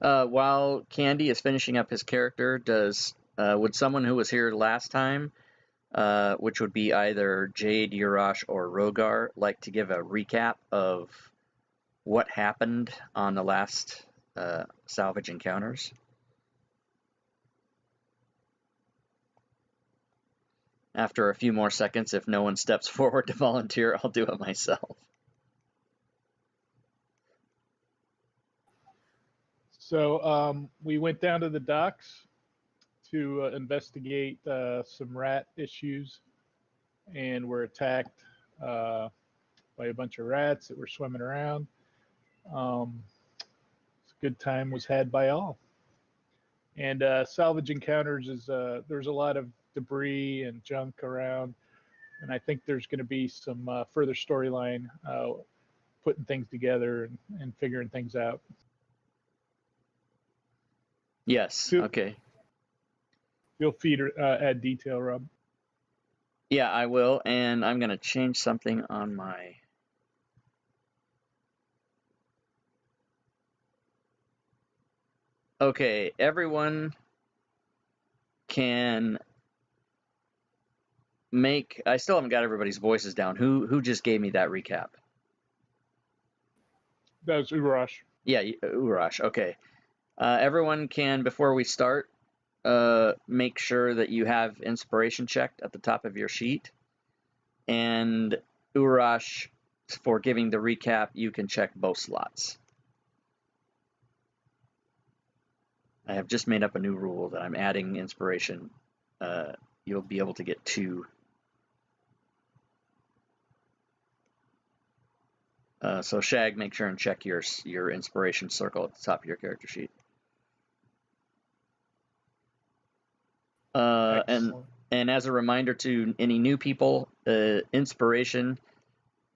While Candy is finishing up his character, would someone who was here last time, which would be either Jade, Urash, or Rogar, like to give a recap of what happened on the last Salvage encounters? After a few more seconds, if no one steps forward to volunteer, I'll do it myself. So we went down to the docks to investigate some rat issues, and were attacked by a bunch of rats that were swimming around. A good time was had by all. And Salvage encounters is there's a lot of debris and junk around, and I think there's going to be some further storyline putting things together and figuring things out. Yes. Okay. Feel free to add detail, Rob. Yeah, I will, and I'm going to change something on my... Okay, everyone can make... I still haven't got everybody's voices down. Who just gave me that recap? That was Urash. Yeah, Urash. Okay. Everyone can, before we start, make sure that you have inspiration checked at the top of your sheet. And Urash, for giving the recap, you can check both slots. I have just made up a new rule that I'm adding inspiration. You'll be able to get 2. So Shag, make sure and check your inspiration circle at the top of your character sheet. And as a reminder to any new people, inspiration,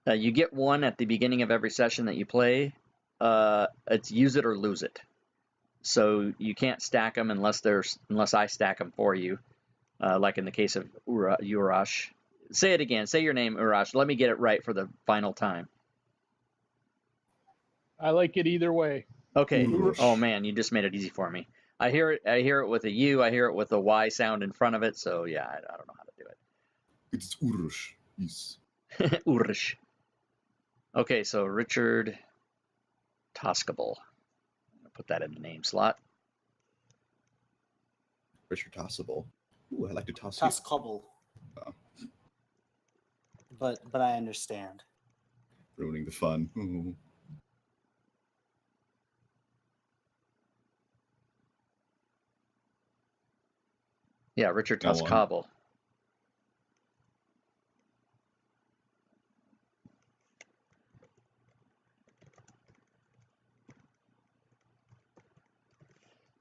you get 1 at the beginning of every session that you play. It's use it or lose it. So you can't stack them unless I stack them for you, like in the case of Urash. Say it again. Say your name, Urash. Let me get it right for the final time. I like it either way. Okay. Urash. Oh man, you just made it easy for me. I hear it with a U. I hear it with a Y sound in front of it. So yeah, I don't know how to do it. It's Urash. Yes. Urash. Okay, so Richard Toskable. Put that in the name slot. Richard Tossable. Ooh, I like to toss. Toskable. Oh. But I understand. Ruining the fun. Ooh. Yeah, Richard Toskable.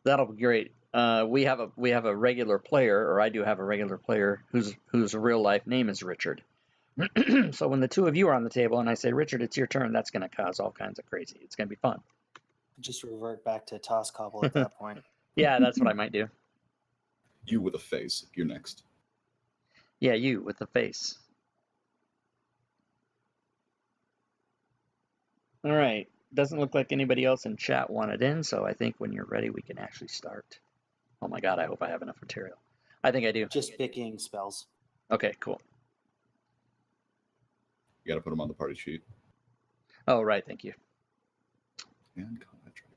That'll be great. We have a regular player, or I do have a regular player whose real life name is Richard. So when the 2 of you are on the table and I say, Richard, it's your turn, that's going to cause all kinds of crazy. It's going to be fun. Just revert back to Toskable at that point. Yeah, that's what I might do. You with a face. You're next. Yeah, you with the face. All right. Doesn't look like anybody else in chat wanted in, so I think when you're ready, we can actually start. Oh my god, I hope I have enough material. I think I do. Just picking spells. Okay, cool. You got to put them on the party sheet. Oh, right, thank you. And combat tracker.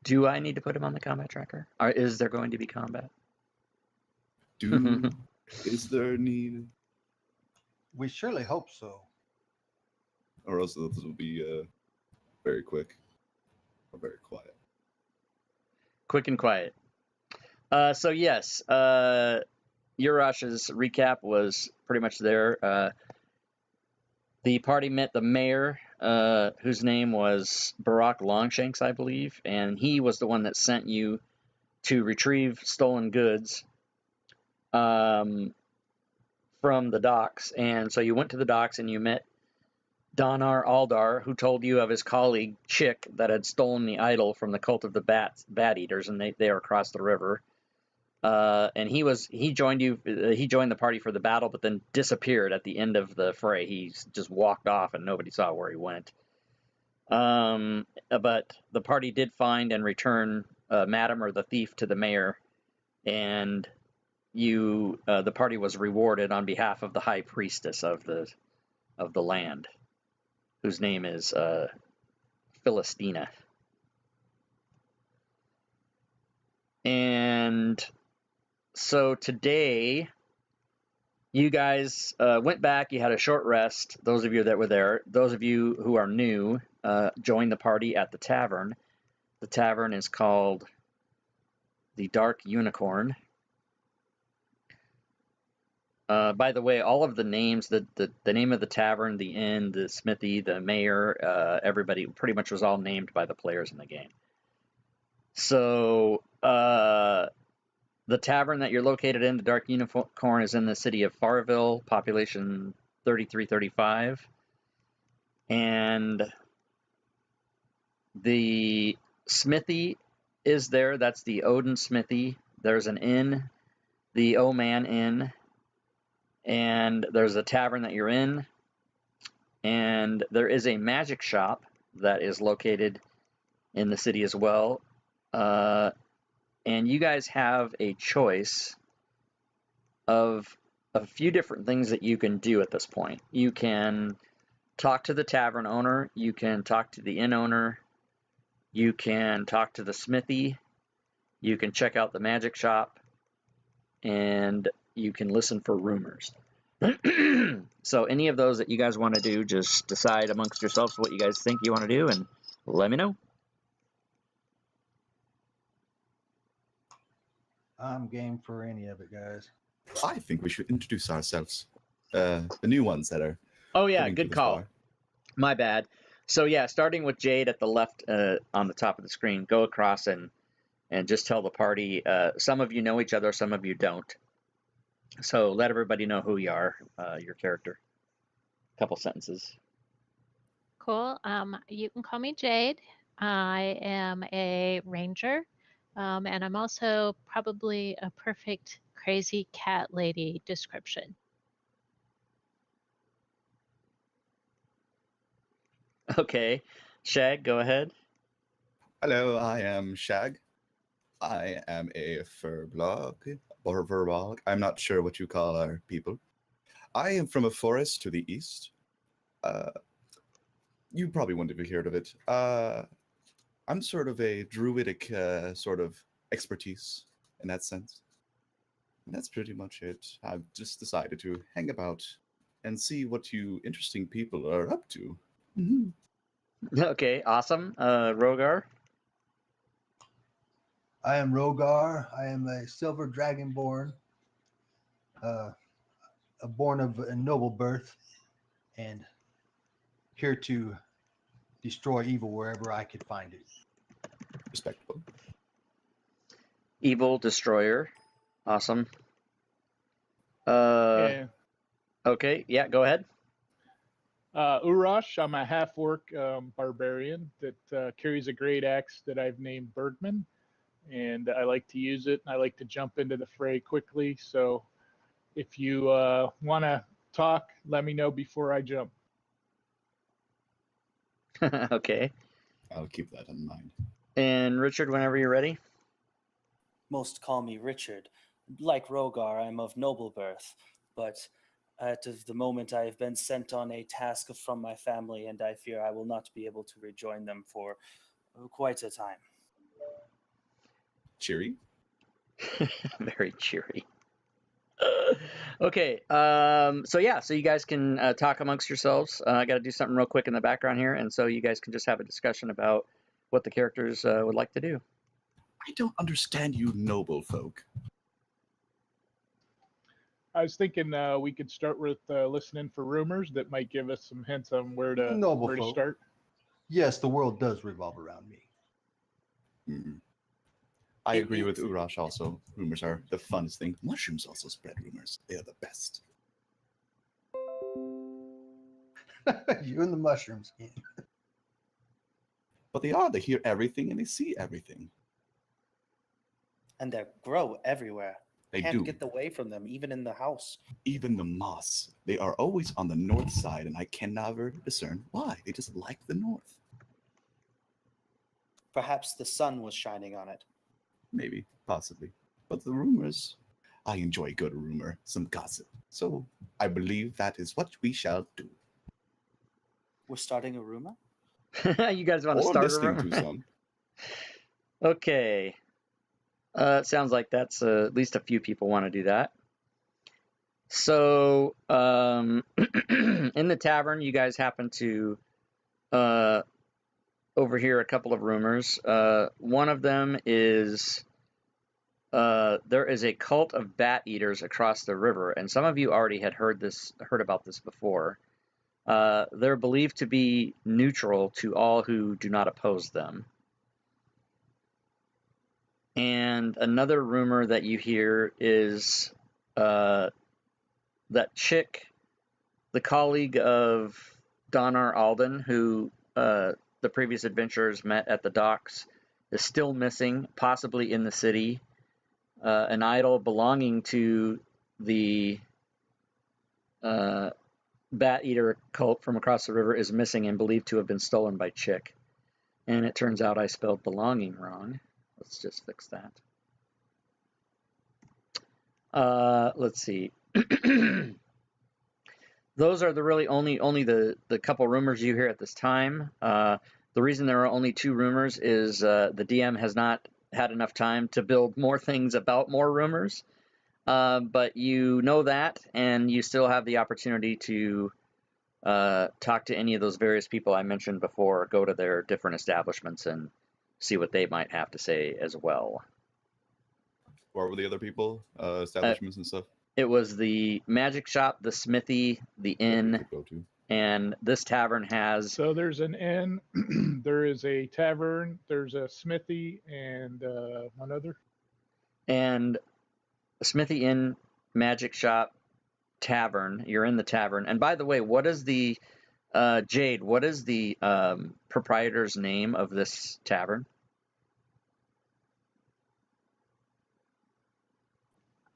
Do I need to put him on the combat tracker? Or is there going to be combat? Is there a need? We surely hope so. Or else this will be very quick or very quiet. Quick and quiet. So yes, Urash's recap was pretty much there. The party met the mayor, whose name was Barack Longshanks, I believe, and he was the one that sent you to retrieve stolen goods from the docks. And so you went to the docks and you met Donar Aldar, who told you of his colleague Chick that had stolen the idol from the cult of the Bat Eaters, and they are across the river. And he joined the party for the battle, but then disappeared at the end of the fray. He just walked off and nobody saw where he went. But the party did find and return Madam or the thief to the mayor, and the party was rewarded on behalf of the high priestess of the land, whose name is Philistina. And so today, you guys went back. You had a short rest. Those of you that were there. Those of you who are new, joined the party at the tavern. The tavern is called the Dark Unicorn. By the way, all of the names, the name of the tavern, the inn, the smithy, the mayor, everybody pretty much was all named by the players in the game. So the tavern that you're located in, the Dark Unicorn, is in the city of Farville, population 3335. And the smithy is there. That's the Odin Smithy. There's an inn, the O-Man Inn. And there's a tavern that you're in. And there is a magic shop that is located in the city as well. And you guys have a choice of a few different things that you can do at this point. You can talk to the tavern owner, you can talk to the inn owner, you can talk to the smithy, you can check out the magic shop, and you can listen for rumors. So any of those that you guys want to do, just decide amongst yourselves what you guys think you want to do and let me know. I'm game for any of it, guys. I think we should introduce ourselves. The new ones that are. Oh yeah, coming to good this call. bar. My bad. So yeah, starting with Jade at the left on the top of the screen, go across and just tell the party. Some of you know each other, some of you don't. So let everybody know who you are, your character. Couple sentences. Cool. You can call me Jade. I am a ranger, and I'm also probably a perfect crazy cat lady description. Okay, Shag, go ahead. Hello, I am Shag. I am a furbolg or verbolg. I'm not sure what you call our people. I am from a forest to the east. You probably wouldn't have heard of it. I'm sort of a druidic sort of expertise in that sense. And that's pretty much it. I've just decided to hang about and see what you interesting people are up to. Okay, awesome. Rogar. I am Rogar. I am a silver dragonborn, born of a noble birth, and here to destroy evil wherever I could find it. Respectable. Evil Destroyer. Awesome. Yeah. Okay, yeah, go ahead. Urash, I'm a half-orc barbarian that carries a great axe that I've named Bergman, and I like to use it. I like to jump into the fray quickly, so if you want to talk, let me know before I jump. Okay. I'll keep that in mind. And Richard, whenever you're ready. Most call me Richard. Like Rogar, I'm of noble birth, but at the moment I have been sent on a task from my family, and I fear I will not be able to rejoin them for quite a time. Cheery. Very cheery. Okay, so yeah, so you guys can talk amongst yourselves. I got to do something real quick in the background here, and so you guys can just have a discussion about what the characters would like to do. I don't understand you noble folk. I was thinking we could start with listening for rumors that might give us some hints on where to Noble folk. start. Yes, the world does revolve around me. Mm. I agree with Urash also. Rumors are the funnest thing. Mushrooms also spread rumors. They are the best. You and the mushrooms. But they hear everything and they see everything. And they grow everywhere. They Can't do. get away from them, even in the house. Even the moss. They are always on the north side, and I can never discern why. They just like the north. Perhaps the sun was shining on it. Maybe, possibly. But the rumors, I enjoy good rumor, some gossip. So I believe that is what we shall do. We're starting a rumor? You guys want to Or start a listening room? to some. Okay. It sounds like that's at least a few people want to do that. So, in the tavern, you guys happen to overhear a couple of rumors. One of them is there is a cult of bat eaters across the river, and some of you already had heard about this before. They're believed to be neutral to all who do not oppose them. And another rumor that you hear is that Chick, the colleague of Donar Alden, who the previous adventurers met at the docks, is still missing, possibly in the city. An idol belonging to the Bat Eater cult from across the river is missing and believed to have been stolen by Chick. And it turns out I spelled belonging wrong. Let's just fix that. Let's see. Those are the really only the couple rumors you hear at this time. The reason there are only 2 rumors is the DM has not had enough time to build more things about more rumors. But you know that, and you still have the opportunity to talk to any of those various people I mentioned before, go to their different establishments and see what they might have to say as well. What were the other people? Establishments and stuff? It was the magic shop, the smithy, the that we inn, could go to. and this tavern has... So there's an inn, there is a tavern, there's a smithy, and one other. And a smithy, inn, magic shop, tavern. You're in the tavern. And by the way, what is the... Jade, what is the proprietor's name of this tavern?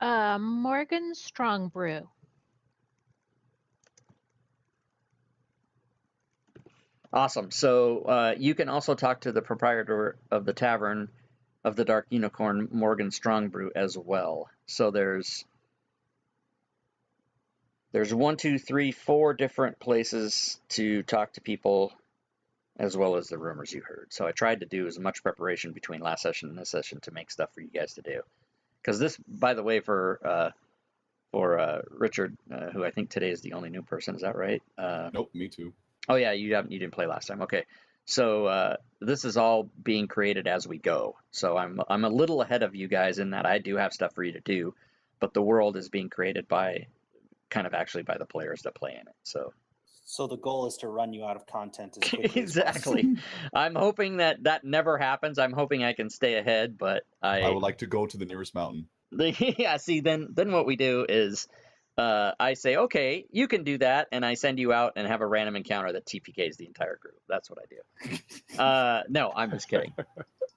Morgan Strong Brew. Awesome. So you can also talk to the proprietor of the tavern of the Dark Unicorn, Morgan Strongbrew, as well. So there's 1, 2, 3, 4 different places to talk to people, as well as the rumors you heard. So I tried to do as much preparation between last session and this session to make stuff for you guys to do. Because this, by the way, for Richard, who I think today is the only new person, is that right? Nope, me too. Oh yeah, you didn't play last time. Okay, so this is all being created as we go. So I'm a little ahead of you guys in that I do have stuff for you to do, but the world is being created by by the players that play in it. So the goal is to run you out of content as quickly exactly. as possible. I'm hoping that never happens. I'm hoping I can stay ahead, but I would like to go to the nearest mountain. Yeah, see, then what we do is I say, okay, you can do that, and I send you out and have a random encounter that TPKs the entire group. That's what I do. No, I'm just kidding.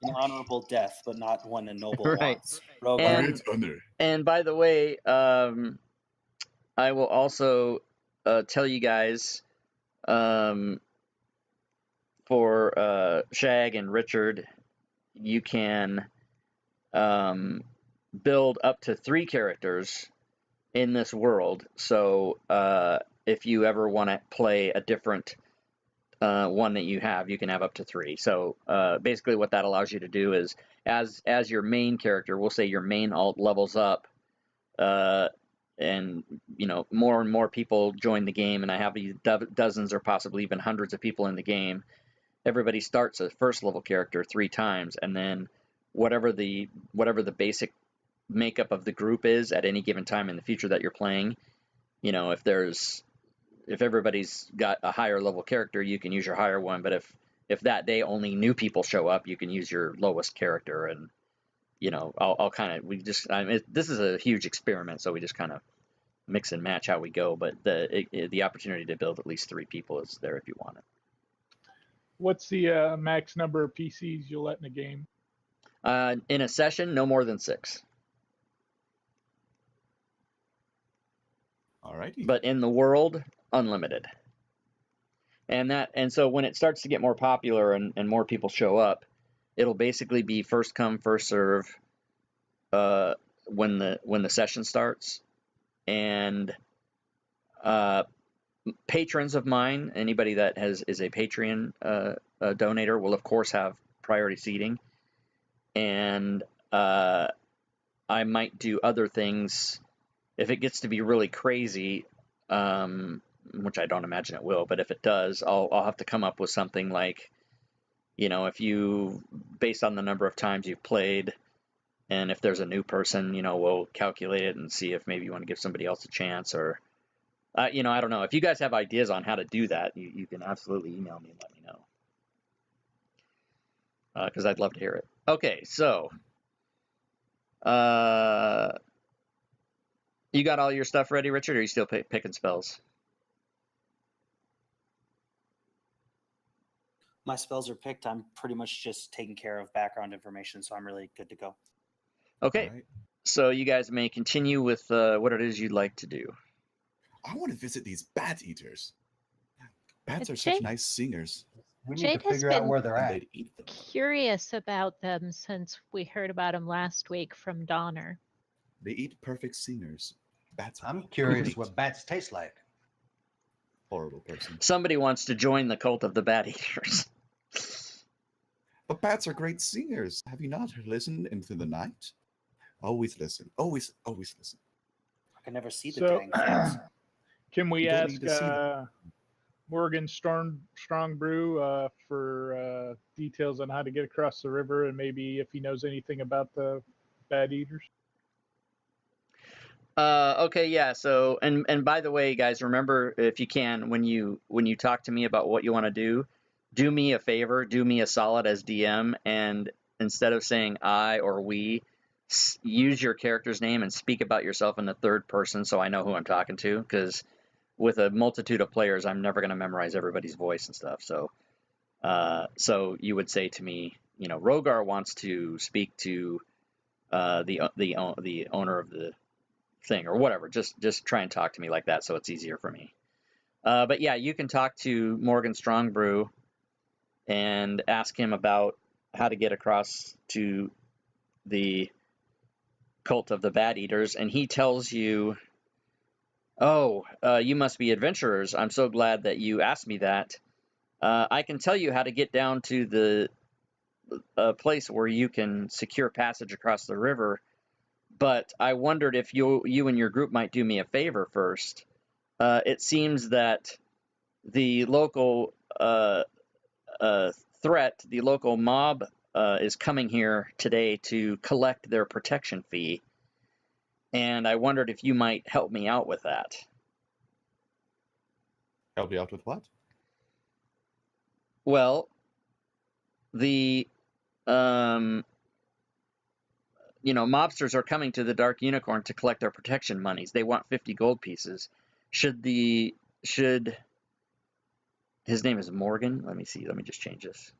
An honorable death, but not one a noble Right. wants. Rogar. Great honor. And by the way, I will also tell you guys for Shag and Richard, you can build up to 3 characters in this world. So if you ever want to play a different one that you can have up to 3. So basically what that allows you to do is as your main character, we'll say your main alt levels up, and more and more people join the game, and I have these dozens or possibly even hundreds of people in the game. Everybody starts a first level character 3 times, and then whatever the basic makeup of the group is at any given time in the future that you're playing, if everybody's got a higher level character, you can use your higher one, but if that day only new people show up, you can use your lowest character. And I'll kind of this is a huge experiment, so we just kind of mix and match how we go, but the opportunity to build at least 3 people is there if you want it. What's the max number of PCs you'll let in a game? In a session, no more than 6. Alrighty. But in the world, unlimited. And so when it starts to get more popular and more people show up, It'll basically be first come, first serve when the session starts, and patrons of mine, anybody that is a Patreon donator, will of course have priority seating, and I might do other things if it gets to be really crazy, which I don't imagine it will, but if it does, I'll have to come up with something like, if you, based on the number of times you've played, and if there's a new person, we'll calculate it and see if maybe you want to give somebody else a chance, or, I don't know. If you guys have ideas on how to do that, you can absolutely email me and let me know. Because I'd love to hear it. Okay, so, you got all your stuff ready, Richard, or are you still picking spells? My spells are picked. I'm pretty much just taking care of background information, so I'm really good to go. Okay, All right. so you guys may continue with what it is you'd like to do. I want to visit these bat eaters. Bats are Jade- such nice singers. We need Jade to has figure out been- where they're And at. they'd eat them. Curious about them since we heard about them last week from Donner. They eat perfect singers. Bats are I'm curious great. what bats taste like. Horrible person. Somebody wants to join the cult of the Bat Eaters. But bats are great singers. Have you not listened into the night? Always listen. Always listen. I can never see the So- dang things. Can we You don't ask need to see them. Morgan Strong Brew for details on how to get across the river, and maybe if he knows anything about the bad eaters? Okay, yeah. So, and by the way, guys, remember, if you can, when you talk to me about what you want to do me a favor, do me a solid as DM, and instead of saying I or we, use your character's name and speak about yourself in the third person, so I know who I'm talking to. Because with a multitude of players, I'm never going to memorize everybody's voice and stuff. So, so you would say to me, Rogar wants to speak to the owner of the thing, or whatever. Just try and talk to me like that, so it's easier for me. But yeah, you can talk to Morgan Strongbrew and ask him about how to get across to the cult of the Bat Eaters, and he tells you, "Oh, you must be adventurers. I'm so glad that you asked me that. I can tell you how to get down to the place where you can secure passage across the river. But I wondered if you and your group might do me a favor first. It seems that the local threat, the local mob, is coming here today to collect their protection fee, and I wondered if you might help me out with that." Help you out with what? Well, the mobsters are coming to the Dark Unicorn to collect their protection monies. They want 50 gold pieces. Should his name is Morgan? Let me see. Let me just change this.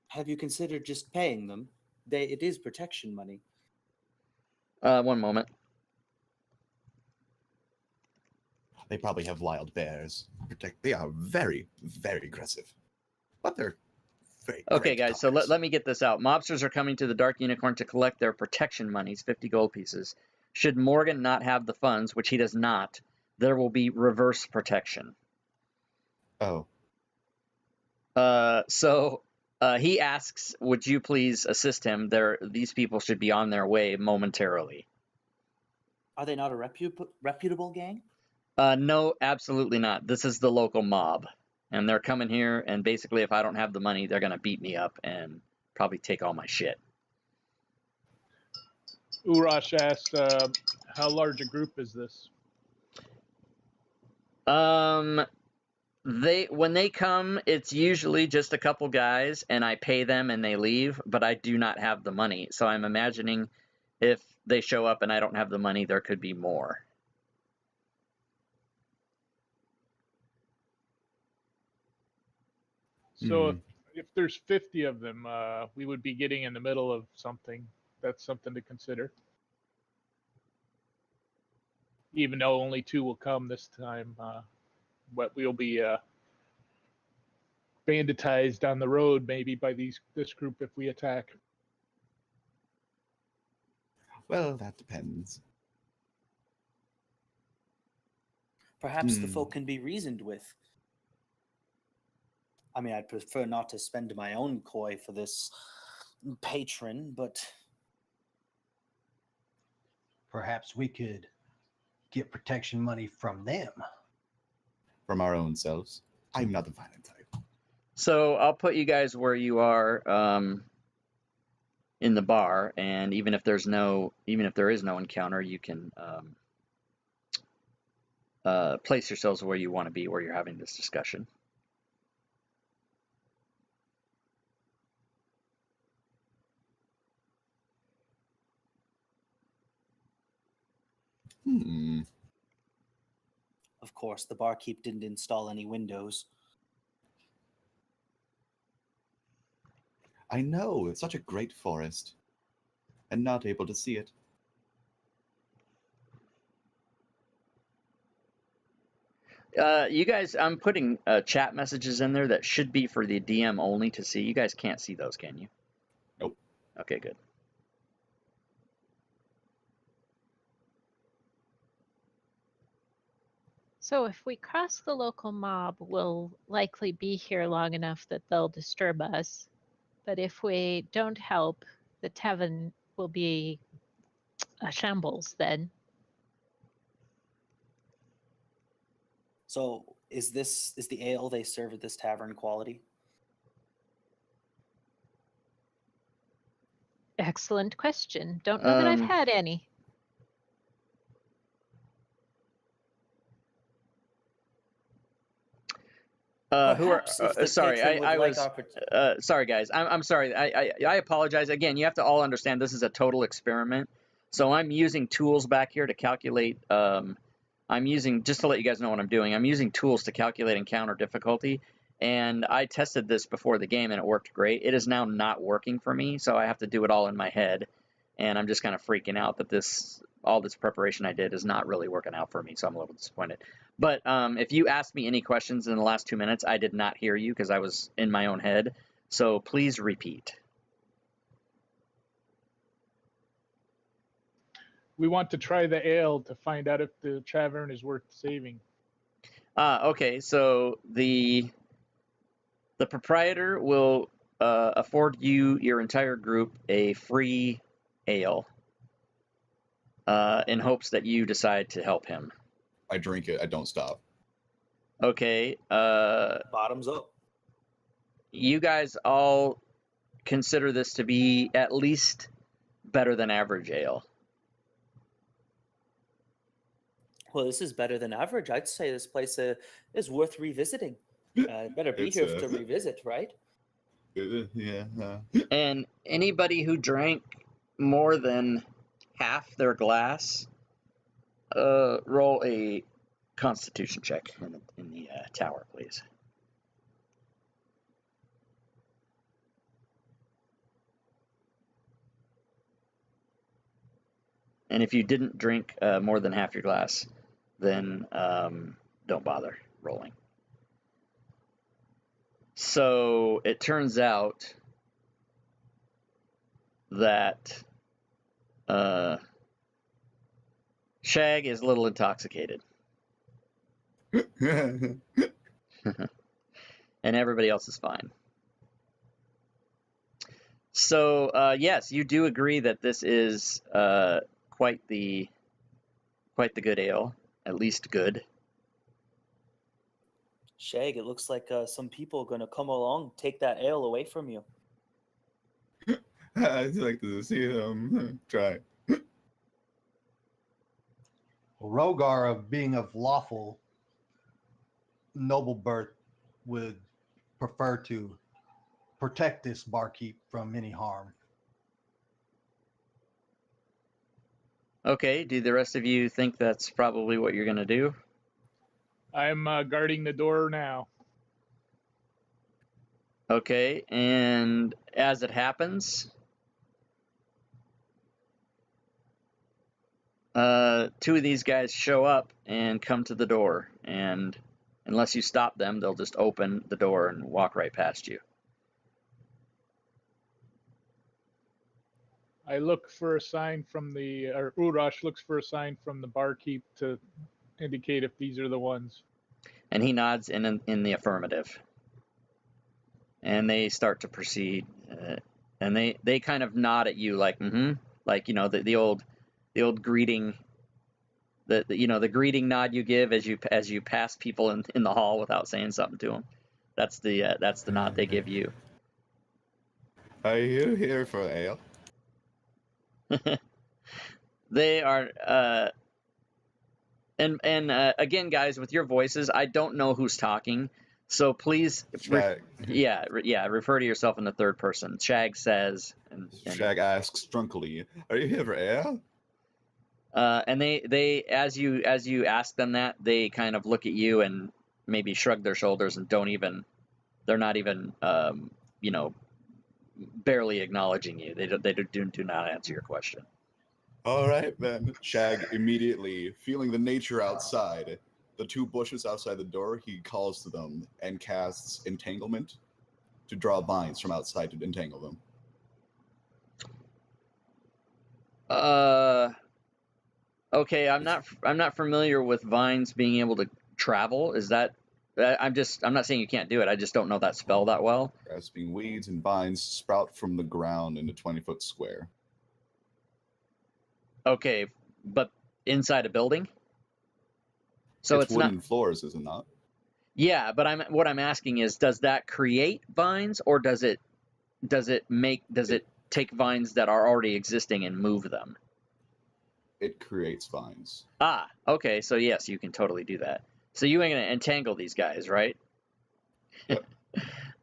Have you considered just paying them? It is protection money. One moment. They probably have wild bears. They are very, very aggressive. But they're very Okay, great guys, so talkers. let me get this out. Mobsters are coming to the Dark Unicorn to collect their protection monies, 50 gold pieces. Should Morgan not have the funds, which he does not, there will be reverse protection. Oh, So he asks, would you please assist him? These people should be on their way momentarily. Are they not a reputable gang? No, absolutely not. This is the local mob, and they're coming here, and basically if I don't have the money, they're going to beat me up and probably take all my shit. Urash asked, how large a group is this? When they come, it's usually just a couple guys, and I pay them and they leave, but I do not have the money. So I'm imagining if they show up and I don't have the money, there could be more. So if there's 50 of them, we would be getting in the middle of something. That's something to consider. Even though only 2 will come this time, but we'll be banditized on the road maybe by this group if we attack. Well, that depends. Perhaps the folk can be reasoned with. I mean, I'd prefer not to spend my own coin for this patron, but Perhaps we could get protection money from them. From our own selves. I'm not the violent type. So I'll put you guys where you are in the bar, and even if there is no encounter, you can place yourselves where you want to be, where you're having this discussion. of course, the barkeep didn't install any windows. I know, it's such a great forest. And not able to see it. You guys, I'm putting chat messages in there that should be for the DM only to see. You guys can't see those, can you? Nope. Okay, good. So if we cross the local mob, we'll likely be here long enough that they'll disturb us. But if we don't help, the tavern will be a shambles then. So is the ale they serve at this tavern quality? Excellent question. Don't know that I've had any. Perhaps if the sorry, patron would I like was sorry, guys. I'm sorry. I apologize again. You have to all understand this is a total experiment. So I'm using tools back here to calculate. I'm using, just to let you guys know what I'm doing. I'm using tools to calculate encounter difficulty, and I tested this before the game and it worked great. It is now not working for me, so I have to do it all in my head, and I'm just kind of freaking out that all this preparation I did is not really working out for me. So I'm a little disappointed. But if you asked me any questions in the last 2 minutes, I did not hear you because I was in my own head. So please repeat. We want to try the ale to find out if the tavern is worth saving. Okay, so the proprietor will afford you, your entire group, a free ale in hopes that you decide to help him. I drink it, I don't stop. Okay. bottoms up. You guys all consider this to be at least better than average ale. Well, this is better than average. I'd say this place is worth revisiting. Better be It's, here to revisit, right? Yeah. And anybody who drank more than half their glass, roll a Constitution check in the tower, please. And if you didn't drink more than half your glass, then don't bother rolling. So it turns out that Shag is a little intoxicated. And everybody else is fine. So yes, you do agree that this is quite the good ale, at least good. Shag, it looks like some people are going to come along, take that ale away from you. I'd like to see them try. Well, Rogar, being of lawful noble birth, would prefer to protect this barkeep from any harm. Okay, do the rest of you think that's probably what you're going to do? I'm guarding the door now. Okay, and as it happens, two of these guys show up and come to the door, and Unless you stop them, they'll just open the door and walk right past you. I look for a sign from or Urash looks for a sign from the barkeep to indicate if these are the ones. And he nods in the affirmative. And they start to proceed. And they kind of nod at you like, mm-hmm. Like, you know, the old greeting, the greeting nod you give as you pass people in the hall without saying something to them. That's the nod they give you. Are you here for ale? They are, and again, guys, with your voices, I don't know who's talking, so please, Shag. refer to yourself in the third person. Shag says, and Shag asks drunkily, "Are you here for ale?" And they as you ask them that, they kind of look at you and maybe shrug their shoulders and they're not even barely acknowledging you. They do not answer your question. All right, then. Shag immediately, feeling the nature outside, the two bushes outside the door, he calls to them and casts entanglement to draw vines from outside to entangle them. Okay, I'm not familiar with vines being able to travel. Is that? I'm not saying you can't do it. I just don't know that spell that well. Grasping weeds and vines sprout from the ground in a 20-foot square. Okay, but inside a building? So it's wooden not floors, is it not? Yeah, but what I'm asking is, does that create vines, or does it take vines that are already existing and move them? It creates vines. Ah, okay, so yes, you can totally do that. So you ain't gonna entangle these guys, right? Yep.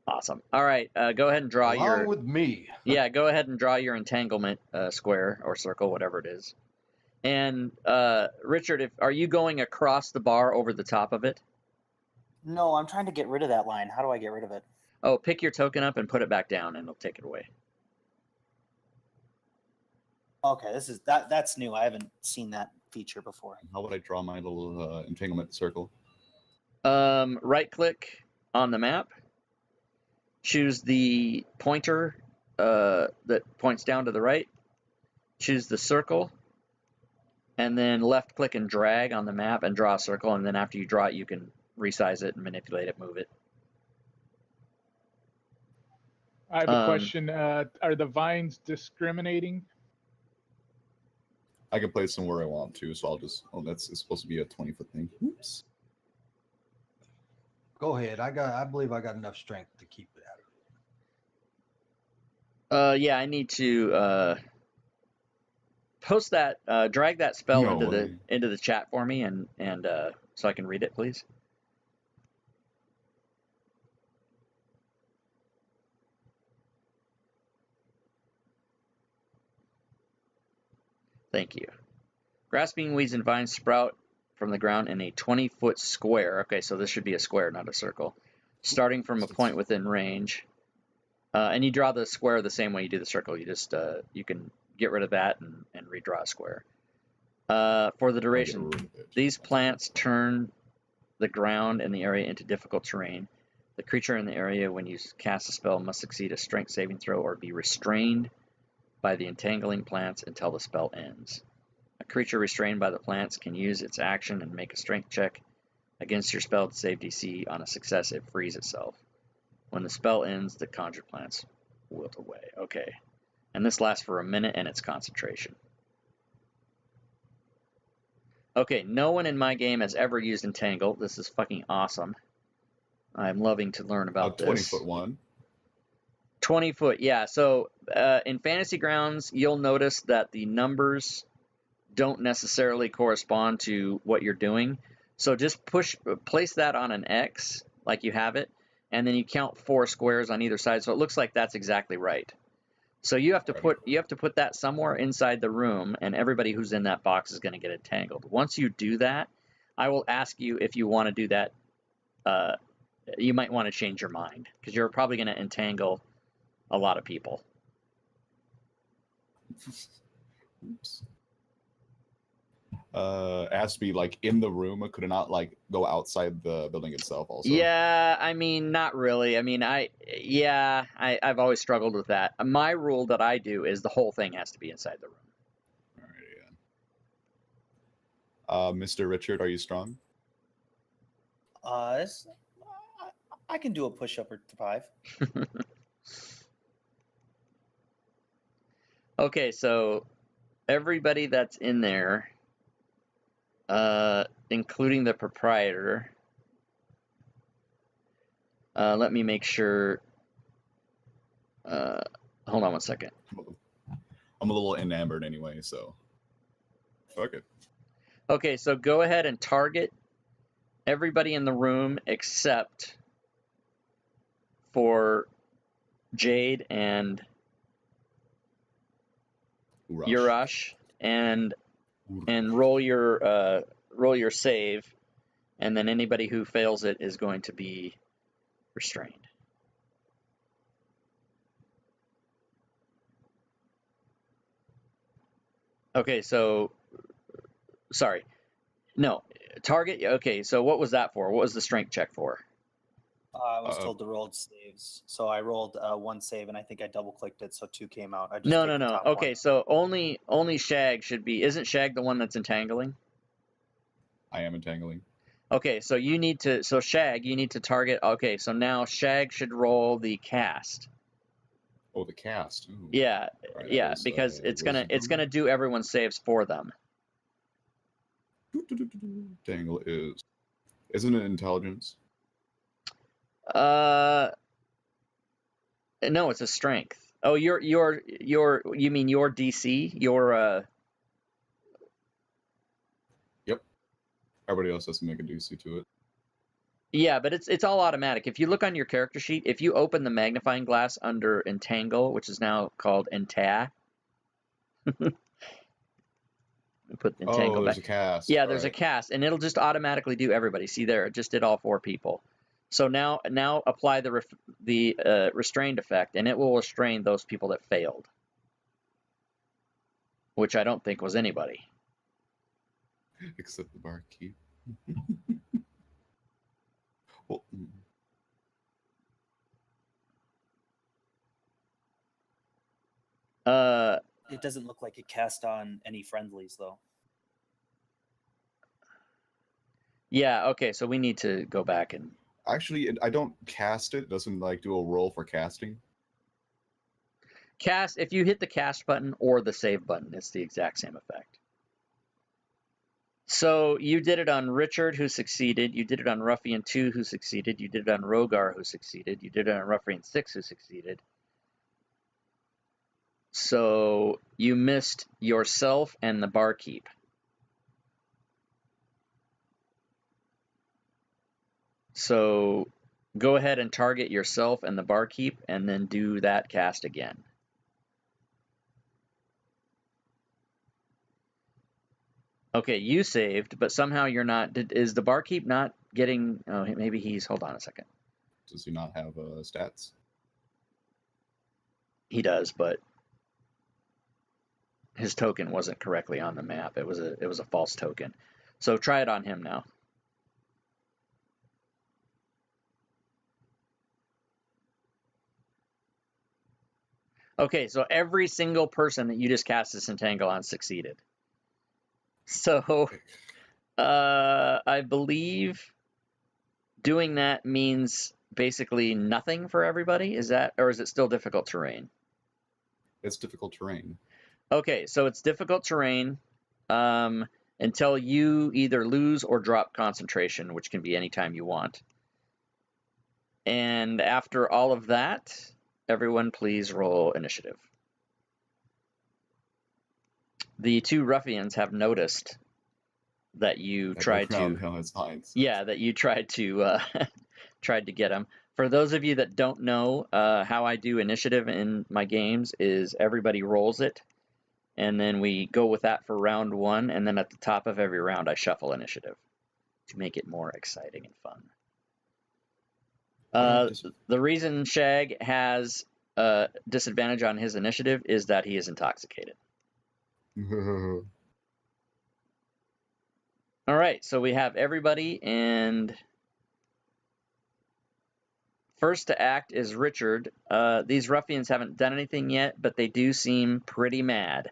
Awesome. All right, go ahead and draw Along with me. Yeah, go ahead and draw your entanglement square or circle, whatever it is. And Richard, are you going across the bar over the top of it? No, I'm trying to get rid of that line. How do I get rid of it? Oh, pick your token up and put it back down, and it'll take it away. Okay, that's new. I haven't seen that feature before. How would I draw my little entanglement circle? Right click on the map, choose the pointer that points down to the right, choose the circle, and then left click and drag on the map and draw a circle, and then after you draw it, you can resize it and manipulate it, move it. I have a question. Are the vines discriminating? I can place them where I want to, so I'll just... Oh, it's supposed to be a 20-foot thing. Oops. Go ahead. I believe I got enough strength to keep it out of it. Yeah, I need to post that, drag that spell into the chat for me, and so I can read it, please. Thank you. Grasping weeds and vines sprout from the ground in a 20-foot square. Okay, so this should be a square, not a circle. Starting from a point within range. And you draw the square the same way you do the circle. You just you can get rid of that and redraw a square. For the duration, these plants turn the ground and the area into difficult terrain. The creature in the area, when you cast a spell, must succeed a strength saving throw or be restrained by the entangling plants until the spell ends. A creature restrained by the plants can use its action and make a strength check against your spell to save DC. On a success, it frees itself. When the spell ends, the conjured plants wilt away. Okay. And this lasts for a minute, and it's concentration. Okay, no one in my game has ever used Entangle. This is fucking awesome. I'm loving to learn about this. 20-foot one. 20 foot, yeah. So in Fantasy Grounds, you'll notice that the numbers don't necessarily correspond to what you're doing. So just place that on an X, like you have it, and then you count 4 squares on either side. So it looks like that's exactly right. So you have to put that somewhere inside the room, and everybody who's in that box is going to get entangled. Once you do that, I will ask you if you want to do that. You might want to change your mind, because you're probably going to entangle a lot of people. Oops. has to be like in the room. Could it not like go outside the building itself also? Yeah, I mean, not really. I mean, I've always struggled with that. My rule that I do is the whole thing has to be inside the room. Alright, yeah. Mr. Richard, are you strong? I can do a push-up or 5. Okay, so everybody that's in there, including the proprietor, let me make sure. Hold on one second. I'm a little enamored anyway, so fuck it. Okay, so go ahead and target everybody in the room except for Jade and Urash, and roll your save, and then anybody who fails it is going to be restrained. Okay, so sorry. No, target. Okay, so what was that for? What was the strength check for? I was told to roll saves, so I rolled 1 save, and I think I double-clicked it, so 2 came out. I just No, picked no, the no. top Okay, one. so only Shag should be. Isn't Shag the one that's entangling? I am entangling. Okay, so you need to. So Shag, you need to target. Okay, so now Shag should roll the cast. Oh, the cast. Ooh. Yeah, Right, yeah, is, because it's gonna wisdom. do everyone's saves for them. Tangle isn't it intelligence? No, it's a strength. Oh, you mean your DC? Yep. Everybody else has to make a DC to it. Yeah, but it's all automatic. If you look on your character sheet, if you open the magnifying glass under entangle, which is now called entag. Put entangle There's back. a cast. Yeah, All there's a right. cast, and it'll just automatically do everybody. See there, it just did all 4 people. So now apply the restrained effect, and it will restrain those people that failed, which I don't think was anybody. Except the barkeep. Well, It doesn't look like it cast on any friendlies, though. Yeah, okay, so we need to go back and... Actually, I don't cast it. It doesn't like do a roll for casting. Cast, if you hit the cast button or the save button, it's the exact same effect. So you did it on Richard, who succeeded. You did it on Ruffian 2, who succeeded. You did it on Rogar, who succeeded. You did it on Ruffian 6, who succeeded. So you missed yourself and the barkeep. So go ahead and target yourself and the barkeep, and then do that cast again. Okay, you saved, but somehow you're not. Is the barkeep not getting? Oh, maybe he's. Hold on a second. Does he not have stats? He does, but his token wasn't correctly on the map. It was a false token. So try it on him now. Okay, so every single person that you just cast this entangle on succeeded. So I believe doing that means basically nothing for everybody. Is that, or is it still difficult terrain? It's difficult terrain. Okay, so it's difficult terrain until you either lose or drop concentration, which can be any time you want. And after all of that, everyone please roll initiative. The 2 ruffians have noticed that you tried to... Yeah, that you tried to tried to get him. For those of you that don't know, how I do initiative in my games is everybody rolls it, and then we go with that for round 1, and then at the top of every round I shuffle initiative to make it more exciting and fun. The reason Shag has disadvantage on his initiative is that he is intoxicated. All right, so we have everybody, and first to act is Richard. These ruffians haven't done anything yet, but they do seem pretty mad.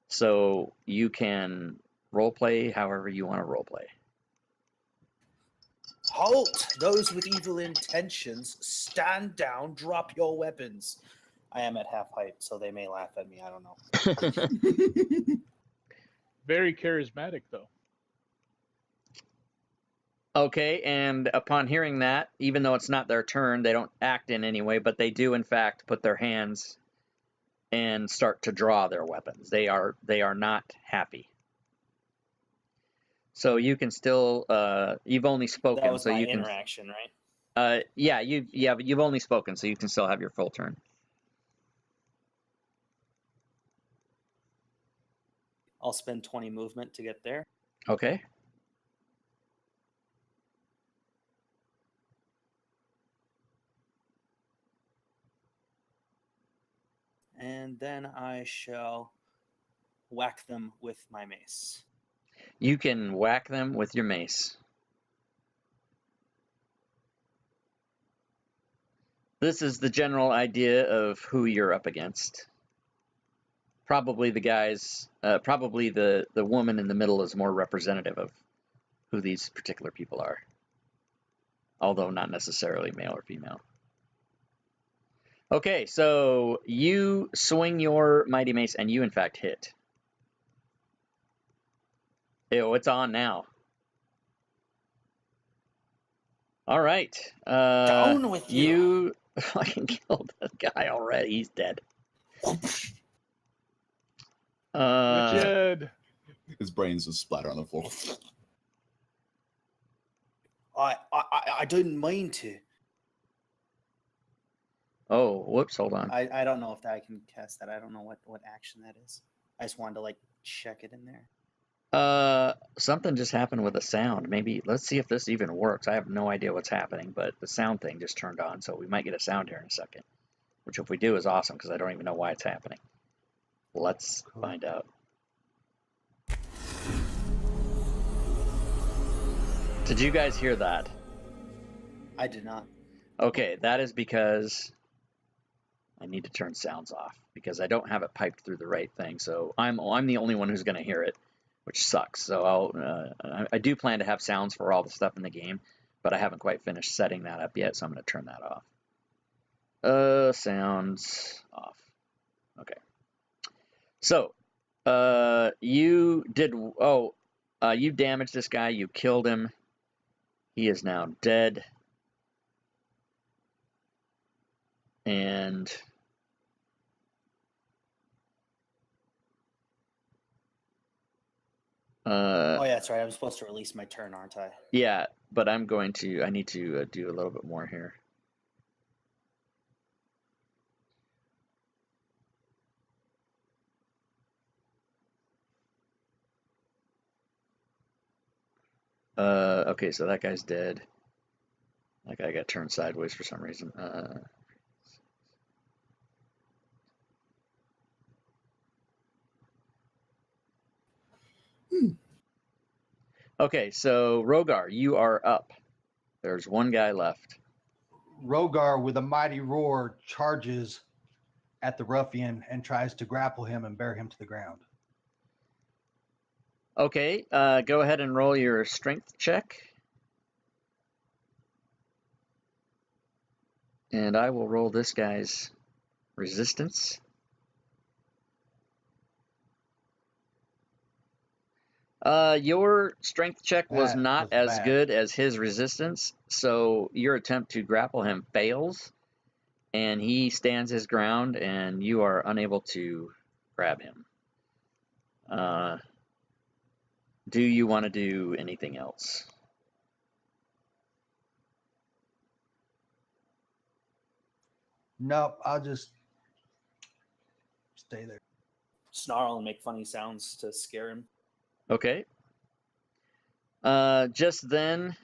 So you can roleplay however you want to roleplay. Halt! Those with evil intentions, stand down, drop your weapons. I am at half height, so they may laugh at me. I don't know. Very charismatic, though. Okay, and upon hearing that, even though it's not their turn, they don't act in any way, but they do in fact put their hands and start to draw their weapons. They are not happy. So you can still you've only spoken, That was so my you can interaction, right? yeah, you've only spoken, so you can still have your full turn. I'll spend 20 movement to get there. Okay. And then I shall whack them with my mace. You can whack them with your mace. This is the general idea of who you're up against. Probably the guys, probably the woman in the middle is more representative of who these particular people are. Although not necessarily male or female. Okay, so you swing your mighty mace and you in fact hit. Ew, it's on now. All right. Down with you! You fucking killed that guy already. He's dead. Richard. His brains just splatter on the floor. I didn't mean to. Oh, whoops, hold on. I don't know if I can cast that. I don't know what action that is. I just wanted to like check it in there. Something just happened with the sound. Maybe let's see if this even works. I have no idea what's happening, but the sound thing just turned on, so we might get a sound here in a second. Which if we do is awesome, because I don't even know why it's happening. Let's find out. Did you guys hear that? I did not. Okay, that is because I need to turn sounds off, because I don't have it piped through the right thing, so I'm the only one who's going to hear it, which sucks. So I do plan to have sounds for all the stuff in the game, but I haven't quite finished setting that up yet, so I'm going to turn that off. Sounds off. Okay. So, you damaged this guy, you killed him. He is now dead. And Oh yeah, that's right. I'm supposed to release my turn, aren't I? yeah, but I need to do a little bit more here. Okay, so that guy's dead. That guy got turned sideways for some reason. Okay, so Rogar, you are up. There's one guy left. Rogar, with a mighty roar, charges at the ruffian and tries to grapple him and bear him to the ground. Okay, go ahead and roll your strength check. And I will roll this guy's resistance. Your strength check was That not was as bad. good as his resistance, so your attempt to grapple him fails, and he stands his ground, and you are unable to grab him. Do you want to do anything else? Nope, I'll just stay there. Snarl and make funny sounds to scare him. Okay. Just then,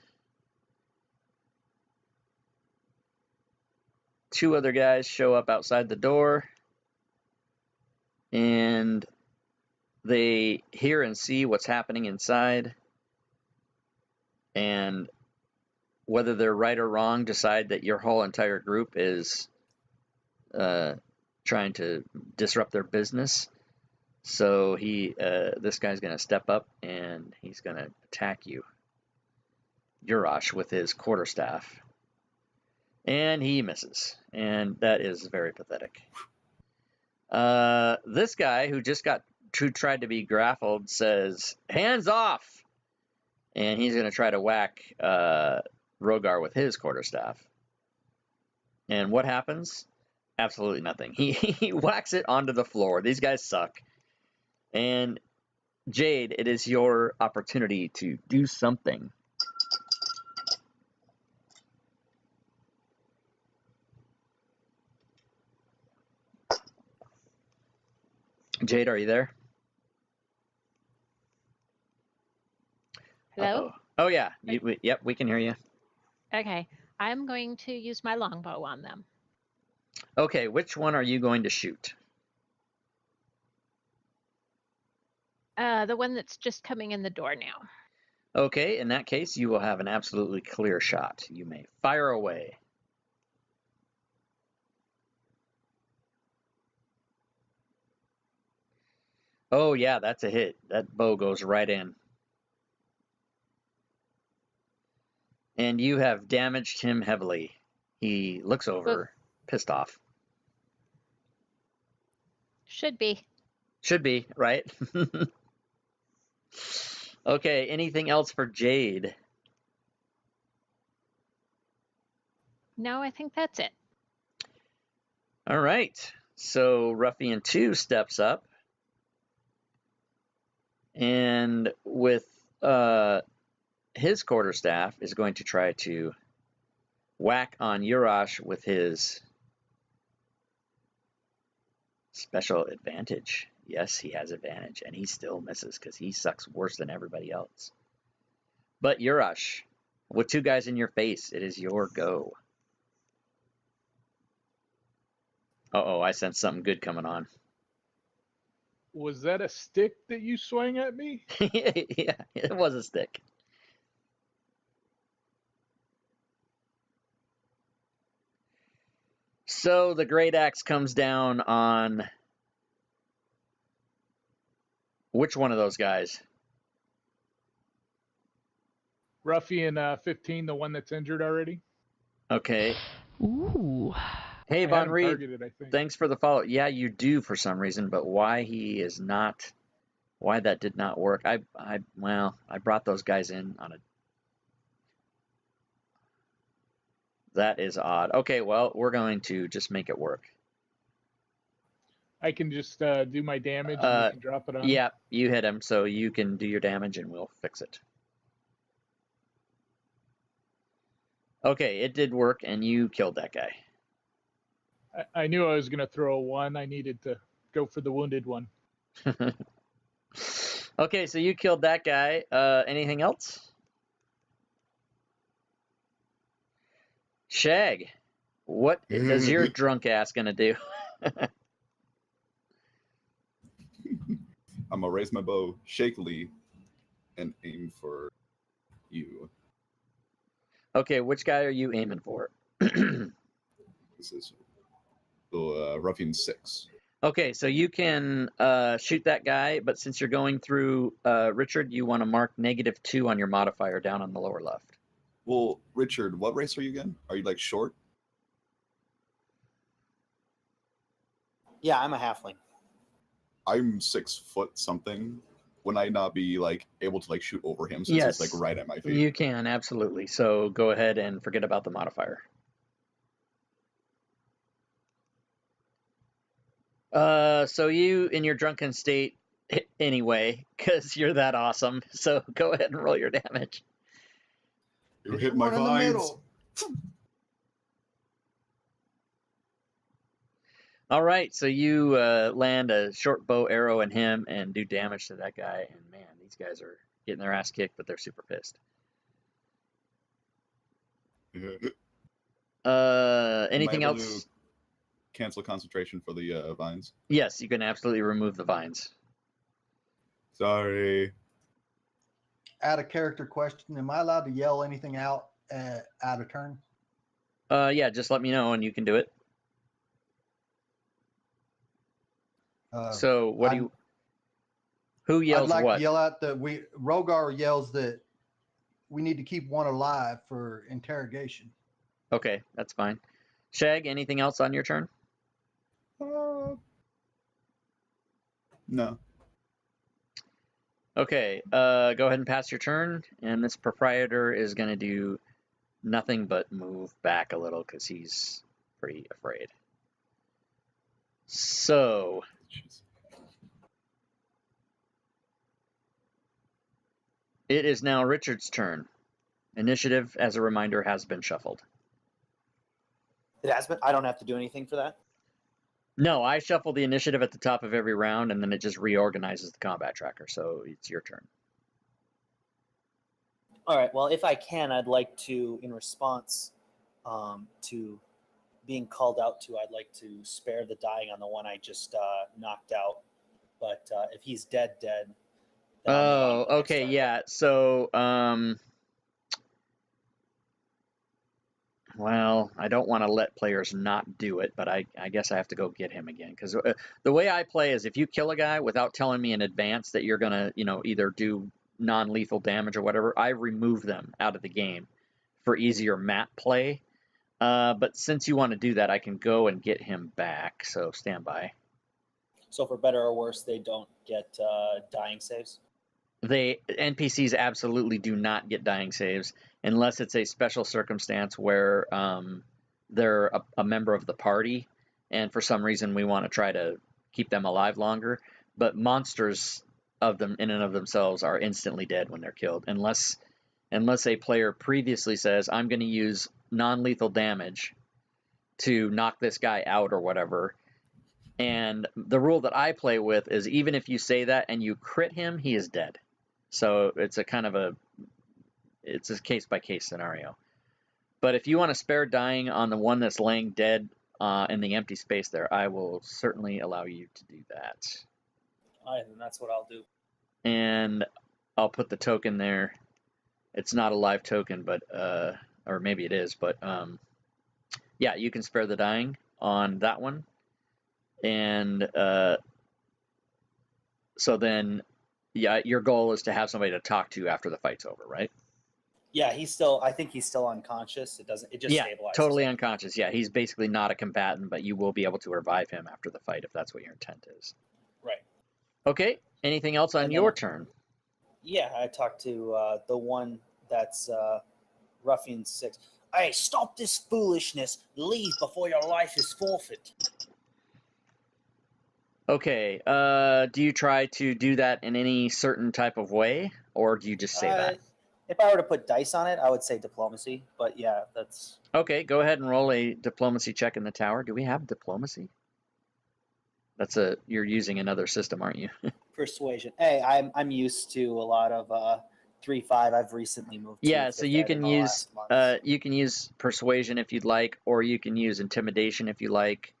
two other guys show up outside the door, and they hear and see what's happening inside, and whether they're right or wrong, decide that your whole entire group is trying to disrupt their business. So this guy's going to step up and he's going to attack you, Urash, with his quarterstaff. And he misses. And that is very pathetic. This guy who tried to be grappled says, "Hands off!" And he's going to try to whack Rogar with his quarterstaff. And what happens? Absolutely nothing. He whacks it onto the floor. These guys suck. And Jade, it is your opportunity to do something. Jade, are you there? Hello? Uh-oh. Oh, yeah. Yep, we can hear you. Okay. I'm going to use my longbow on them. Okay, which one are you going to shoot? The one that's just coming in the door now. Okay, in that case, you will have an absolutely clear shot. You may fire away. Oh, yeah, that's a hit. That bow goes right in. And you have damaged him heavily. He looks over, pissed off. Should be. Should be, right? Okay, anything else for Jade? No, I think that's it. All right. So Ruffian 2 steps up. And with his quarterstaff is going to try to whack on Urash with his special advantage. Yes, he has advantage, and he still misses because he sucks worse than everybody else. But Urash, with 2 guys in your face, it is your go. Uh-oh, I sense something good coming on. Was that a stick that you swung at me? Yeah, it was a stick. So the great axe comes down on which one of those guys? Ruffian 15, the one that's injured already. Okay. Ooh. Hey, I had Von him Reed, targeted, I think. thanks for the follow. Yeah, you do for some reason, but why that did not work? I brought those guys in on a. That is odd. Okay, well, we're going to just make it work. I can just do my damage and you can drop it on. Yeah, you hit him, so you can do your damage and we'll fix it. Okay, it did work, and you killed that guy. I knew I was going to throw a 1. I needed to go for the wounded one. Okay, so you killed that guy. Anything else? Shag, what is your drunk ass gonna do? I'm gonna raise my bow shakily and aim for you. Okay, which guy are you aiming for? This is the Ruffian 6. Okay, so you can shoot that guy, but since you're going through Richard, you want to mark -2 on your modifier down on the lower left. Well, Richard, what race are you again? Are you like short? Yeah, I'm a halfling. I'm 6 foot something. Would I not be like able to like shoot over him since Yes, it's like right at my feet? you can, absolutely. So go ahead and forget about the modifier. So you, in your drunken state, anyway, because you're that awesome. So go ahead and roll your damage. You hit my vines. All right, so you land a short bow arrow in him and do damage to that guy. And man, these guys are getting their ass kicked, but they're super pissed. Anything else? Cancel concentration for the vines. Yes, you can absolutely remove the vines. Sorry. out of character question. Am I allowed to yell anything out of turn? Yeah, just let me know and you can do it. So what do you? Who yells I'd like what? to yell out that Rogar yells that we need to keep one alive for interrogation. Okay, that's fine. Shag, anything else on your turn? No. Okay, go ahead and pass your turn, and this proprietor is going to do nothing but move back a little because he's pretty afraid. So, it is now Richard's turn. Initiative, as a reminder, has been shuffled. It has been. I don't have to do anything for that. No, I shuffle the initiative at the top of every round, and then it just reorganizes the combat tracker, so it's your turn. All right. Well, if I can, I'd like to, in response to being called out to, I'd like to spare the dying on the one I just knocked out. But if he's dead, then I'll move on to Oh, the next okay, target. yeah. So, well, I don't want to let players not do it, but I guess I have to go get him again. Because the way I play is if you kill a guy without telling me in advance that you're going to, either do non-lethal damage or whatever, I remove them out of the game for easier map play. But since you want to do that, I can go and get him back. So stand by. So for better or worse, they don't get dying saves. NPCs absolutely do not get dying saves unless it's a special circumstance where they're a member of the party, and for some reason we want to try to keep them alive longer. But monsters of them in and of themselves are instantly dead when they're killed, unless a player previously says, I'm going to use non-lethal damage to knock this guy out or whatever. And the rule that I play with is even if you say that and you crit him, he is dead. So it's a case-by-case scenario. But if you want to spare dying on the one that's laying dead in the empty space there, I will certainly allow you to do that. All right, then that's what I'll do. And I'll put the token there. It's not a live token, but or maybe it is, but yeah, you can spare the dying on that one. And so then, yeah, your goal is to have somebody to talk to after the fight's over, right? Yeah, I think he's still unconscious. It just stabilizes. Totally him. unconscious. Yeah, he's basically not a combatant, but you will be able to revive him after the fight if that's what your intent is. Right. Okay, anything else on your turn? Yeah, I talked to the one that's Ruffian 6. Hey, stop this foolishness. Leave before your life is forfeit. Okay, do you try to do that in any certain type of way, or do you just say that? If I were to put dice on it, I would say diplomacy. But yeah, that's... Okay, go ahead and roll a diplomacy check in the tower. Do we have diplomacy? You're using another system, aren't you? Persuasion. Hey, I'm used to a lot of 3-5. I've recently moved. Yeah, to so you fifth ed can in the use last month. you can use persuasion if you'd like, or you can use intimidation if you like.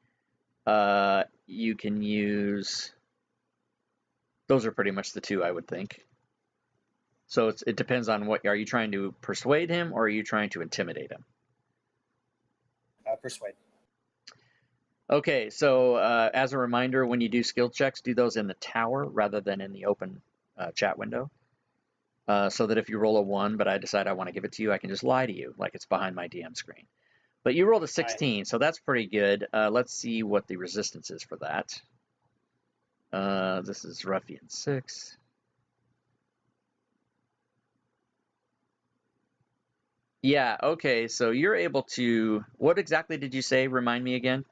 You can use. Those are pretty much the two I would think. So it depends on what are you trying to persuade him or are you trying to intimidate him? Persuade. Okay, so as a reminder, when you do skill checks, do those in the tower rather than in the open chat window. So that if you roll a 1, but I decide I want to give it to you, I can just lie to you like it's behind my DM screen. But you rolled a 16, so that's pretty good. Let's see what the resistance is for that. This is Ruffian 6. Yeah, okay, so you're able to... What exactly did you say? Remind me again.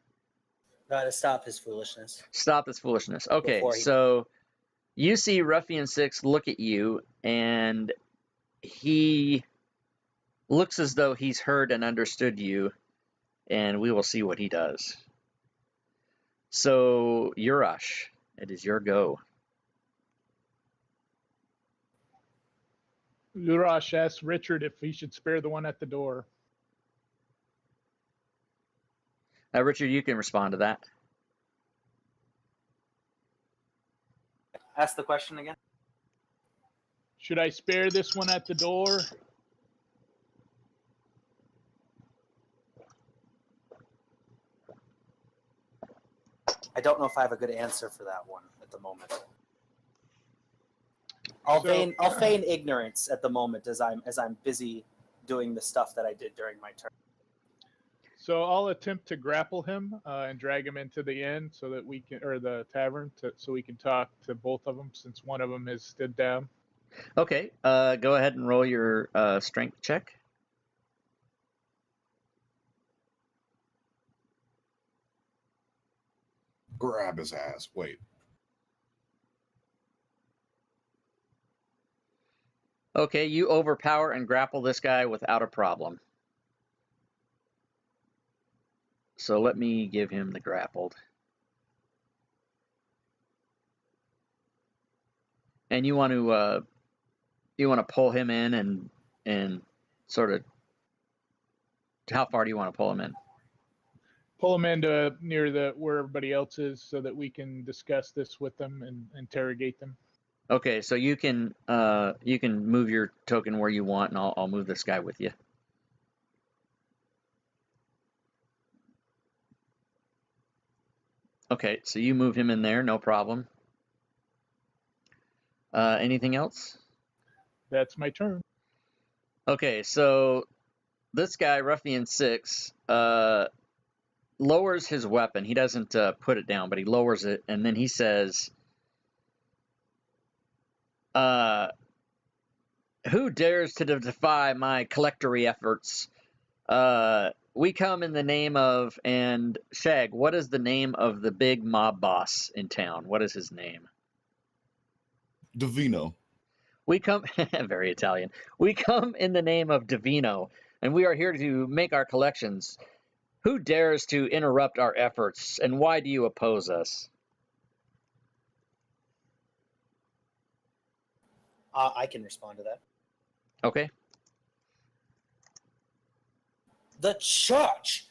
To stop his foolishness. Stop this foolishness. Okay, so you see Ruffian 6 look at you, and he looks as though he's heard and understood you, and we will see what he does. So, Urash, it is your go. Urash asks Richard if he should spare the one at the door. Richard, you can respond to that. Ask the question again. Should I spare this one at the door? I don't know if I have a good answer for that one at the moment. I'll feign ignorance at the moment as I'm busy doing the stuff that I did during my turn. So I'll attempt to grapple him and drag him into the inn so that we can, or the tavern, so we can talk to both of them since one of them has stood down. Okay, go ahead and roll your strength check. Grab his ass. Wait. Okay, you overpower and grapple this guy without a problem. So let me give him the grappled. And you want to pull him in and sort of, how far do you want to pull him in? Pull him into near where everybody else is so that we can discuss this with them and interrogate them. Okay, so you can move your token where you want, and I'll move this guy with you. Okay, so you move him in there, no problem. Anything else? That's my turn. Okay, so this guy, Ruffian 6, lowers his weapon. He doesn't put it down, but he lowers it, and then he says, who dares to defy my collectory efforts? We come in the name of, and Shag, what is the name of the big mob boss in town? What is his name? Divino. We come, very Italian. We come in the name of Divino, and we are here to make our collections. Who dares to interrupt our efforts, and why do you oppose us? I can respond to that. Okay. The church.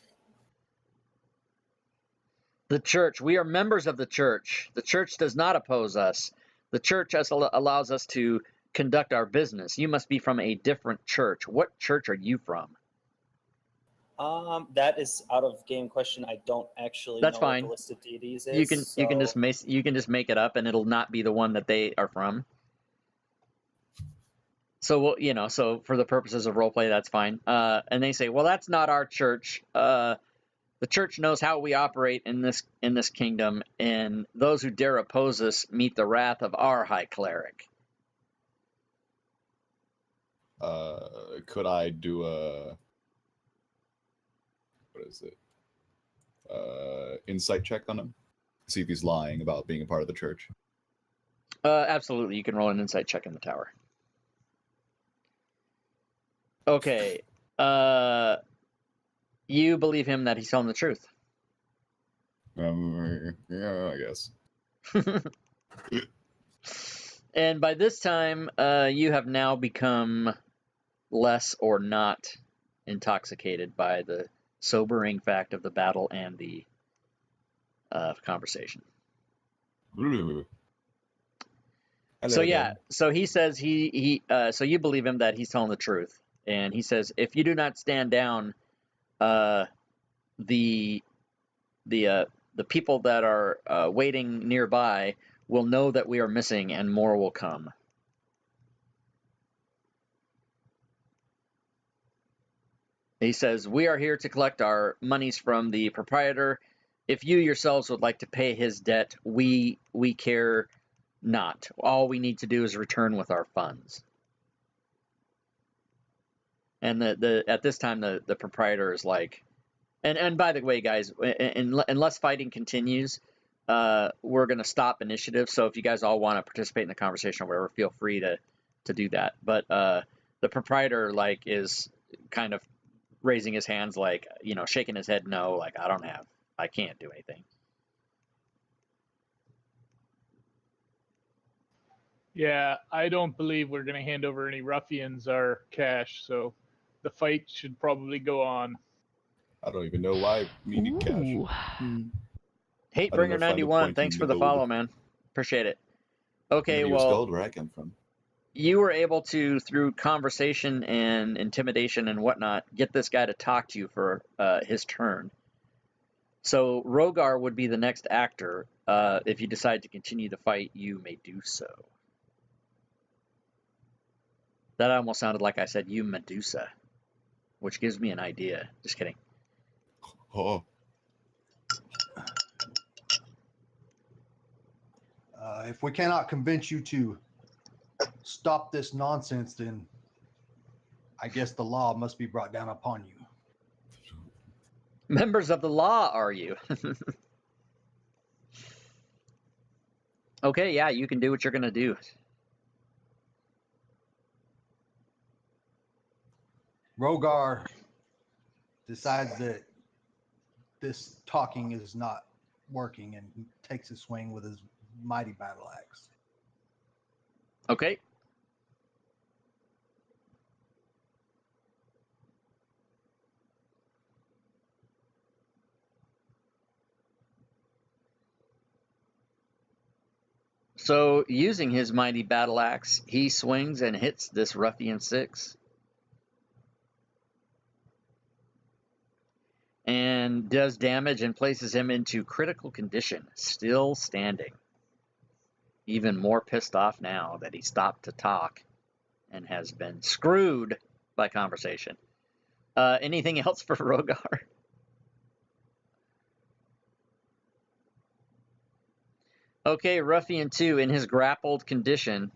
The church. We are members of the church. The church does not oppose us. The church allows us to conduct our business. You must be from a different church. What church are you from? That is out of game question. I don't actually That's know fine. what the list of deities is. You can just make it up, and it'll not be the one that they are from. So so for the purposes of roleplay, that's fine. And they say, well, that's not our church. The church knows how we operate in this kingdom, and those who dare oppose us meet the wrath of our high cleric. Could I do a, what is it? Insight check on him? See if he's lying about being a part of the church. Absolutely, you can roll an insight check in the tower. Okay. You believe him that he's telling the truth. Yeah, I guess. And by this time, you have now become less or not intoxicated by the sobering fact of the battle and the conversation. So yeah, so he says so you believe him that he's telling the truth, and he says if you do not stand down, the people that are waiting nearby will know that we are missing, and more will come. He says, we are here to collect our monies from the proprietor. If you yourselves would like to pay his debt, we care not. All we need to do is return with our funds. And at this time, the proprietor is like, and by the way, guys, unless fighting continues, we're going to stop initiative. So if you guys all want to participate in the conversation or whatever, feel free to do that. But the proprietor is kind of raising his hands, shaking his head, no, I can't do anything. Yeah, I don't believe we're going to hand over any ruffians our cash, so the fight should probably go on. I don't even know why we need cash. Hatebringer91, thanks for the follow, man. Appreciate it. Okay, well, gold where I come from. you were able to, through conversation and intimidation and whatnot, get this guy to talk to you for his turn. So Rogar would be the next actor. If you decide to continue the fight, you may do so. That almost sounded like I said you Medusa, which gives me an idea. Just kidding. Oh, If we cannot convince you to stop this nonsense, then I guess the law must be brought down upon you. Members of the law, are you? Okay, yeah, you can do what you're going to do. Rogar decides that this talking is not working and takes a swing with his mighty battle axe. Okay. So, using his mighty battle axe, he swings and hits this ruffian 6. And does damage and places him into critical condition, still standing. Even more pissed off now that he stopped to talk and has been screwed by conversation. Anything else for Rogar? Okay, Ruffian 2, in his grappled condition,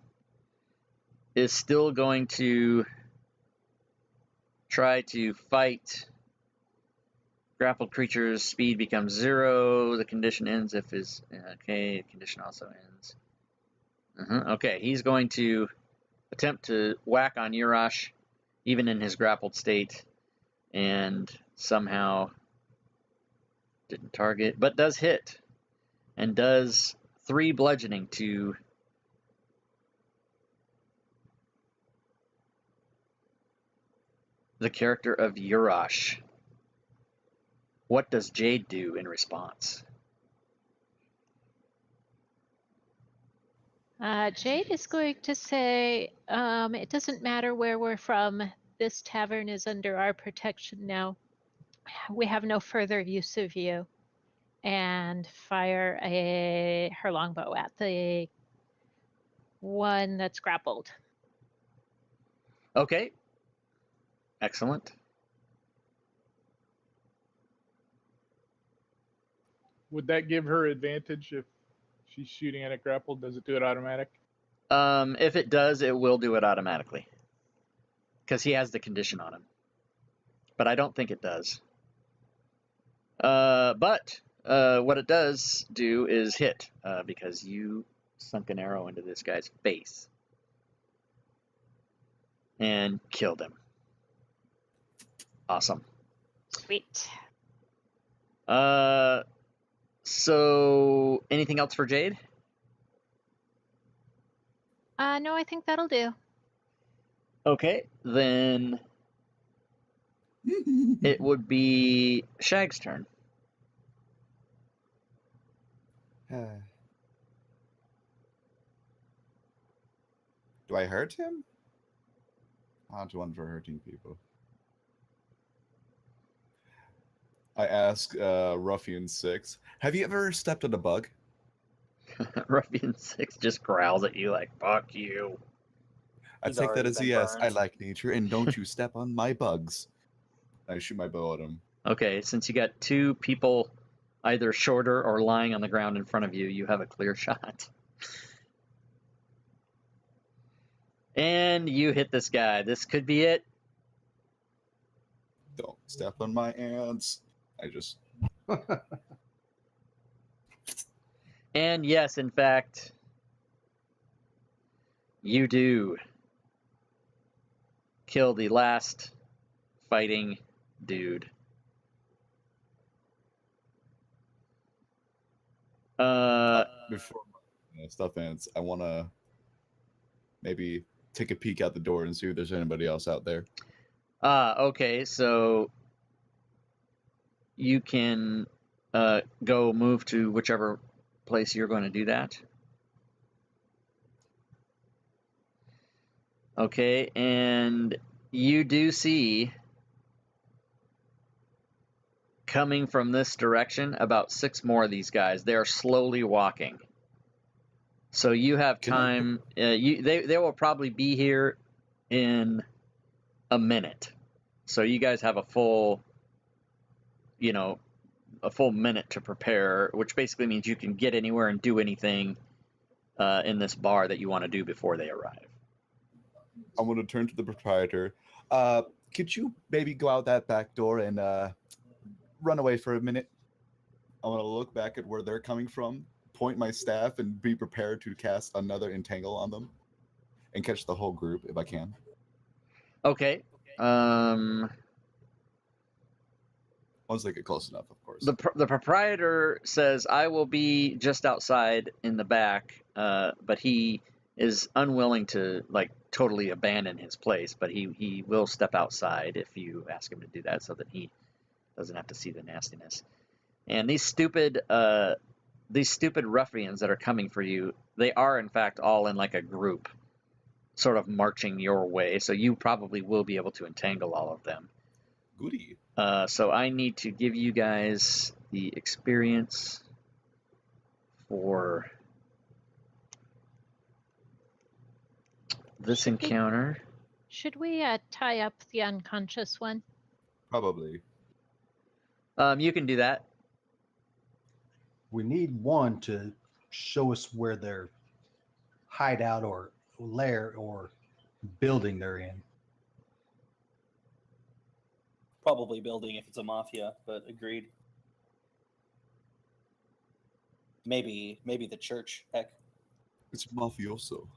is still going to try to fight. Grappled creature's speed becomes 0. The condition ends if his... Okay, the condition also ends. Okay, he's going to attempt to whack on Urash, even in his grappled state, and somehow didn't target, but does hit, and does 3 bludgeoning to the character of Urash. What does Jade do in response? Jade is going to say, it doesn't matter where we're from. This tavern is under our protection now. We have no further use of you. And fire her longbow at the one that's grappled. Okay. Excellent. Would that give her advantage if she's shooting at a grapple? Does it do it automatic? If it does, it will do it automatically. Because he has the condition on him. But I don't think it does. But what it does do is hit, because you sunk an arrow into this guy's face. And killed him. Awesome. Sweet. So anything else for Jade? No, I think that'll do. Okay, then it would be Shag's turn. Do I hurt him? Not one for hurting people. I ask Ruffian 6, have you ever stepped on a bug? Ruffian 6 just growls at you like, fuck you. I He's take that already as a been yes. I burned. like nature, and don't you step on my bugs. I shoot my bow at him. Okay, since you got 2 people either shorter or lying on the ground in front of you, you have a clear shot. And you hit this guy. This could be it. Don't step on my ants. I just... And yes, in fact, you do kill the last fighting dude. Before stuff ends, I want to maybe take a peek out the door and see if there's anybody else out there. Okay, so you can go move to whichever place you're going to do that. Okay, and you do see coming from this direction about 6 more of these guys. They are slowly walking. So you have time. They will probably be here in a minute. So you guys have a full minute to prepare, which basically means you can get anywhere and do anything in this bar that you want to do before they arrive. I'm going to turn to the proprietor. Could you maybe go out that back door and run away for a minute? I want to look back at where they're coming from, point my staff, and be prepared to cast another entangle on them and catch the whole group if I can. Okay. Once they get close enough, of course. The proprietor says, I will be just outside in the back, but he is unwilling to totally abandon his place, but he will step outside if you ask him to do that so that he doesn't have to see the nastiness. And these stupid ruffians that are coming for you, they are in fact all in like a group, sort of marching your way, so you probably will be able to entangle all of them. Goody. So I need to give you guys the experience for this encounter. Should we tie up the unconscious one? Probably. You can do that. We need one to show us where their hideout or lair or building they're in. Probably building if it's a mafia, but agreed. Maybe the church. Heck, It's mafioso.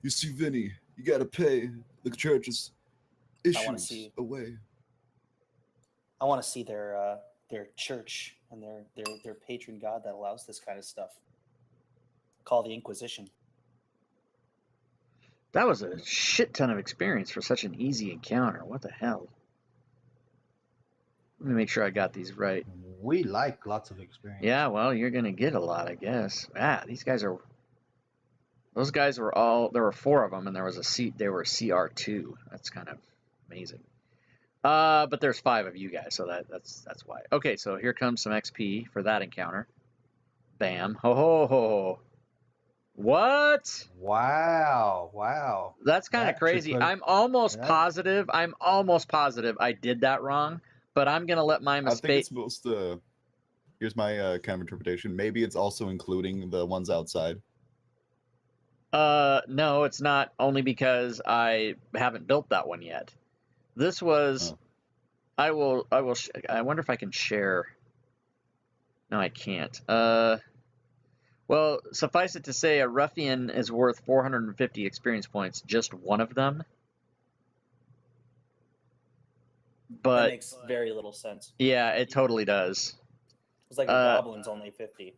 You see, Vinny, you gotta pay. The church is issues away. I want to see their church and their patron god that allows this kind of stuff. Call the Inquisition. That was a shit ton of experience for such an easy encounter. What the hell? Let me make sure I got these right. We like lots of experience. Yeah, well, you're gonna get a lot, I guess. Those guys were all. There were 4 of them, and there was a seat. They were CR2. That's kind of amazing. But there's 5 of you guys, so that's why. Okay, so here comes some XP for that encounter. Bam. Ho ho ho. What? Wow. That's kind of crazy. I'm almost positive I did that wrong, but I'm gonna let my mistake. I think it's most. Here's my kind of interpretation. Maybe it's also including the ones outside. No, it's not. Only because I haven't built that one yet. This was. Oh. I wonder if I can share. No, I can't. Well, suffice it to say, a ruffian is worth 450 experience points, just one of them. But that makes very little sense. Yeah, it totally does. It's like a goblin's only 50.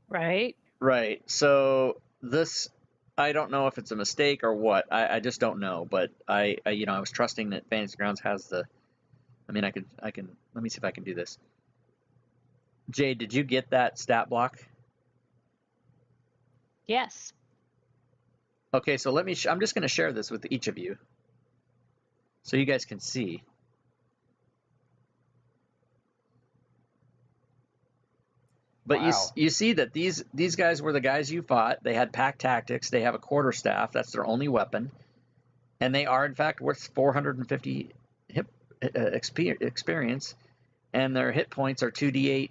Right. Right. So this, I don't know if it's a mistake or what. I just don't know. But I was trusting that Fantasy Grounds has the. I mean, I can. Let me see if I can do this. Jade, did you get that stat block? Yes. Okay, so let me. I'm just going to share this with each of you, so you guys can see. But wow. you see that these guys were the guys you fought. They had pack tactics. They have a quarterstaff. That's their only weapon, and they are in fact worth 450 experience, and their hit points are 2d8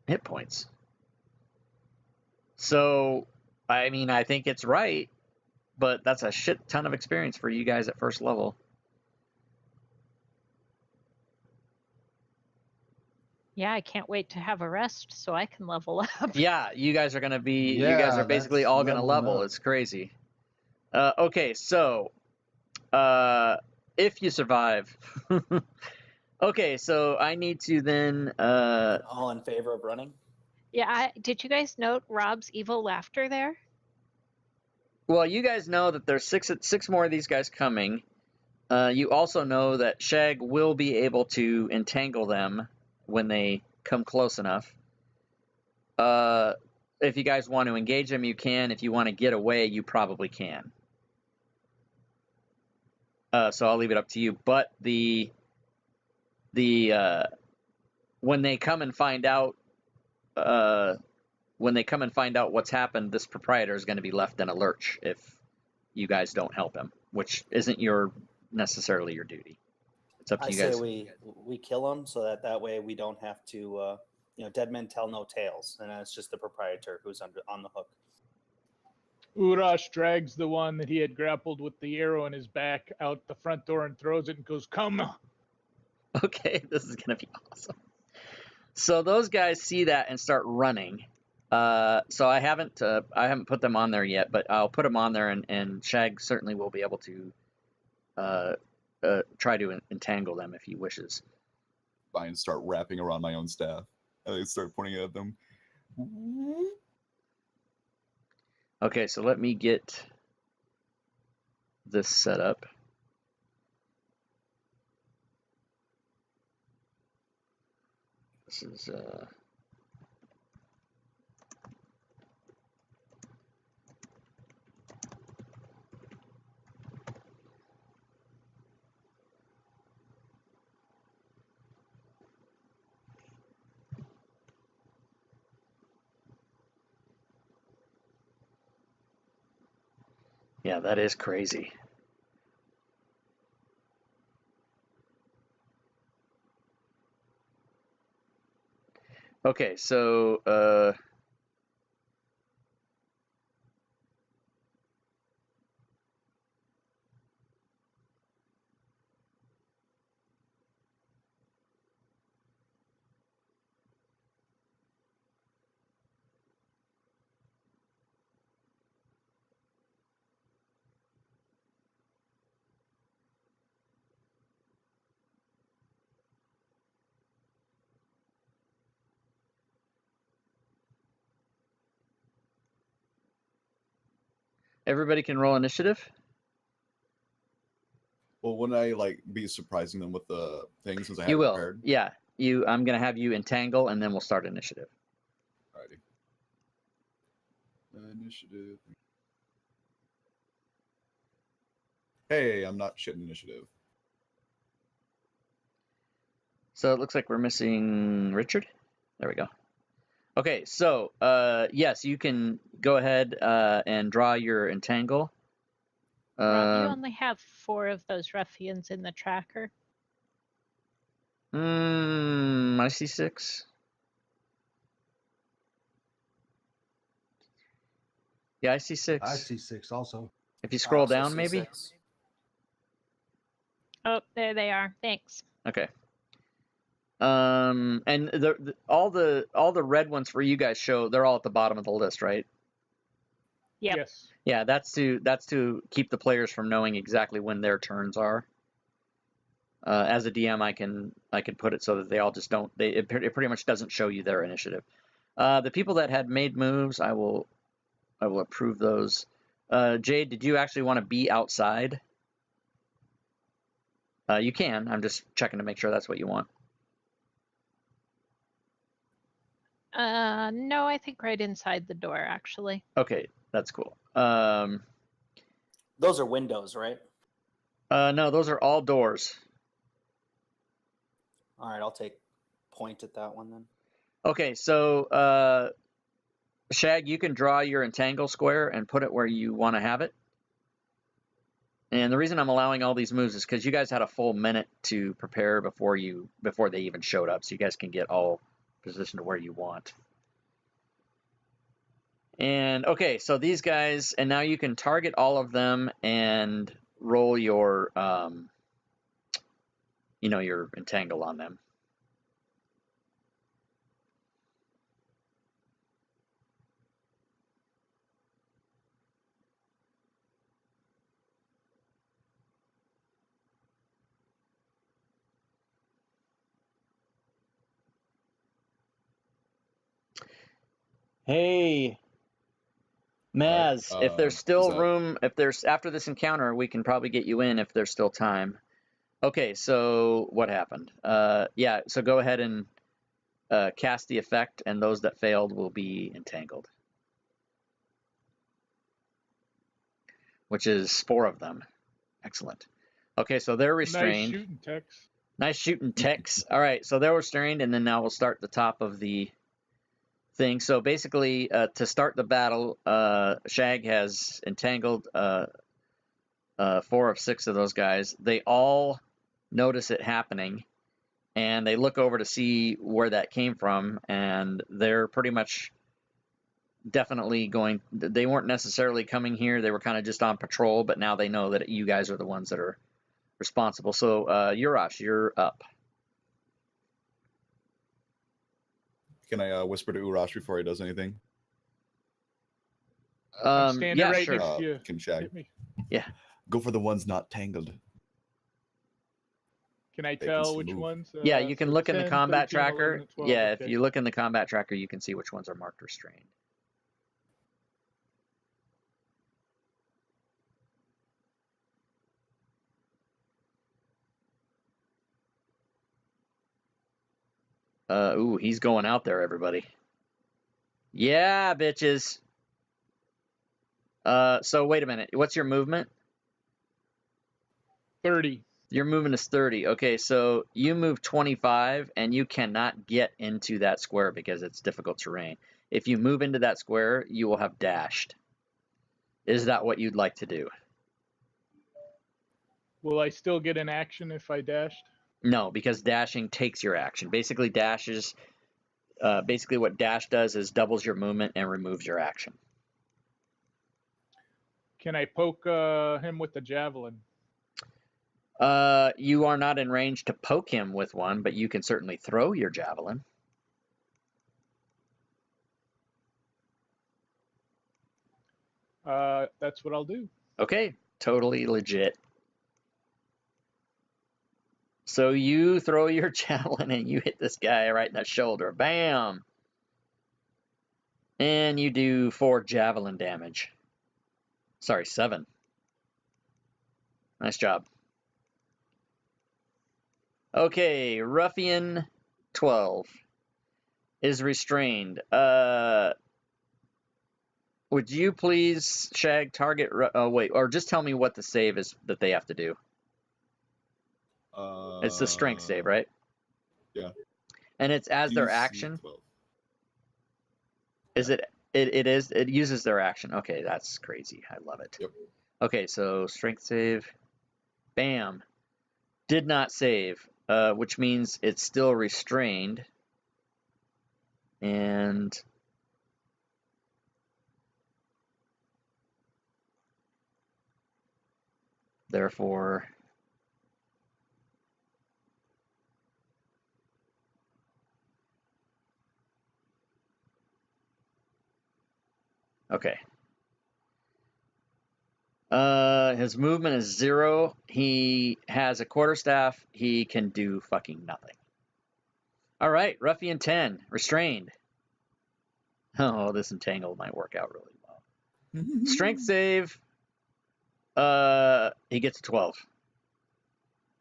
hit points. So, I mean, I think it's right, but that's a shit ton of experience for you guys at first level. Yeah, I can't wait to have a rest so I can level up. Yeah, you guys are going to be, you guys are basically all going to level. Up. It's crazy. Okay, so, if you survive. Okay, so I need to then... all in favor of running? Yeah, did you guys note Rob's evil laughter there? Well, you guys know that there's six more of these guys coming. You also know that Shag will be able to entangle them when they come close enough. If you guys want to engage them, you can. If you want to get away, you probably can. so I'll leave it up to you. But when they come and find out, what's happened, this proprietor is going to be left in a lurch if you guys don't help him, which isn't necessarily your duty. It's up to I you say guys. we kill him so that way we don't have to. Dead men tell no tales, and it's just the proprietor who's on the hook. Urash drags the one that he had grappled with the arrow in his back out the front door and throws it and goes, "Come!" Okay, this is going to be awesome. So those guys see that and start running. So I haven't put them on there yet, but I'll put them on there, and Shag certainly will be able to try to entangle them if he wishes. I start wrapping around my own staff. I start pointing at them. Okay, so let me get this set up. This is yeah, that is crazy. Okay, so everybody can roll initiative. Well, wouldn't I be surprising them with the things since I You have it will. prepared? Yeah. I'm gonna have you entangle, and then we'll start initiative. Alrighty. Initiative. Hey, I'm not shit initiative. So it looks like we're missing Richard. There we go. Okay, so yes, you can go ahead and draw your entangle. Rob, you only have 4 of those ruffians in the tracker. I see 6. Yeah, I see 6. I see 6 also. If you scroll I also down, see maybe. 6. Oh, there they are. Thanks. Okay. And all the red ones for you guys show they're all at the bottom of the list, right? Yep. Yes. Yeah, that's to keep the players from knowing exactly when their turns are. As a DM, I can put it so that they all just don't. It pretty much doesn't show you their initiative. The people that had made moves, I will approve those. Jade, did you actually want to be outside? You can. I'm just checking to make sure that's what you want. No, I think right inside the door, actually. Okay, that's cool. Those are windows, right? No, those are all doors. All right, I'll take point at that one then. Okay, so Shag, you can draw your entangle square and put it where you want to have it. And the reason I'm allowing all these moves is because you guys had a full minute to prepare before they even showed up, so you guys can get all positioned where you want. And okay, so these guys, and now you can target all of them and roll your your entangle on them. Hey, Maz, if there's still room, after this encounter, we can probably get you in if there's still time. Okay, so what happened? Yeah, so go ahead and cast the effect, and those that failed will be entangled. Which is 4 of them. Excellent. Okay, so they're Nice restrained. shooting, Tex. Nice shooting, Tex. All right, so they're restrained, and then now we'll start the top of the thing. So basically, to start the battle, Shag has entangled 4 of 6 of those guys. They all notice it happening, and they look over to see where that came from, and they're pretty much definitely going. They weren't necessarily coming here. They were kind of just on patrol, but now they know that you guys are the ones that are responsible. So, Urash, you're up. Can I whisper to Urash before he does anything? I'm standing Yeah, right sure. next to you. Can Shag Hit me. go for the ones not tangled? Can I They can tell still which move. ones? Yeah, you can So look in the 10, combat 13, 11, tracker. and 12. Yeah, Okay. if you look in the combat tracker, you can see which ones are marked restrained. Ooh, he's going out there, everybody. Yeah, bitches. So wait a minute. What's your movement? 30. Your movement is 30. Okay, so you move 25, and you cannot get into that square because it's difficult terrain. If you move into that square, you will have dashed. Is that what you'd like to do? Will I still get an action if I dashed? No, because dashing takes your action. Basically, basically what dash does is doubles your movement and removes your action. Can I poke him with the javelin? You are not in range to poke him with one, but you can certainly throw your javelin. That's what I'll do. Okay, totally legit. So you throw your javelin and you hit this guy right in the shoulder. Bam! And you do 4 javelin damage. Sorry, 7. Nice job. Okay, Ruffian 12 is restrained. Would you please, Shag, target... wait, or just tell me what the save is that they have to do. It's the strength save, right? Yeah. And it's as their DC action? 12. Is it? It uses their action. Okay, that's crazy. I love it. Yep. Okay, so strength save. Bam. Did not save, which means it's still restrained. And therefore, okay. His movement is 0. He has a quarterstaff. He can do fucking nothing. All right, Ruffian 10, restrained. Oh, this entangle might work out really well. Strength save. He gets a 12.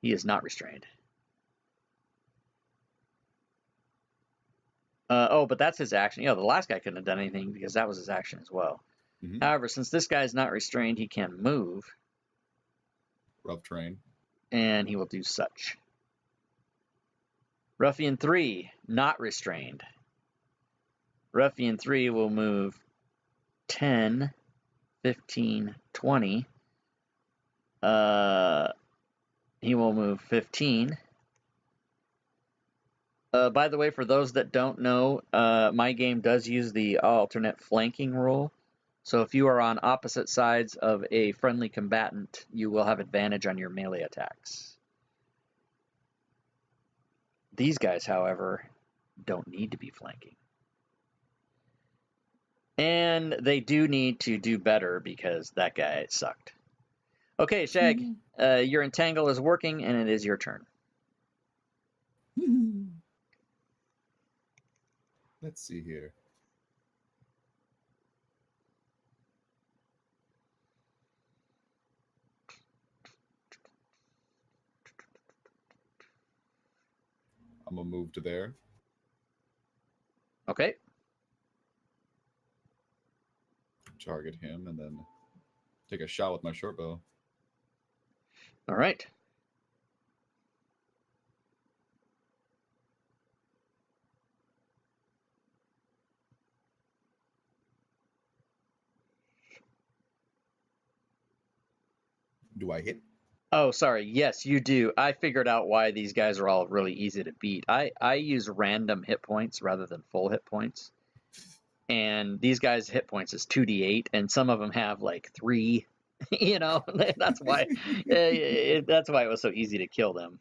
He is not restrained. Oh, but that's his action. The last guy couldn't have done anything because that was his action as well. Mhm. However, since this guy is not restrained, he can move, Rough terrain. and he will do such. Ruffian 3, not restrained. Ruffian 3 will move 10, 15, 20. He will move 15. By the way, for those that don't know, my game does use the alternate flanking rule. So if you are on opposite sides of a friendly combatant, you will have advantage on your melee attacks. These guys, however, don't need to be flanking. And they do need to do better because that guy sucked. Okay, Shag, your entangle is working, and it is your turn. Let's see here. I'm gonna move to there. Okay. Target him and then take a shot with my short bow. All right. Do I hit? Oh, sorry. Yes, you do. I figured out why these guys are all really easy to beat. I use random hit points rather than full hit points. And these guys' hit points is 2d8, and some of them have like 3. You know, that's why that's why it was so easy to kill them.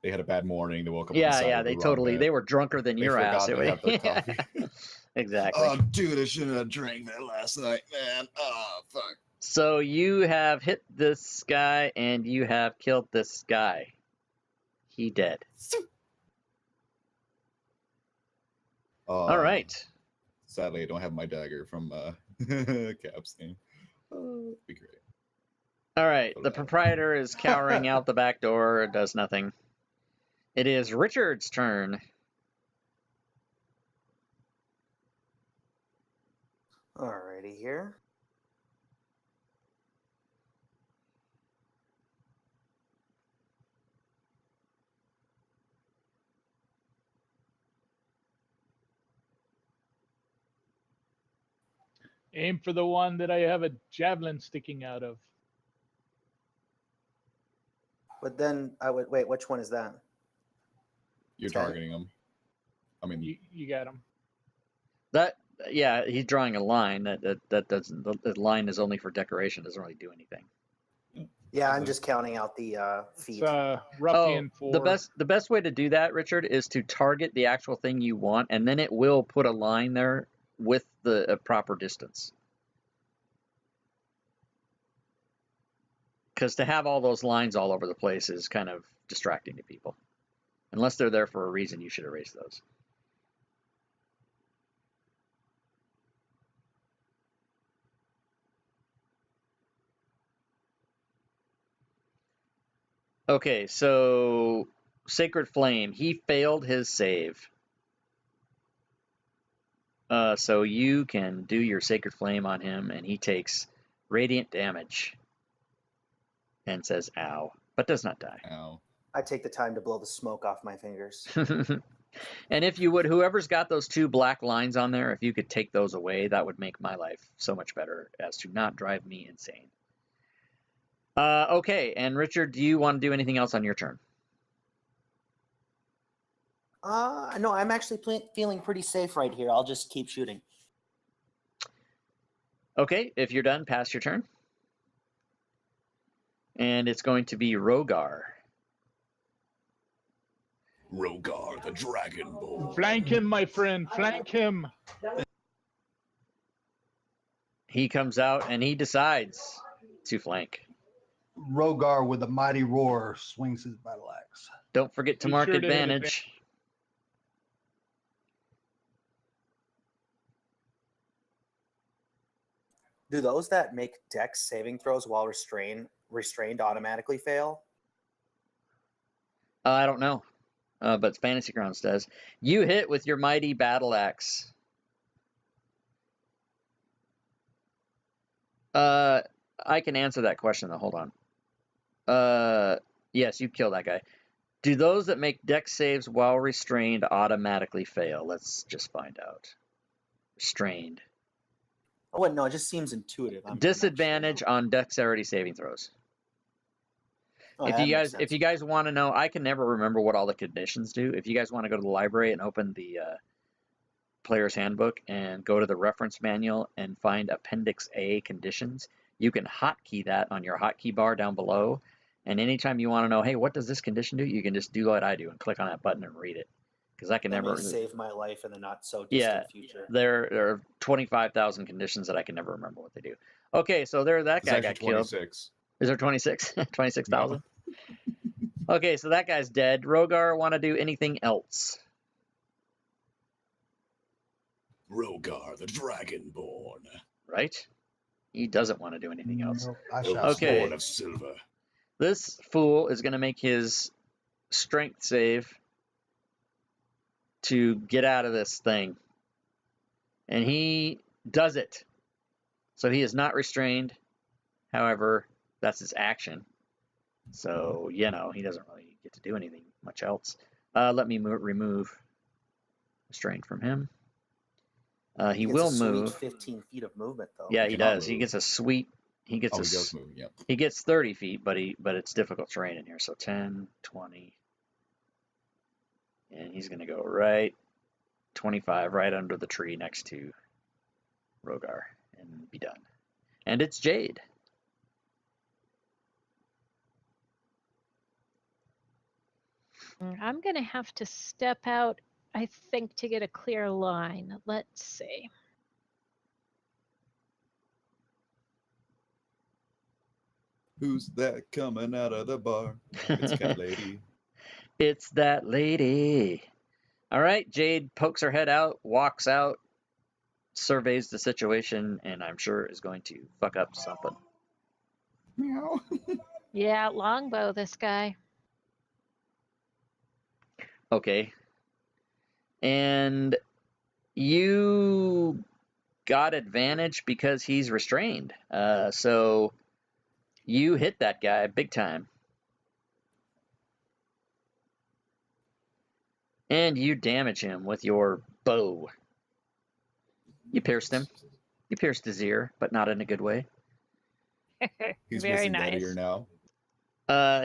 They had a bad morning. They woke up. Yeah, they were drunker than They your ass. forgot to have their coffee. Exactly. Oh, dude, I shouldn't have drank that last night, man. Oh, fuck. So you have hit this guy, and you have killed this guy. He dead. All right. Sadly, I don't have my dagger from Cap's game. Be great. All right. The proprietor is cowering out the back door. Does nothing. It is Richard's turn. Alrighty here. Aim for the one that I have a javelin sticking out of. But then I would wait. Which one is that? You're Okay. targeting him. I mean, You got him. Yeah, he's drawing a line. That doesn't. The line is only for decoration. Doesn't really do anything. Yeah, I'm just counting out the feet. It's ruffian for The best way to do that, Richard, is to target the actual thing you want, and then it will put a line there with the proper distance. Because to have all those lines all over the place is kind of distracting to people. Unless they're there for a reason, you should erase those. Okay, so Sacred Flame, he failed his save. So you can do your Sacred Flame on him, and he takes radiant damage and says ow, but does not die. ow. I take the time to blow the smoke off my fingers. And if you would, whoever's got those 2 black lines on there, if you could take those away, that would make my life so much better as to not drive me insane. Okay, and Richard, do you want to do anything else on your turn? No, I'm actually feeling pretty safe right here. I'll just keep shooting. Okay, if you're done, pass your turn. And it's going to be Rogar. Rogar the Dragonborn. flank him, my friend. Flank him. He comes out and he decides to flank. Rogar with a mighty roar swings his battle axe. Don't forget to Be mark sure to hit advantage. Do those that make dex saving throws while restrained automatically fail? I don't know, but Fantasy Grounds does. You hit with your mighty battle axe. I can answer that question though. Hold on. Yes, you kill that guy. Do those that make dex saves while restrained automatically fail? Let's just find out. Restrained. Oh, wait, no, it just seems intuitive. I'm not Disadvantage sure. on dexterity saving throws. Oh, If that you makes guys sense. want to know, I can never remember what all the conditions do. If you guys want to go to the library and open the player's handbook and go to the reference manual and find Appendix A conditions, you can hotkey that on your hotkey bar down below. And anytime you want to know, hey, what does this condition do? You can just do what I do and click on that button and read it. Because I can That never may save my life in the not so distant Yeah, future. there are 25,000 conditions that I can never remember what they do. Okay, so there that It's guy actually got killed. 26. Is there 26? 26,000? Okay, so that guy's dead. Rogar want to do anything else? Rogar the Dragonborn. Right? He doesn't want to do anything else. No, I The shall Okay. Born of Silver. This fool is going to make his strength save to get out of this thing. And he does it. So he is not restrained. However, that's his action. So, he doesn't really get to do anything much else. Let me remove restraint from him. He gets will a sweet move. 15 feet of movement, though. Yeah, he Cannot does. He move. gets a sweet he gets Oh, a he goes s- moving. Yep. he gets 30 feet, but it's difficult terrain in here. So 10, 20, and he's gonna go right 25 right under the tree next to Rogar and be done. And it's Jade. I'm going to have to step out, I think, to get a clear line. Let's see. Who's that coming out of the bar? It's Cat Lady. It's that lady. All right, Jade pokes her head out, walks out, surveys the situation, and I'm sure is going to fuck up something. Meow. Yeah, longbow, this guy. Okay. And you got advantage because he's restrained. So you hit that guy big time. And you damage him with your bow. You pierced him. You pierced his ear, but not in a good way. He's Very missing that nice. ear now.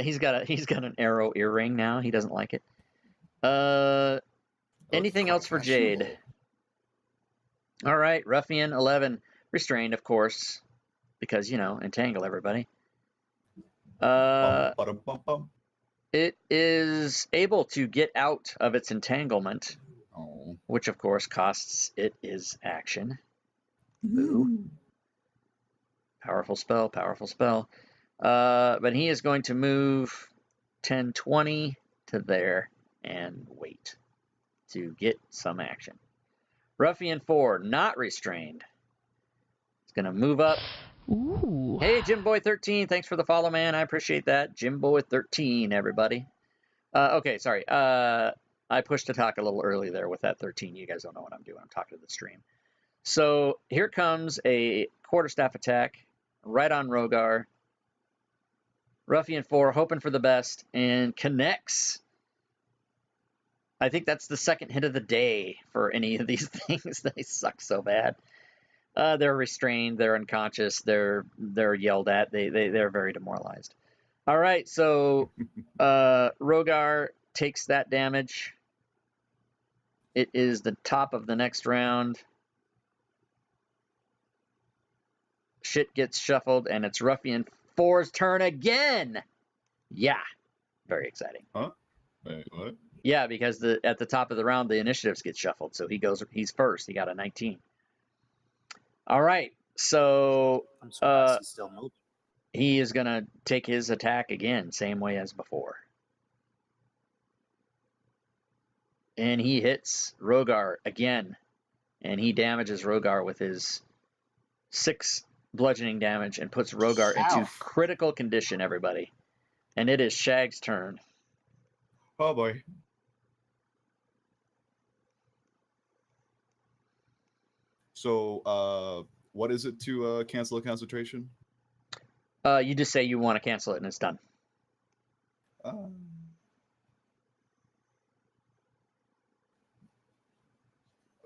He's got an arrow earring now. He doesn't like it. Anything quite else for Jade? fashionable. All right, Ruffian 11, restrained, of course, because entangle everybody. Bum, ba-dum, bum, bum. It is able to get out of its entanglement, Oh. which of course costs it his action. Boo. Powerful spell, powerful spell. But he is going to move 10, 20 to there and wait to get some action. Ruffian 4, not restrained. It's going to move up. Ooh. Hey, Jimboy13, thanks for the follow, man. I appreciate that. Jimboy13, everybody. Okay, sorry. I pushed to talk a little early there with that 13. You guys don't know what I'm doing. I'm talking to the stream. So here comes a quarterstaff attack right on Rogar. Ruffian 4, hoping for the best, and connects. I think that's the second hit of the day for any of these things. They suck so bad. They're restrained. They're unconscious. They're yelled at. They're very demoralized. All right, so Rogar takes that damage. It is the top of the next round. Shit gets shuffled, and it's Ruffian 4's turn again. Yeah, very exciting. Huh? Wait, what? Yeah, because at the top of the round, the initiatives get shuffled, so he's first. He got a 19. All right, so I'm surprised he's still moving. he is going to take his attack again, same way as before. And he hits Rogar again, and he damages Rogar with his 6 bludgeoning damage and puts Rogar into Ouch. critical condition, everybody. And it is Shag's turn. Oh boy. So, what is it to cancel a concentration? You just say you want to cancel it, and it's done.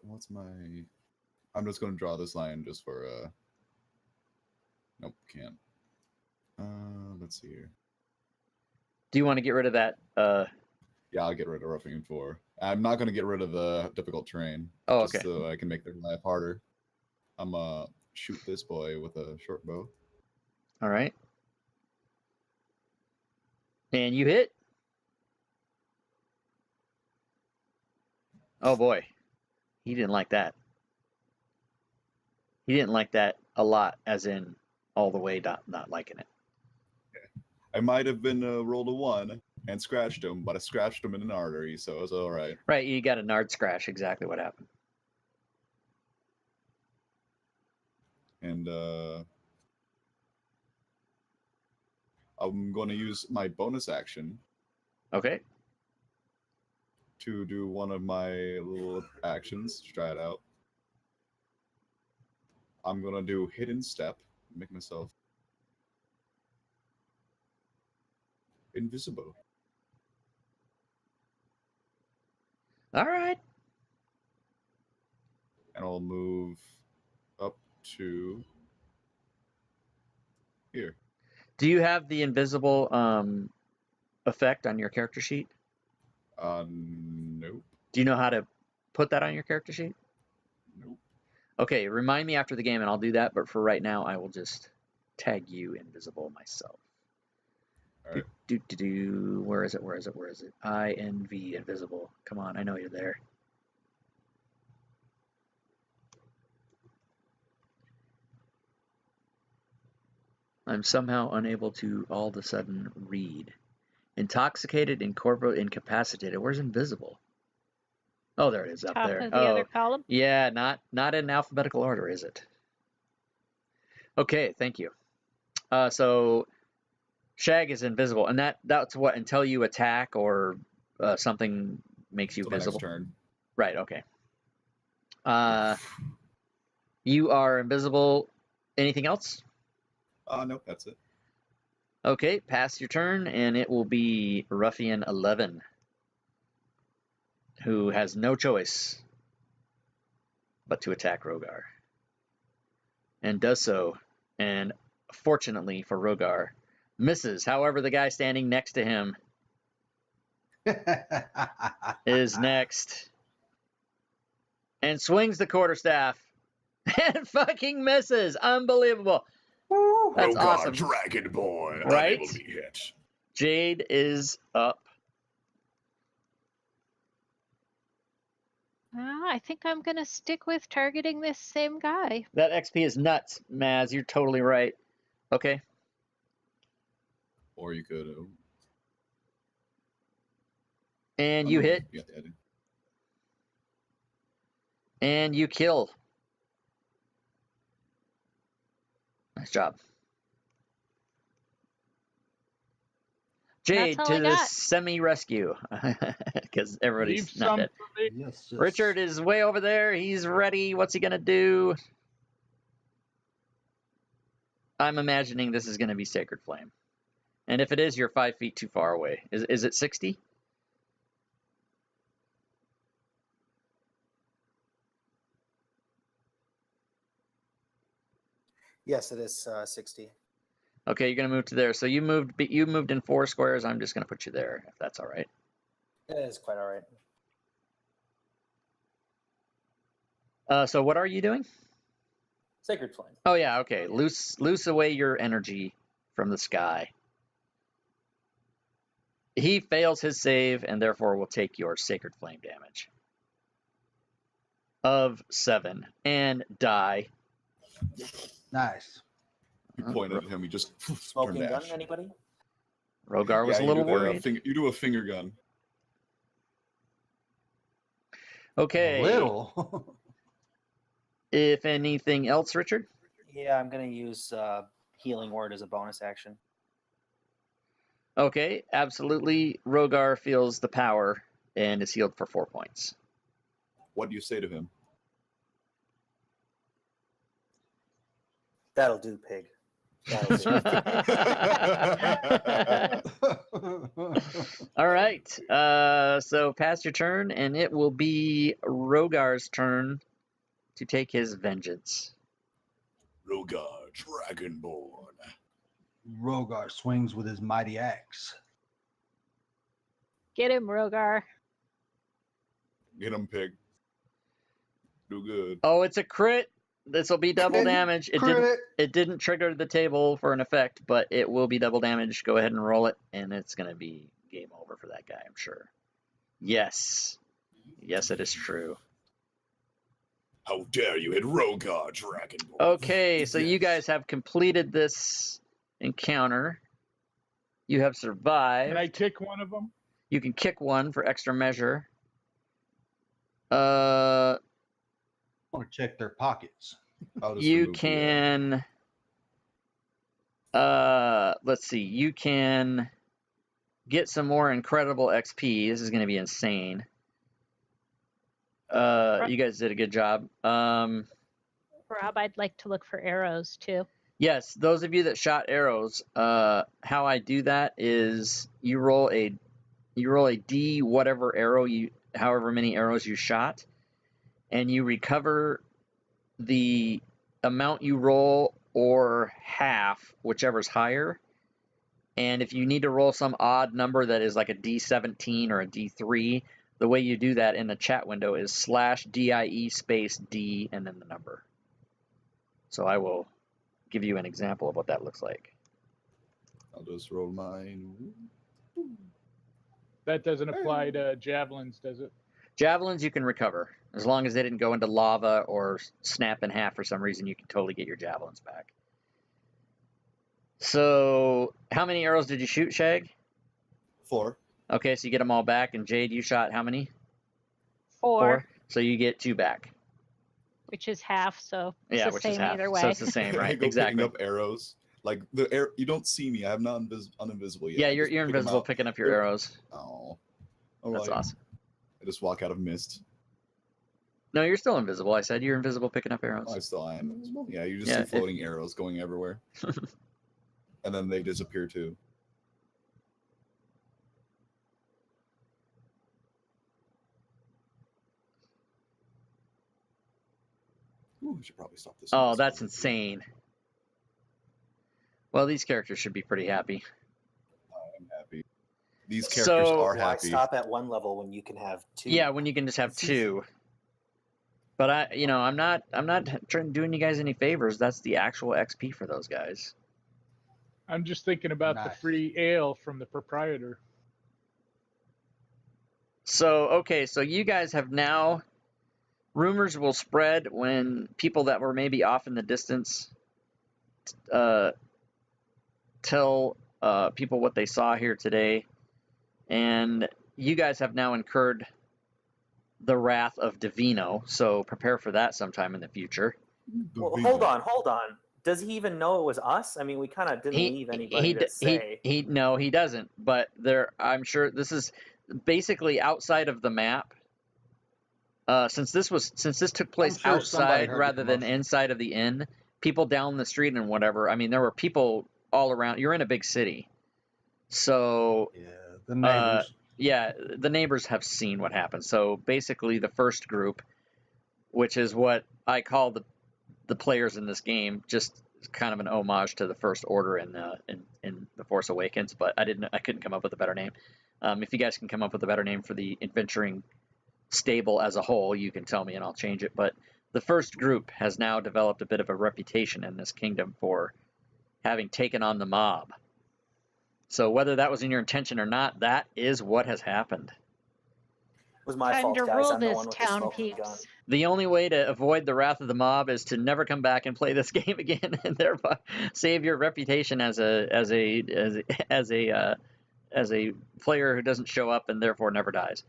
What's my? I'm just going to draw this line just for. Nope, can't. Let's see here. Do you want to get rid of that? Yeah, I'll get rid of Ruffian 4. I'm not going to get rid of the difficult terrain. Oh, just okay. so I can make their life harder. I'm shoot this boy with a short bow. All right. And you hit. Oh boy, he didn't like that. He didn't like that a lot, as in all the way not liking it. I might have been rolled a 1 and scratched him, but I scratched him in an artery, so it was all right. Right, you got a nard scratch. Exactly what happened. And I'm going to use my bonus action Okay. to do one of my little actions to try it out. I'm going to do hidden step, make myself invisible. All right. And I'll move up to Here. Do you have the invisible effect on your character sheet? Nope. Do you know how to put that on your character sheet? Nope. Okay, remind me after the game and I'll do that, but for right now I will just tag you invisible myself. Alright. Where is it? INV, invisible. Come on, I know you're there. I'm somehow unable to all of a sudden read. Intoxicated, incapacitated. Where's invisible? Oh, there it is up Top there. of the other column. Yeah, not in alphabetical order, is it? Okay, thank you. So Shag is invisible, and that's what, until you attack or something makes you Till the next visible. turn. Right. Okay. You are invisible. Anything else? Nope, that's it. Okay, pass your turn, and it will be Ruffian 11, who has no choice but to attack Rogar. And does so, and fortunately for Rogar, misses. However, the guy standing next to him is next. And swings the quarterstaff. And fucking misses. Unbelievable. That's Rogar, awesome. Dragonborn, Right? unable to be hit. Jade is up. I think I'm going to stick with targeting this same guy. That XP is nuts, Maz. You're totally right. Okay. Or you could. And you hit. You have to edit. And you kill. Nice job. Jade That's all to I the got. semi-rescue. Because everybody's Leave not some dead. for me. Yes. Richard is way over there. He's ready. What's he going to do? I'm imagining this is going to be Sacred Flame. And if it is, you're 5 feet too far away. Is it 60? Yes, it is 60. Okay, you're going to move to there. So you moved in 4 squares. I'm just going to put you there, if that's all right. It is quite all right. So what are you doing? Sacred Flame. Oh, yeah, okay. Loose away your energy from the sky. He fails his save, and therefore will take your Sacred Flame damage of 7 and die. Nice. You point at him, he just Smoking turn gun, dash. anybody? Rogar was Yeah, a little you do worried. you do a finger gun. Okay. Little. If anything else, Richard? Yeah, I'm going to use Healing Word as a bonus action. Okay, absolutely. Rogar feels the power and is healed for 4 points. What do you say to him? That'll do, pig. That'll do. All right. So pass your turn, and it will be Rogar's turn to take his vengeance. Rogar, Dragonborn. Rogar swings with his mighty axe. Get him, Rogar. Get him, pig. Do good. Oh, it's a crit. This will be double damage. It didn't trigger the table for an effect, but it will be double damage. Go ahead and roll it, and it's going to be game over for that guy, I'm sure. Yes. Yes, it is true. How dare you hit Rogar, Dragonborn? Okay, so you Yes. guys have completed this encounter. You have survived. Can I kick one of them? You can kick one for extra measure. I want to check their pockets. I'll just You remove the, can let's see, you can get some more incredible XP. This is going to be insane. You guys did a good job. Rob, I'd like to look for arrows too. Yes, those of you that shot arrows, how I do that is you roll a D whatever arrow however many arrows you shot, and you recover the amount you roll or half, whichever's higher. And if you need to roll some odd number that is like a D17 or a D3, the way you do that in the chat window is /DIE space D and then the number. So I will give you an example of what that looks like. I'll just roll mine. That doesn't apply to javelins, does it? Javelins you can recover. As long as they didn't go into lava or snap in half for some reason, you can totally get your javelins back. So, how many arrows did you shoot, Shag? 4. Okay, so you get them all back. And Jade, you shot how many? 4, So you get 2 back. which is half, so it's Yeah, the which same is half. either way. So it's the same, I right? go Exactly. picking up arrows. Like the air, you don't see me. I'm not uninvisible yet. Yeah, I you're just pick 'em invisible up. picking up your They're- arrows. Oh, That's alright. awesome. I just walk out of mist. No, you're still invisible. I said you're invisible picking up arrows. Oh, I still am invisible. Yeah, you just Yeah, see if- floating arrows going everywhere, and then they disappear too. Ooh, we should probably stop this. Oh, invisible that's bit. insane. Well, these characters should be pretty happy. I'm happy. These characters So- are Why happy. stop at one level when you can have 2? Yeah, when you can just have 2. But I'm not doing you guys any favors. That's the actual XP for those guys. I'm just thinking about the Nice. free ale from the proprietor. So, okay, so you guys have now, rumors will spread when people that were maybe off in the distance tell people what they saw here today. And you guys have now incurred the wrath of Divino, so prepare for that sometime in the future. Well, hold on. Does he even know it was us? I mean, we kind of didn't leave anybody to say. No, he doesn't. But I'm sure this is basically outside of the map. Since this took place sure somebody outside heard the rather than commotion. inside of the inn, people down the street and whatever. I mean, there were people all around. You're in a big city, so Yeah, the neighbors. yeah, the neighbors have seen what happened. So basically, the first group, which is what I call the players in this game, just kind of an homage to the First Order in The Force Awakens, but I couldn't come up with a better name. If you guys can come up with a better name for the adventuring stable as a whole, you can tell me and I'll change it. But the first group has now developed a bit of a reputation in this kingdom for having taken on the mob. So whether that was in your intention or not, that is what has happened. It was my Time fault, to guys. rule I'm the this one with the town, smoking gun. peeps. The only way to avoid the wrath of the mob is to never come back and play this game again, and thereby save your reputation as a player who doesn't show up and therefore never dies.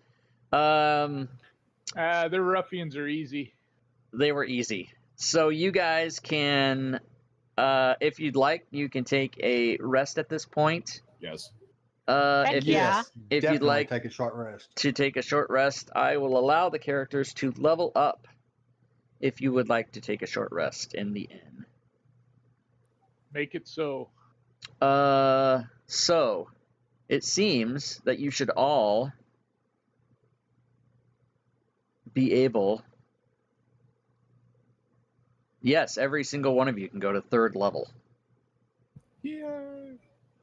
The ruffians are easy. They were easy. So you guys can, if you'd like, you can take a rest at this point. Yes. Heck If yeah. if you'd definitely like take a short rest. to take a short rest, I will allow the characters to level up if you would like to take a short rest in the inn. Make it so. So it seems that you should all be able. Yes, every single one of you can go to 3rd level. Yeah.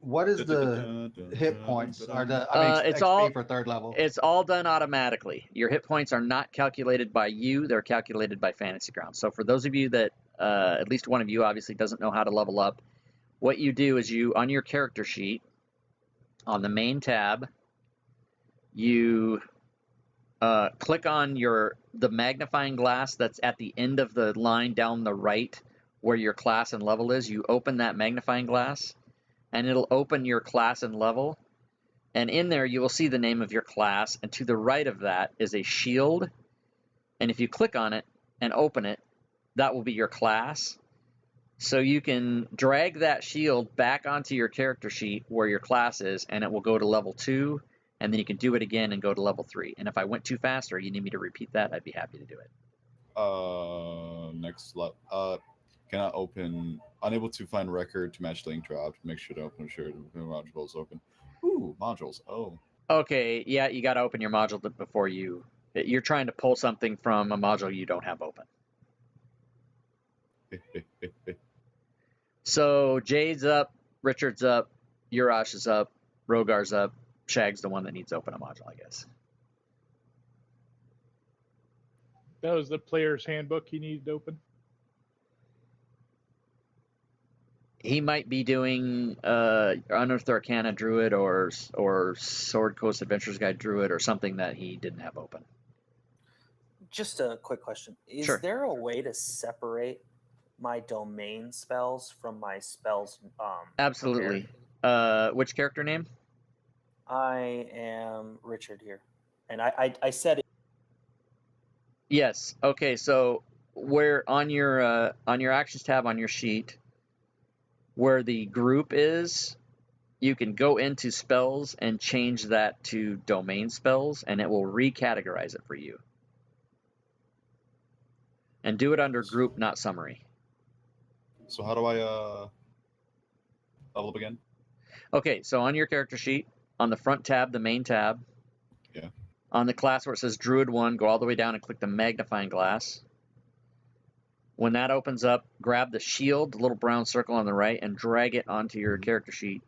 What is the hit points? Or It's XP all- for 3rd level? It's all done automatically. Your hit points are not calculated by you, they're calculated by Fantasy Grounds. So for those of you that, at least one of you obviously doesn't know how to level up, what you do is you, on your character sheet, on the main tab, you click on the magnifying glass that's at the end of the line down the right where your class and level is. You open that magnifying glass, and it'll open your class and level. And in there, you will see the name of your class. And to the right of that is a shield. And if you click on it and open it, that will be your class. So you can drag that shield back onto your character sheet where your class is, and it will go to level 2. And then you can do it again and go to level 3. And if I went too fast or you need me to repeat that, I'd be happy to do it. Next level. Cannot open. Unable to find record to match link dropped. Make sure to open the modules open. Ooh, modules. Oh. Okay, yeah, you got to open your module before you're trying to pull something from a module you don't have open. So Jade's up, Richard's up, Urash is up, Rogar's up, Shag's the one that needs to open a module, I guess. That was the player's handbook you needed to open. He might be doing Unearthed Arcana Druid or Sword Coast Adventures Guide Druid or something that he didn't have open. Just a quick question. Is Sure. there a way to separate my domain spells from my spells? Absolutely. Which character name? I am Richard here. And I said it. Yes. Okay, so where on your actions tab on your sheet, where the group is, you can go into spells and change that to domain spells, and it will recategorize it for you. And do it under group, not summary. So how do I level up again? Okay, so on your character sheet, on the front tab, the main tab, Yeah. on the class where it says Druid 1, go all the way down and click the magnifying glass. When that opens up, grab the shield, the little brown circle on the right, and drag it onto your character sheet.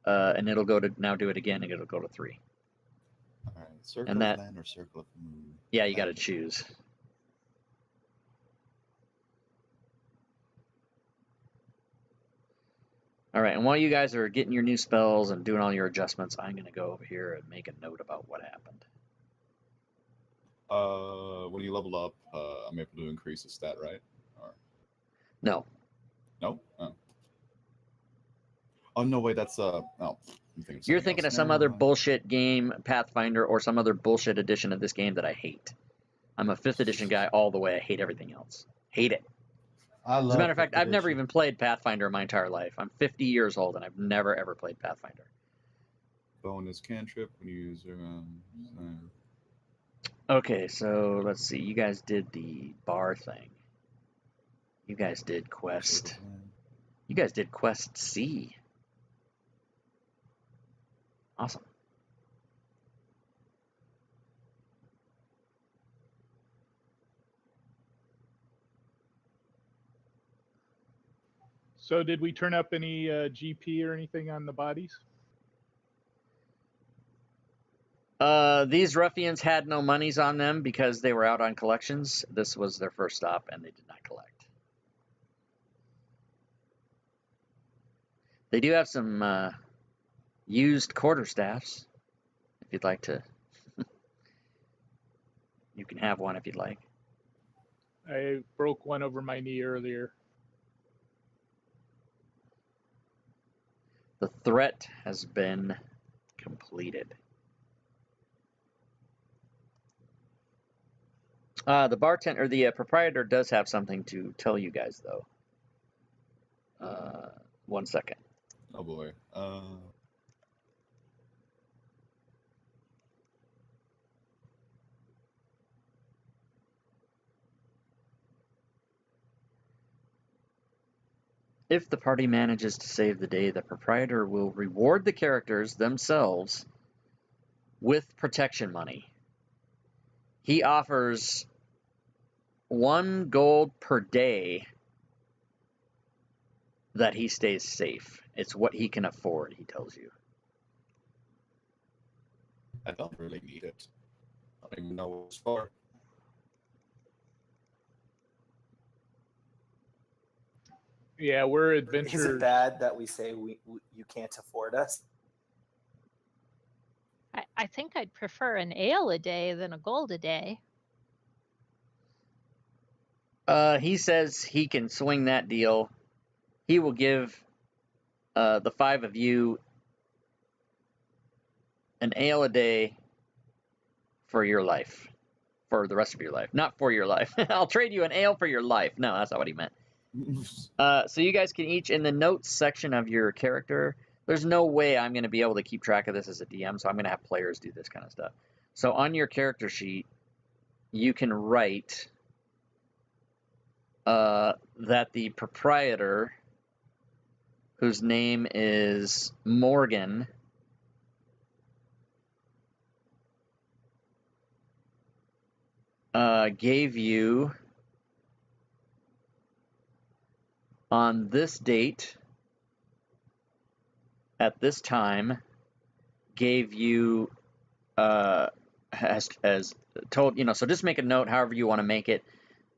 And it'll go to, now do it again, and it'll go to 3. All right. Circle And that- of land or circle of moon? Yeah, you got to Land. choose. All right, and while you guys are getting your new spells and doing all your adjustments, I'm going to go over here and make a note about what happened. When you level up, I'm able to increase the stat, right? Or No. no? Oh no, wait, that's no. You're thinking of some other bullshit game, Pathfinder, or some other bullshit edition of this game that I hate. I'm a 5th edition guy all the way. I hate everything else. Hate it. I love As a matter of fact, fifth I've never edition. even played Pathfinder in my entire life. I'm 50 years old, and I've never, ever played Pathfinder. Bonus cantrip when you use Okay, so let's see. You guys did the bar thing. You guys did quest. circle of land. You guys did quest C. Awesome. So did we turn up any GP or anything on the bodies? These ruffians had no monies on them because they were out on collections. This was their first stop, and they did not collect. They do have some used quarterstaffs, if you'd like to. You can have one if you'd like. I broke one over my knee earlier. The threat has been completed. The bartender, or the proprietor, does have something to tell you guys, though. 1 second. Oh boy. If the party manages to save the day, the proprietor will reward the characters themselves with protection money. He offers 1 gold per day that he stays safe. It's what he can afford, he tells you. I don't really need it. I don't even know what it's for. Yeah, we're Is adventurers. it bad that we say you can't afford us? I think I'd prefer an ale a day than a gold a day. He says he can swing that deal. He will give the 5 of you an ale a day for your life. For the rest of your life. Not for your life. I'll trade you an ale for your life. No, that's not what he meant. So you guys can each, in the notes section of your character, there's no way I'm going to be able to keep track of this as a DM, so I'm going to have players do this kind of stuff. So on your character sheet, you can write that the proprietor, whose name is Morgan, gave you on this date, at this time, gave you as told, so just make a note, however you want to make it,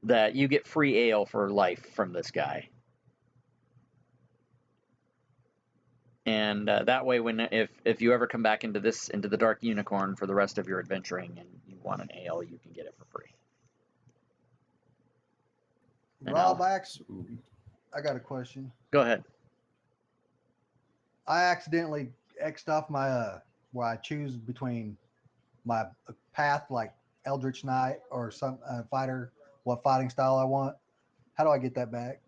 that you get free ale for life from this guy. And that way, if you ever come back into the Dark Unicorn for the rest of your adventuring and you want an ale, you can get it for free. And Rob, I'll- I got a question. Go ahead. I accidentally X'd off my where I choose between my path, like Eldritch Knight or some fighter, what fighting style I want. How do I get that back?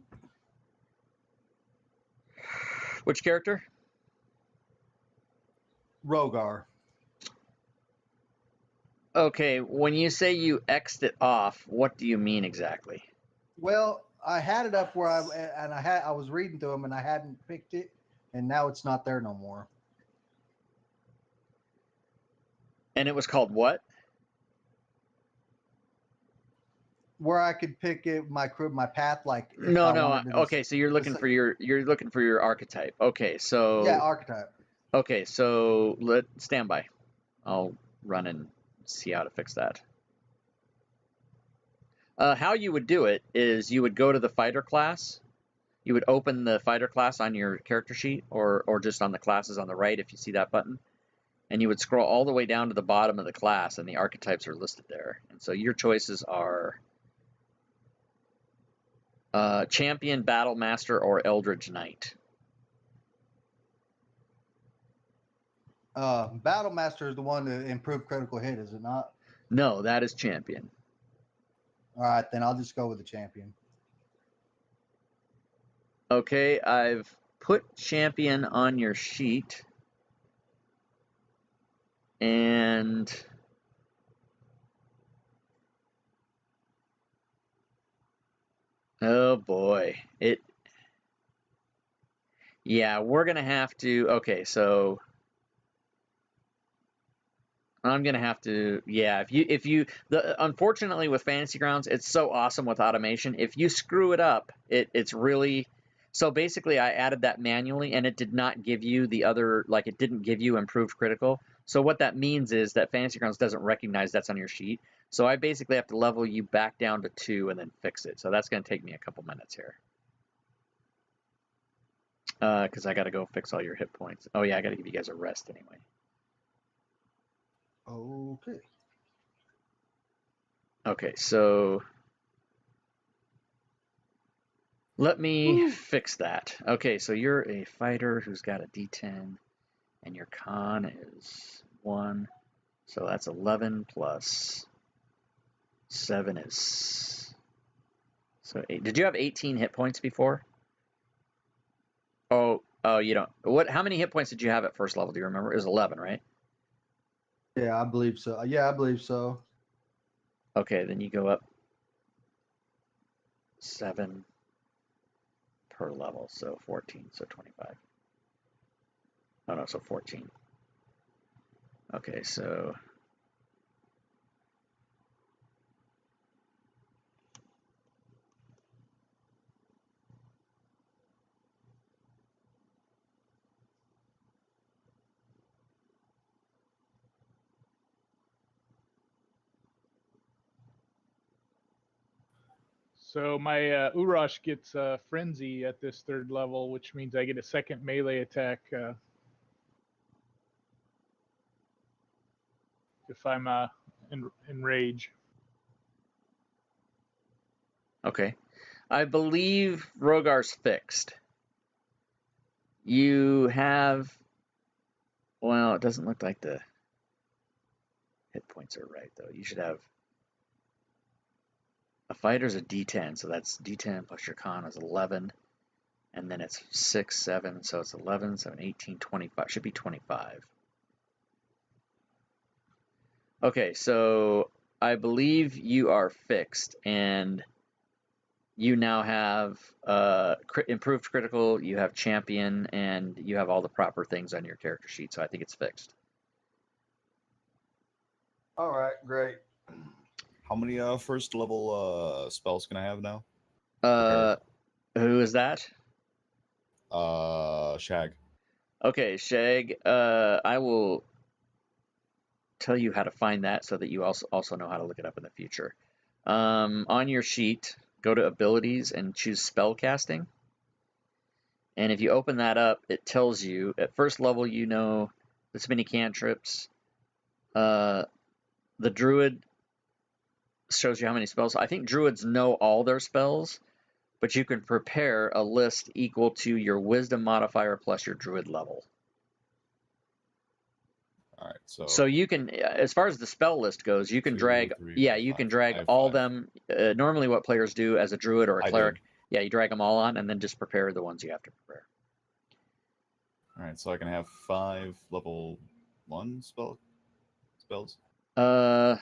Which character? Rogar. Okay, when you say you X'd it off, what do you mean exactly? Well, I had it up where I was reading through them and I hadn't picked it, and now it's not there no more. And it was called what? Where I could pick it, my path, like if No, I no. wanted to Okay, so you're looking for your archetype. Okay, so yeah, archetype. Okay, so stand by. I'll run and see how to fix that. How you would do it is you would go to the fighter class. You would open the fighter class on your character sheet, or just on the classes on the right if you see that button. And you would scroll all the way down to the bottom of the class, and the archetypes are listed there. And so your choices are Champion, Battle Master, or Eldritch Knight. Battle Master is the one to improve critical hit, is it not? No, that is Champion. All right, then I'll just go with the champion. Okay, I've put Champion on your sheet. And oh boy, yeah, we're gonna have to, okay, so I'm gonna have to, yeah, unfortunately with Fantasy Grounds, it's so awesome with automation. If you screw it up, it's really, so basically I added that manually and it did not give you the other, like it didn't give you improved critical. So what that means is that Fantasy Grounds doesn't recognize that's on your sheet. So I basically have to level you back down to 2 and then fix it. So that's going to take me a couple minutes here. Because I got to go fix all your hit points. Oh yeah, I got to give you guys a rest anyway. Okay. Okay, so let me fix that. Okay, so you're a fighter who's got a D10. And your con is 1. So that's 11 plus 7 is... So 8. Did you have 18 hit points before? Oh, you don't. How many hit points did you have at first level? Do you remember? It was 11, right? Yeah, I believe so. Yeah, I believe so. Okay, then you go up 7 per level. So 14, so 25. Oh no, so 14. Okay, so... So my Urash gets Frenzy at this 3rd level, which means I get a 2nd melee attack if I'm in rage. Okay. I believe Rogar's fixed. You have... Well, it doesn't look like the hit points are right, though. You should have... A fighter's a D10, so that's D10 plus your con is 11. And then it's 6, 7, so it's 11, 7, 18, 25. Should be 25. Okay, so I believe you are fixed, and you now have improved critical, you have champion, and you have all the proper things on your character sheet, so I think it's fixed. All right, great. How many first level spells can I have now? Who is that? Shag. Okay, Shag. I will tell you how to find that so that you also know how to look it up in the future. On your sheet, go to abilities and choose spell casting. And if you open that up, it tells you at first level you know this many cantrips. The druid shows you how many spells. I think druids know all their spells, but you can prepare a list equal to your wisdom modifier plus your druid level. All right, So you can, as far as the spell list goes, you can 2, drag, 3, yeah, 4, you 5. can I drag have all 5. them. Normally what players do as a druid or a I cleric, do. yeah, you drag them all on and then just prepare the ones you have to prepare. All right, so I can have 5 level 1 spells. Uh,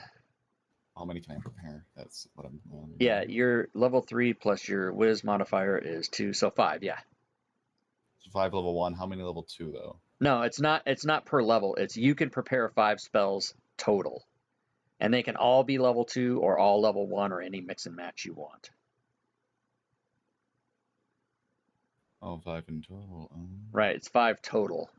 How many can I prepare? That's what I'm. yeah, your level 3 plus your Wiz modifier is 2, so 5. Yeah. So 5 level 1. How many level 2 though? No, it's not. It's not per level. It's you can prepare 5 spells total, and they can all be level 2 or all level 1 or any mix and match you want. Oh, 5 in total. Right, it's 5 total.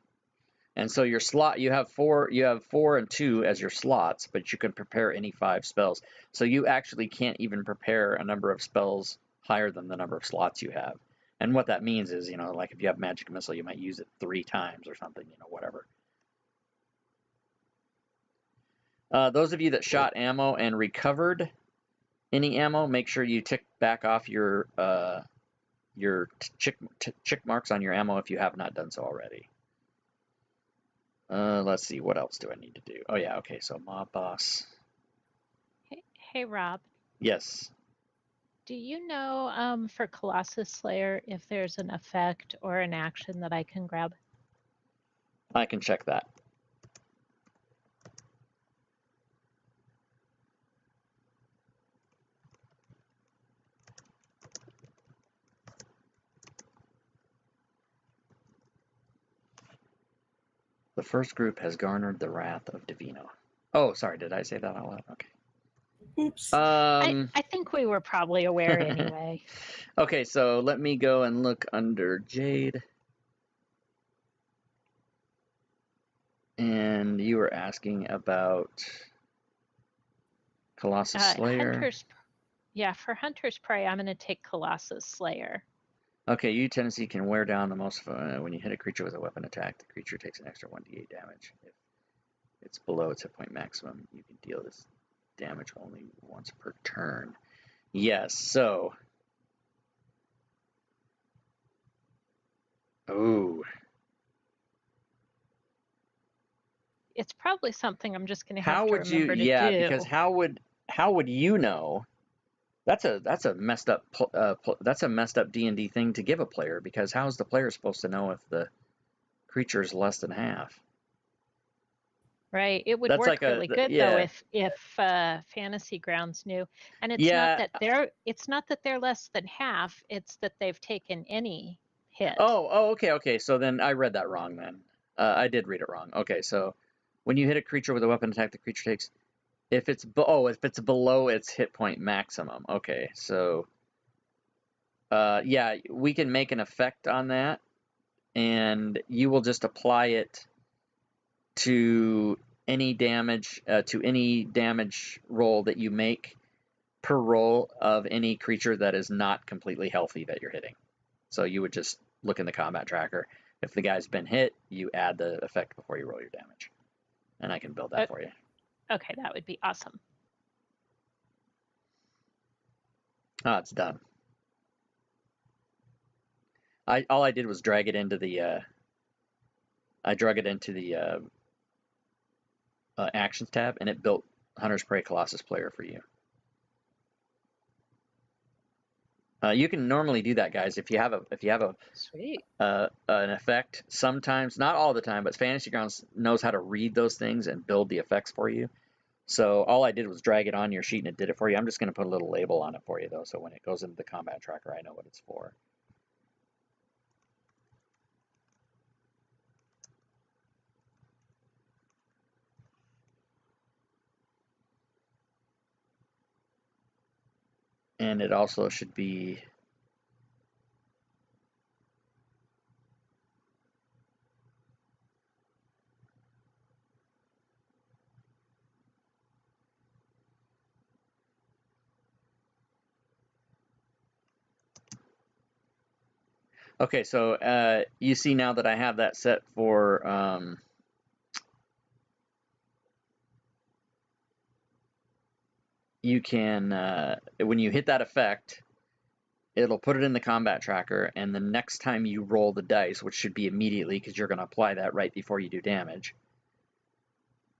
And so your slot, you have 4 and 2 as your slots, but you can prepare any 5 spells. So you actually can't even prepare a number of spells higher than the number of slots you have. And what that means is, like if you have magic missile, you might use it 3 times or something, whatever. Those of you that shot ammo and recovered any ammo, make sure you tick back off your check marks on your ammo if you have not done so already. Let's see, what else do I need to do? Oh yeah, okay, so mob boss. Hey Rob, Yes. do you know for Colossus Slayer if there's an effect or an action that I can grab? I can check that. The first group has garnered the wrath of Divino. Oh, sorry, did I say that out loud? Okay. Oops. I think we were probably aware anyway. Okay, so let me go and look under Jade. And you were asking about Colossus Slayer. For Hunter's Prey, I'm going to take Colossus Slayer. Okay, you Tennessee can wear down the most when you hit a creature with a weapon attack. The creature takes an extra 1d8 damage. If it's below its hit point maximum, you can deal this damage only once per turn. Yes, so. Ooh. It's probably something I'm just going to have to remember to do. Yeah, because how would you know? That's a messed up D&D thing to give a player, because how is the player supposed to know if the creature is less than half? Right. It would That's work like really good though if Fantasy Grounds knew. And it's not that they're less than half, it's that they've taken any hit. Okay. So then I read that wrong then. I did read it wrong. Okay, so when you hit a creature with a weapon attack, the creature takes if it's below its hit point maximum. Okay, so yeah, we can make an effect on that, and you will just apply it to any damage roll that you make per roll of any creature that is not completely healthy that you're hitting. So you would just look in the combat tracker. If the guy's been hit, you add the effect before you roll your damage. And I can build that for you. Okay, that would be awesome. Oh, it's done. All I did was drag it into the actions tab, and it built Hunter's Prey Colossus Player for you. You can normally do that, guys, if you have Sweet. An effect. Sometimes, not all the time, but Fantasy Grounds knows how to read those things and build the effects for you. So all I did was drag it on your sheet and it did it for you. I'm just going to put a little label on it for you, though, so when it goes into the combat tracker, I know what it's for. And it also should be Okay, so you see now that I have that set for you can when you hit that effect, it'll put it in the combat tracker, and the next time you roll the dice, which should be immediately because you're going to apply that right before you do damage,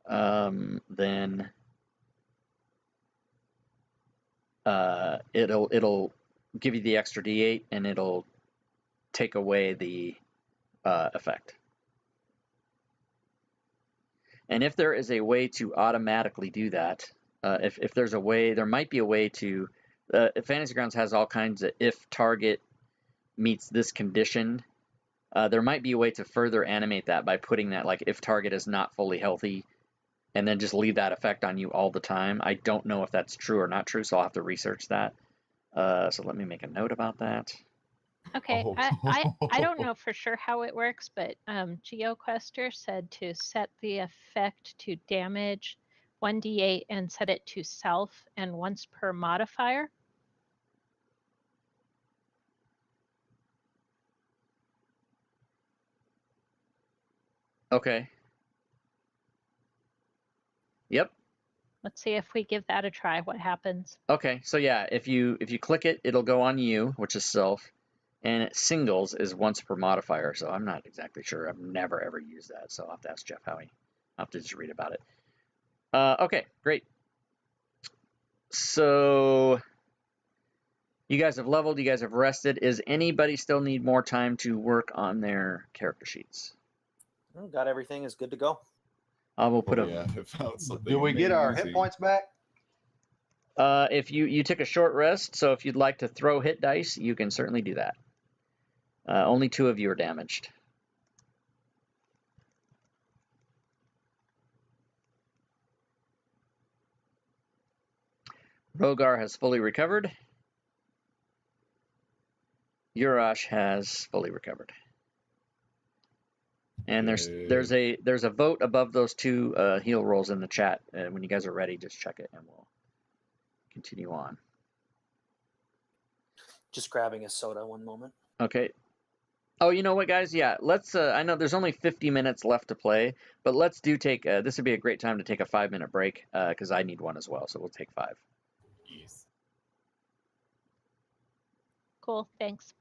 then it'll give you the extra D8 and it'll take away the effect. And if there is a way to automatically do that, if there's a way, there might be a way to. Fantasy Grounds has all kinds of if target meets this condition. There might be a way to further animate that by putting that like if target is not fully healthy, and then just leave that effect on you all the time. I don't know if that's true or not true, so I'll have to research that. So let me make a note about that. Okay, Oh. I don't know for sure how it works, but GeoQuester said to set the effect to damage 1d8 and set it to self and once per modifier. Okay. Yep. Let's see if we give that a try, what happens. Okay, so yeah, if you click it, it'll go on you, which is self, and singles is once per modifier. So I'm not exactly sure. I've never ever used that, so I'll have to ask Jeff Howie. I'll have to just read about it. Okay, great. So you guys have leveled. You guys have rested. Is anybody still need more time to work on their character sheets? Well, got everything is good to go. I will put Yeah, I found something Do we get our hit amazing. points back? if you took a short rest, so if you'd like to throw hit dice, you can certainly do that. Only 2 of you are damaged. Rogar has fully recovered. Urash has fully recovered. And there's a vote above those 2 heal rolls in the chat. When you guys are ready, just check it, and we'll continue on. Just grabbing a soda. One moment. Okay. Oh, you know what, guys? Yeah, let's. I know there's only 50 minutes left to play, but let's take. This would be a great time to take a 5-minute break because I need one as well. So we'll take 5. Yes. Cool, thanks.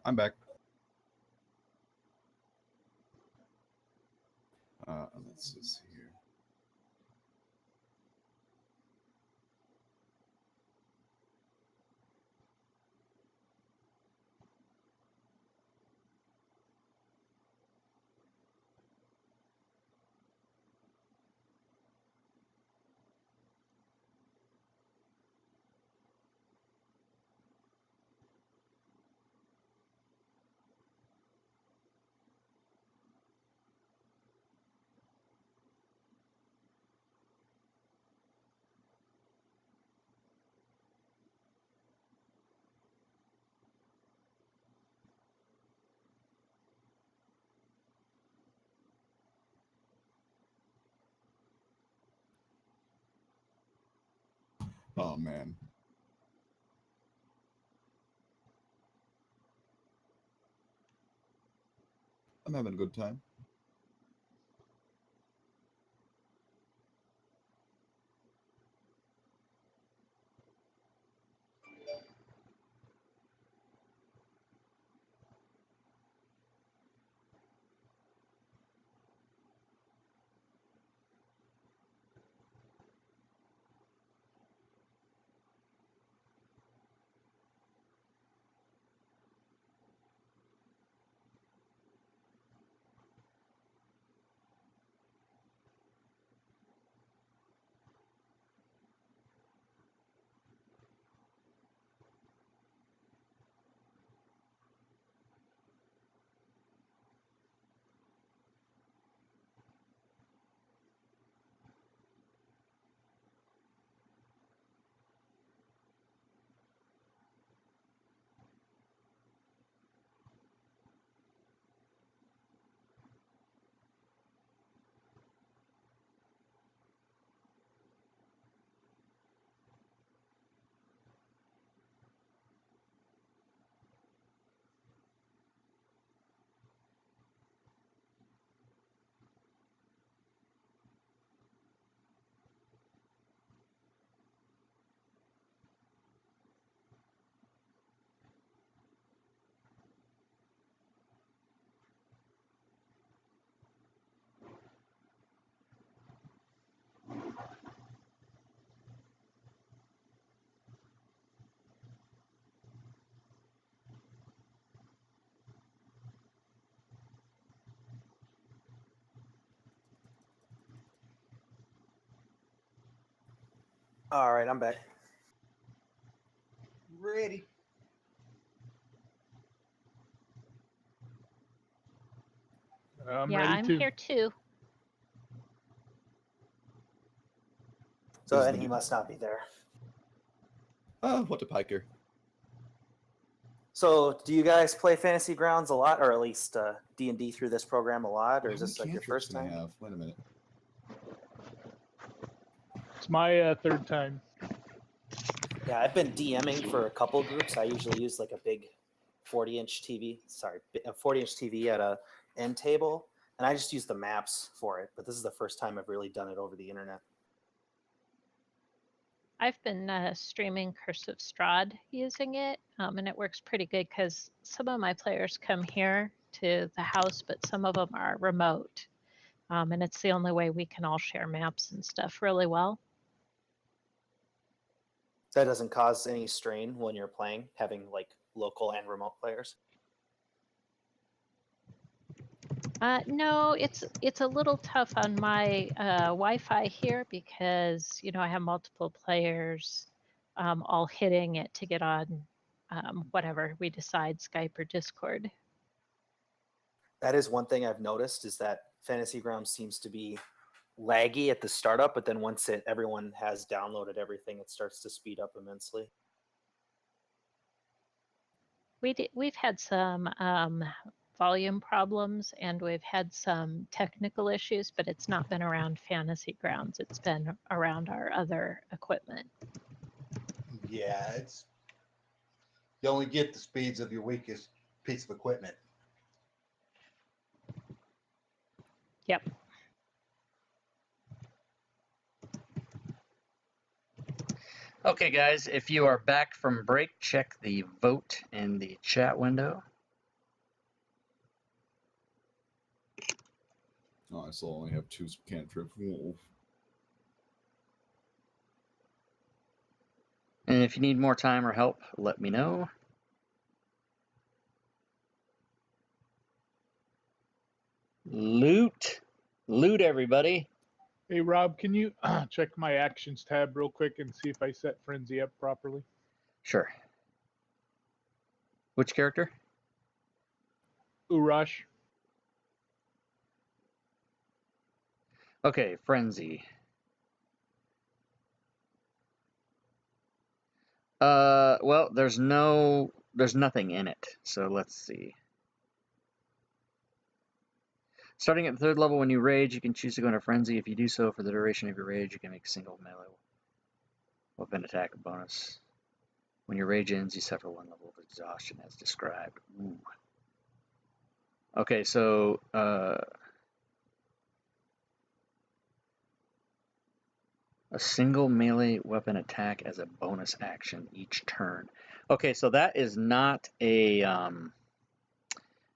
I'm back. Let's just see here. Oh man. I'm having a good time. All right, I'm back. Ready. I'm yeah, ready I'm to. here too. So, Who's and the he new- must not be there. What a piker. So, do you guys play Fantasy Grounds a lot, or at least D&D through this program a lot, or How is many this like your cantrips first can I time? have? Wait a minute. It's my third time. Yeah, I've been DMing for a couple groups. I usually use like a big 40-inch TV. Sorry, a 40-inch TV at a end table, and I just use the maps for it. But this is the first time I've really done it over the internet. I've been streaming Curse of Strahd using it, and it works pretty good because some of my players come here to the house, but some of them are remote. And it's the only way we can all share maps and stuff really well. That doesn't cause any strain when you're playing, having like local and remote players. No, it's a little tough on my Wi-Fi here because I have multiple players all hitting it to get on whatever we decide, Skype or Discord. That is one thing I've noticed is that Fantasy Grounds seems to be laggy at the startup, but then once everyone has downloaded everything, it starts to speed up immensely. We've had some volume problems and we've had some technical issues, but it's not been around Fantasy Grounds. It's been around our other equipment. Yeah, it's you only get the speeds of your weakest piece of equipment. Yep. Okay, guys, if you are back from break, check the vote in the chat window. Oh, I still only have 2 cantrips. Whoa. And if you need more time or help, let me know. Loot. Loot, everybody. Hey, Rob, can you check my actions tab real quick and see if I set Frenzy up properly? Sure. Which character? Urash. Okay, Frenzy. Well, there's nothing in it, so let's see. Starting at the 3rd level, when you rage, you can choose to go into Frenzy. If you do so for the duration of your rage, you can make a single melee weapon attack bonus. When your rage ends, you suffer 1 level of exhaustion as described. Ooh. Okay, so a single melee weapon attack as a bonus action each turn. Okay, so that is not a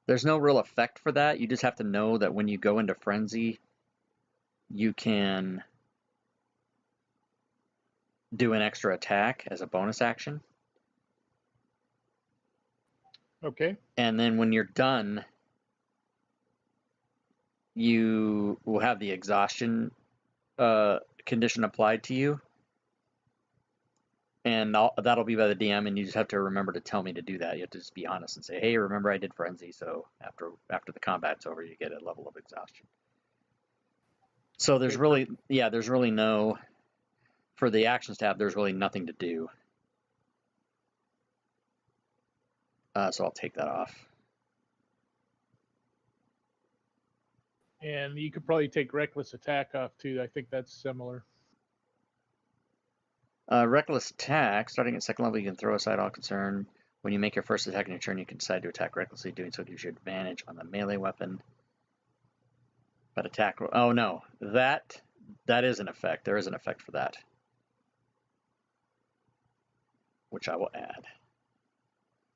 there's no real effect for that. You just have to know that when you go into Frenzy, you can do an extra attack as a bonus action. Okay. And then when you're done, you will have the exhaustion condition applied to you. And that'll be by the DM, and you just have to remember to tell me to do that. You have to just be honest and say, hey, remember I did Frenzy, so after the combat's over, you get a level of exhaustion. So there's really no, for the actions tab, there's really nothing to do. So I'll take that off. And you could probably take Reckless Attack off too. I think that's similar. Reckless attack, starting at 2nd level, you can throw aside all concern. When you make your first attack in your turn, you can decide to attack recklessly. Doing so gives you advantage on the melee weapon. But attack, oh no, that is an effect. There is an effect for that, which I will add.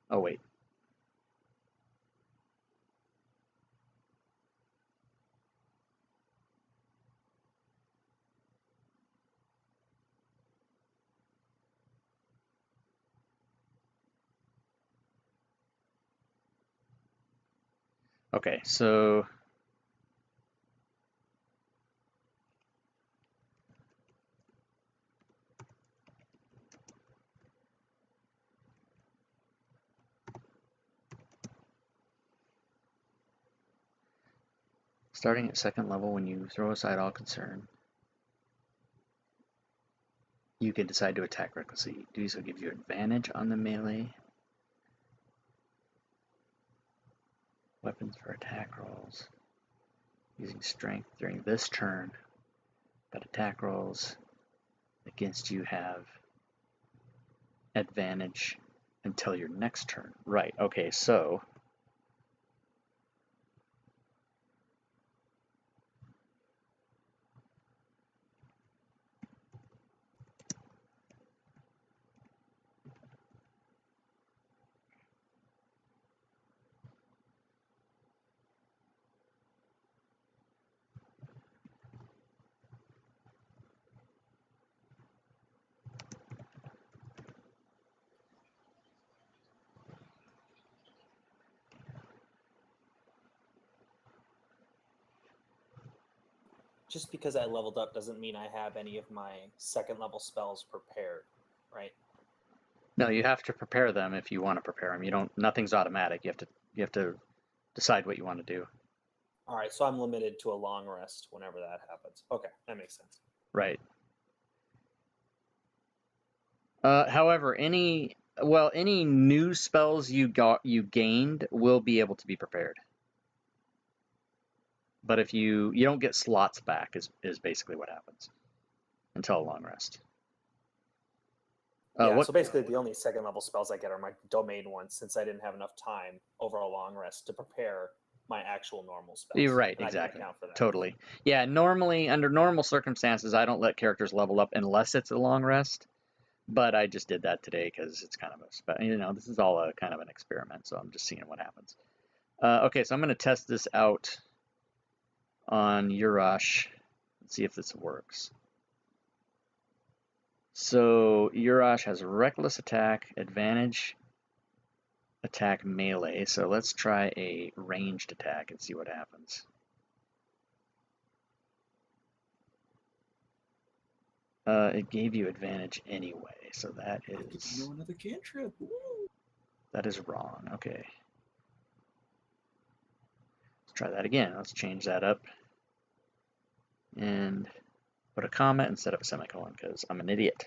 Oh wait. Okay, so Starting at second level, when you throw aside all concern, you can decide to attack recklessly. Do so gives you advantage on the melee. Weapons for attack rolls. Using strength during this turn, but attack rolls against you have advantage until your next turn. Right, okay, so Just because I leveled up doesn't mean I have any of my second level spells prepared, right? no, you have to prepare them if you want to prepare them. You don't. Nothing's automatic. You have to decide what you want to do. All right, so I'm limited to a long rest whenever that happens. Okay, that makes sense. Right. However, any new spells you gained will be able to be prepared. But if you don't get slots back is basically what happens until a long rest. So basically the only second level spells I get are my domain ones, since I didn't have enough time over a long rest to prepare my actual normal spells. You're right, and exactly. I can account for that. Totally. Yeah, normally, under normal circumstances, I don't let characters level up unless it's a long rest. But I just did that today because it's kind of this is all a kind of an experiment, so I'm just seeing what happens. Okay, so I'm going to test this out on Urash. Let's see if this works. So Urash has reckless attack, advantage attack melee. So let's try a ranged attack and see what happens. It gave you advantage anyway, so that is No, another cantrip. Woo! That is wrong. Okay. Let's try that again. Let's change that up and put a comma instead of a semicolon because I'm an idiot.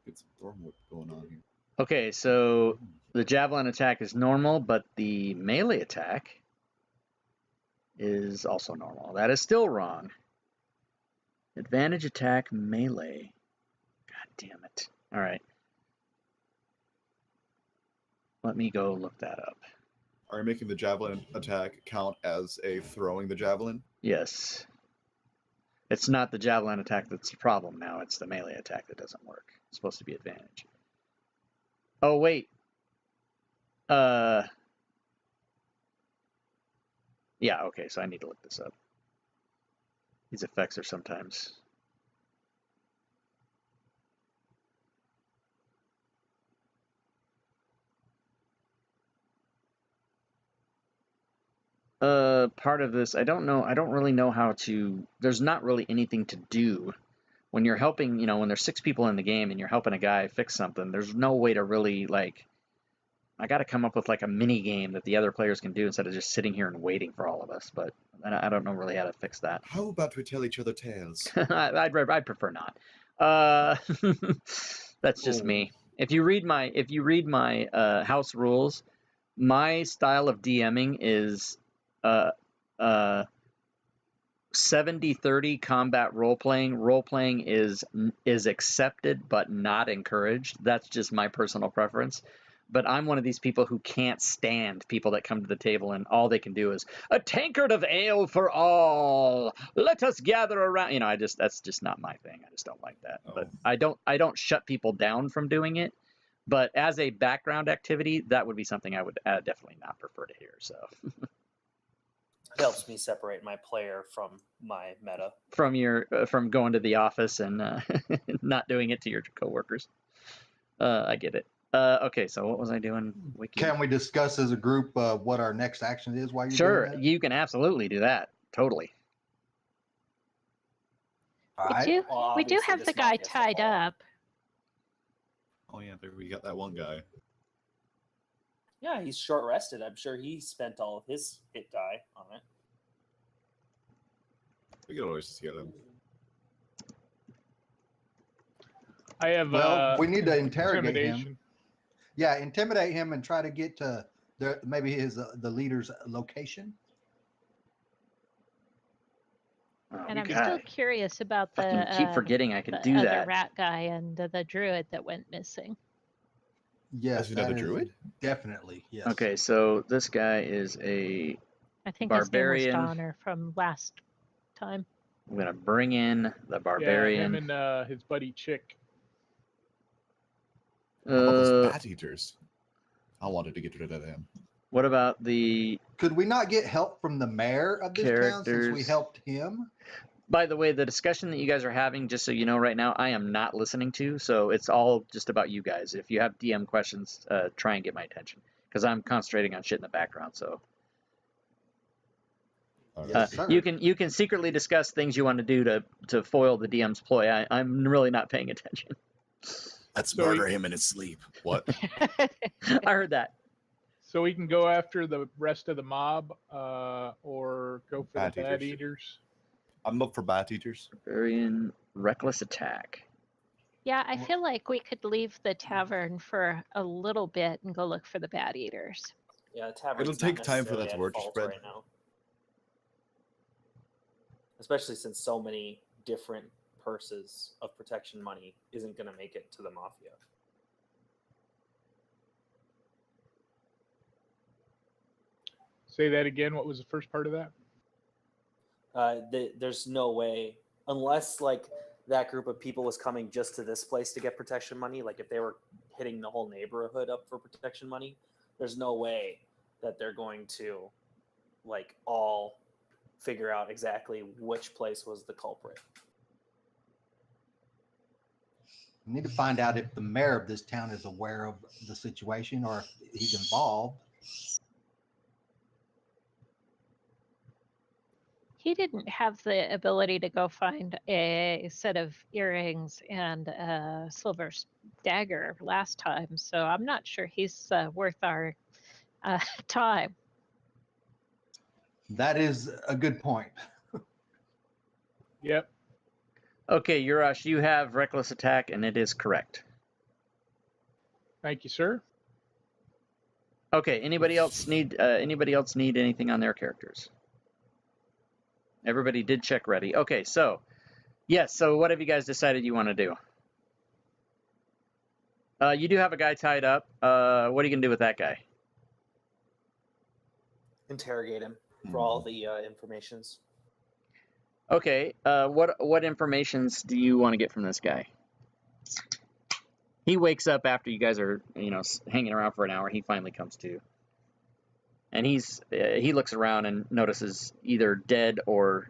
Get some Thornwood going on here. Okay, so the javelin attack is normal, but the melee attack is also normal. That is still wrong. Advantage attack melee. God damn it. All right. Let me go look that up. Are you making the javelin attack count as a throwing the javelin? Yes. It's not the javelin attack that's the problem now. It's the melee attack that doesn't work. It's supposed to be advantage. Oh, wait. Yeah, okay, so I need to look this up. These effects are sometimes... part of this, I don't really know how to... There's not really anything to do. When you're helping, when there's 6 people in the game and you're helping a guy fix something, there's no way to really, I got to come up with, a mini game that the other players can do instead of just sitting here and waiting for all of us, but I don't know really how to fix that. How about we tell each other tales? I'd prefer not. That's just me. If you read my house rules, my style of DMing is 70-30 combat role-playing. Role-playing is accepted but not encouraged. That's just my personal preference. But I'm one of these people who can't stand people that come to the table and all they can do is a tankard of ale for all. Let us gather around. That's just not my thing. I just don't like that. Oh. But I don't shut people down from doing it. But as a background activity, that would be something I would definitely not prefer to hear. So It helps me separate my player from my meta. From going to the office and not doing it to your coworkers. I get it. Okay, so what was I doing? Wiki. Can we discuss as a group what our next action is while you're Sure, doing that? you can absolutely do that. Totally. All We right. do. Well, We do obviously have this the guy mafia stuff tied all- up. Oh yeah, there we got that one guy. Yeah, he's short rested. I'm sure he spent all of his hit die on it. We could always just get him. I have Well, we need to interrogate him. intimidation. Yeah, intimidate him and try to get to maybe the leader's location. Oh, And I'm God. still curious about the Fucking keep forgetting I could the do other that. rat guy and the druid that went missing. Yes, you know the that is druid? definitely yes. Okay, so this guy is a I think Barbarian. his name was Donner from last time. I'm gonna bring in the Yeah, barbarian. him and his buddy Chick. How about those Uh, bat eaters? I wanted to get rid of them. what about the? Could we not get help from the mayor of this town since we Characters. helped him? By the way, the discussion that you guys are having, just so you know, right now, I am not listening to. So it's all just about you guys. If you have DM questions, try and get my attention because I'm concentrating on shit in the background. So All Yes, right. sir. you can secretly discuss things you want to do to foil the DM's ploy. I'm really not paying attention. Let's So murder he- him in his sleep. What? I heard that. So we can go after the rest of the mob, or go for Bat the bat eaters. eaters. I'm up for bat eaters. Barbarian, reckless attack. Yeah, I feel like we could leave the tavern for a little bit and go look for the bat eaters. Yeah, the tavern's It'll not take time for necessarily that at word to fault spread. right now. Especially since so many different purses of protection money isn't going to make it to the mafia. Say that again. What was the first part of that? There's no way, unless like that group of people was coming just to this place to get protection money. Like if they were hitting the whole neighborhood up for protection money, there's no way that they're going to like all figure out exactly which place was the culprit. We need to find out if the mayor of this town is aware of the situation or if he's involved. He didn't have the ability to go find a set of earrings and a silver dagger last time, so I'm not sure he's worth our time. That is a good point. Yep. Okay, Urash, you have reckless attack, and it is correct. Thank you, sir. Okay, anybody else need anything on their characters? Everybody did check ready. Okay, so yes, so what have you guys decided you want to do? You do have a guy tied up. What are you gonna do with that guy? Interrogate him for all the informations. Okay, what informations do you want to get from this guy? He wakes up after you guys are, hanging around for an hour. He finally comes to, and he looks around and notices either dead or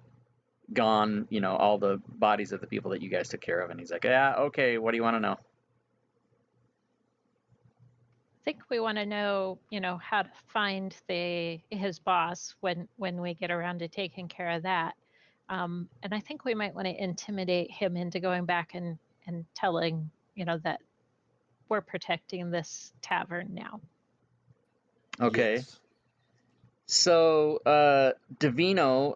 gone, all the bodies of the people that you guys took care of, and he's like, yeah, okay, what do you want to know? I think we want to know, how to find his boss when we get around to taking care of that. And I think we might want to intimidate him into going back and telling, that we're protecting this tavern now. Okay. Yes. So, Davino,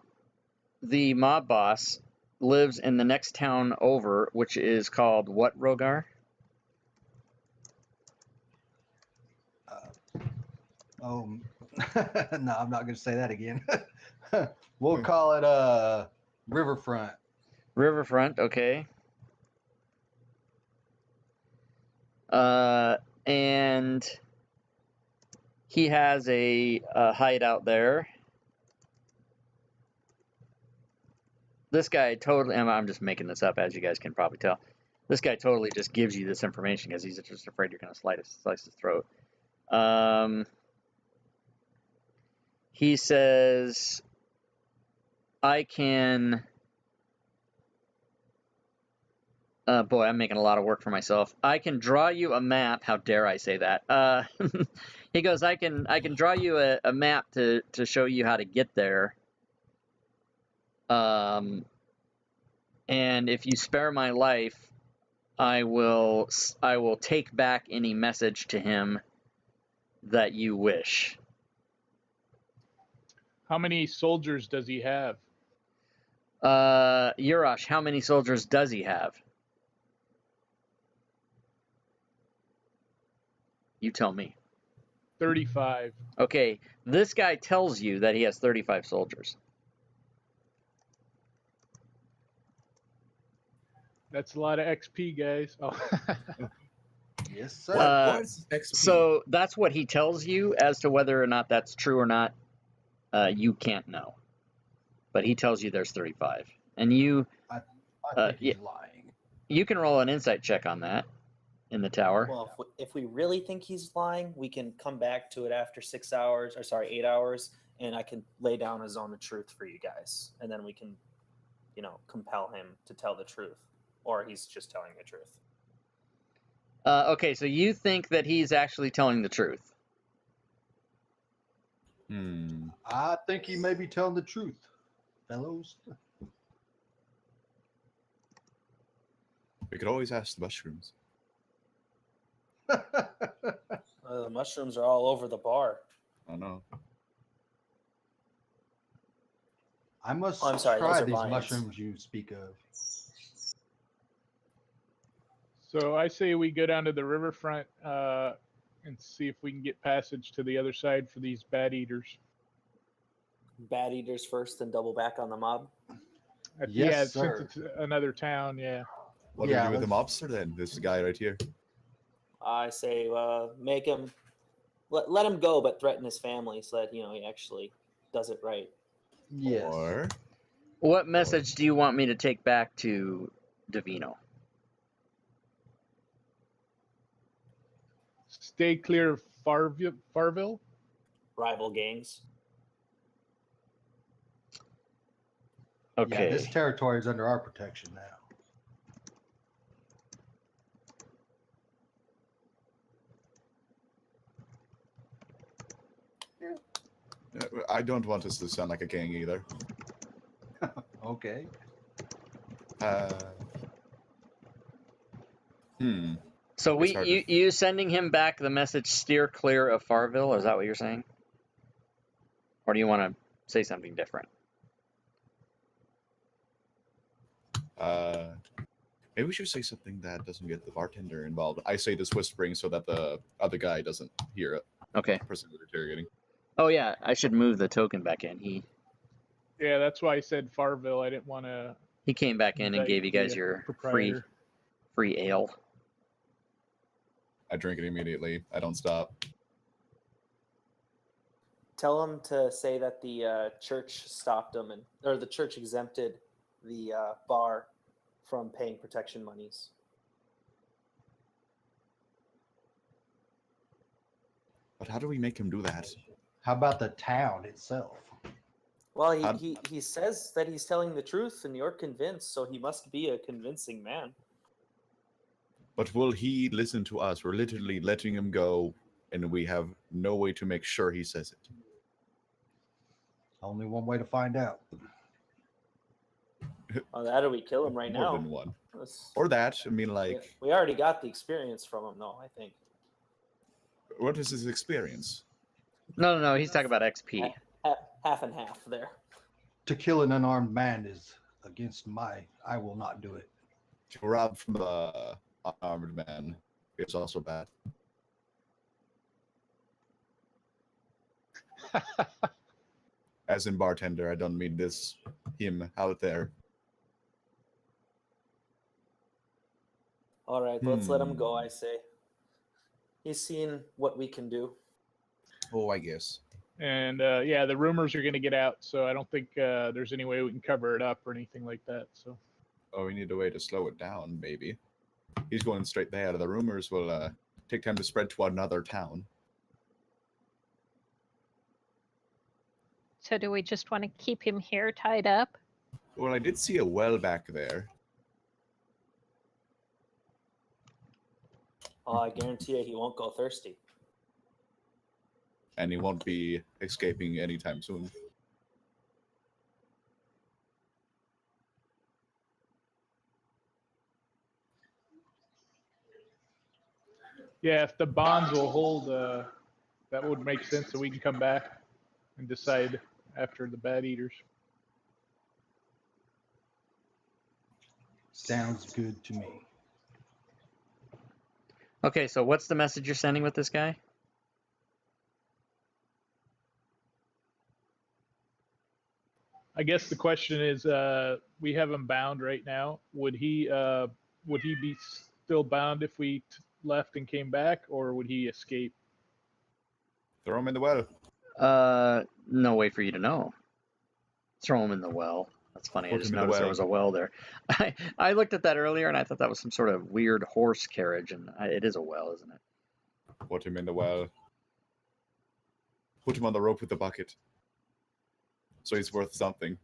the mob boss, lives in the next town over, which is called what, Rogar? No, I'm not going to say that again. We'll call it Riverfront. Riverfront, okay. And he has a hideout there. This guy totally, I'm just making this up, as you guys can probably tell. This guy totally just gives you this information because he's just afraid you're going to slice his throat. He says, I can Boy, I'm making a lot of work for myself. I can draw you a map. How dare I say that? He goes, I can draw you a map to show you how to get there. And if you spare my life, I will take back any message to him that you wish. How many soldiers does he have? Yurash, how many soldiers does he have? You tell me. 35. Okay, this guy tells you that he has 35 soldiers. That's a lot of XP, guys. Oh. Yes, sir. What is XP? So that's what he tells you. As to whether or not that's true or not, you can't know. But he tells you there's 35. And you I think yeah. he's lying. You can roll an insight check on that in the tower. Well, if we really think he's lying, we can come back to it after 6 hours, or sorry, 8 hours, and I can lay down a zone of truth for you guys, and then we can, compel him to tell the truth, or he's just telling the truth. Okay, so you think that he's actually telling the truth. I think he may be telling the truth, fellows. We could always ask the mushrooms. The mushrooms are all over the bar. I know. I must I'm sorry, those try are these vines. mushrooms you speak of. So I say we go down to the riverfront and see if we can get passage to the other side for these bat eaters. Bat eaters first, then double back on the mob. Yeah, Yes, sir. since it's another town, yeah. What do we Yeah, do with the let's- mobster then? This guy right here. I say make him, let him go, but threaten his family so that, he actually does it right. Yes. Or What message do you want me to take back to Davino? Stay clear of Farville. Rival gangs. Okay. Yeah, this territory is under our protection now. I don't want us to sound like a gang either. Okay. So It's hard to- you sending him back the message steer clear of Farville, is that what you're saying? Or do you want to say something different? Maybe we should say something that doesn't get the bartender involved. I say this whispering so that the other guy doesn't hear it. Okay. The person we're interrogating. Oh yeah, I should move the token back in. Yeah, that's why I said Farville. I didn't want to. He came back in and gave you guys your free ale. I drink it immediately. I don't stop. Tell him to say that the church stopped him, or the church exempted the bar from paying protection monies. But how do we make him do that? How about the town itself? Well, How- he says that he's telling the truth, and you're convinced, so he must be a convincing man. But will he listen to us? We're literally letting him go, and we have no way to make sure he says it. Only one way to find out. Oh, that or we kill him right More now. than one. Let's- Or that. I mean, like, we already got the experience from him, though, I think. what is his experience? No, he's talking about XP. Half and half there. To kill an unarmed man is against I will not do it. To rob from the unarmed man is also bad. As in bartender, I don't mean him out there. All right, let's let him go, I say. He's seen what we can do. Oh, I guess. And yeah, the rumors are going to get out, so I don't think there's any way we can cover it up or anything like that. So. Oh, we need a way to slow it down, maybe. He's going straight there. The rumors will take time to spread to another town. So do we just want to keep him here tied up? Well, I did see a well back there. Oh, I guarantee you he won't go thirsty. And he won't be escaping anytime soon. Yeah, if the bonds will hold, that would make sense, so we can come back and decide after the Bad Eaters. Sounds good to me. Okay, so what's the message you're sending with this guy? I guess the question is, we have him bound right now. Would he be still bound if we left and came back, or would he escape? Throw him in the well. No way for you to know. Throw him in the well. That's funny. I Put just him in the noticed there well. was a well there. I looked at that earlier and I thought that was some sort of weird horse carriage, and it is a well, isn't it? Put him in the well. Put him on the rope with the bucket. So he's worth something.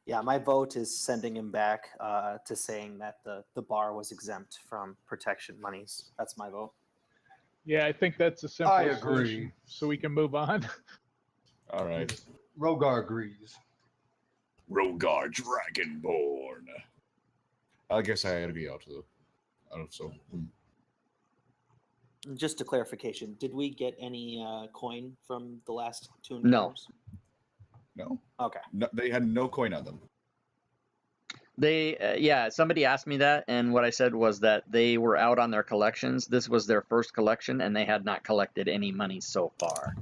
Yeah, my vote is sending him back to saying that the bar was exempt from protection monies. That's my vote. Yeah, I think that's a simple I agree. solution, so we can move on. All right. Rogar agrees. Rogar Dragonborn. I guess I agree also. Just a clarification, did we get any coin from the last two No. encounters? No. Okay. No, they had no coin on them. Yeah, somebody asked me that, and what I said was that they were out on their collections. This was their first collection, and they had not collected any money so far.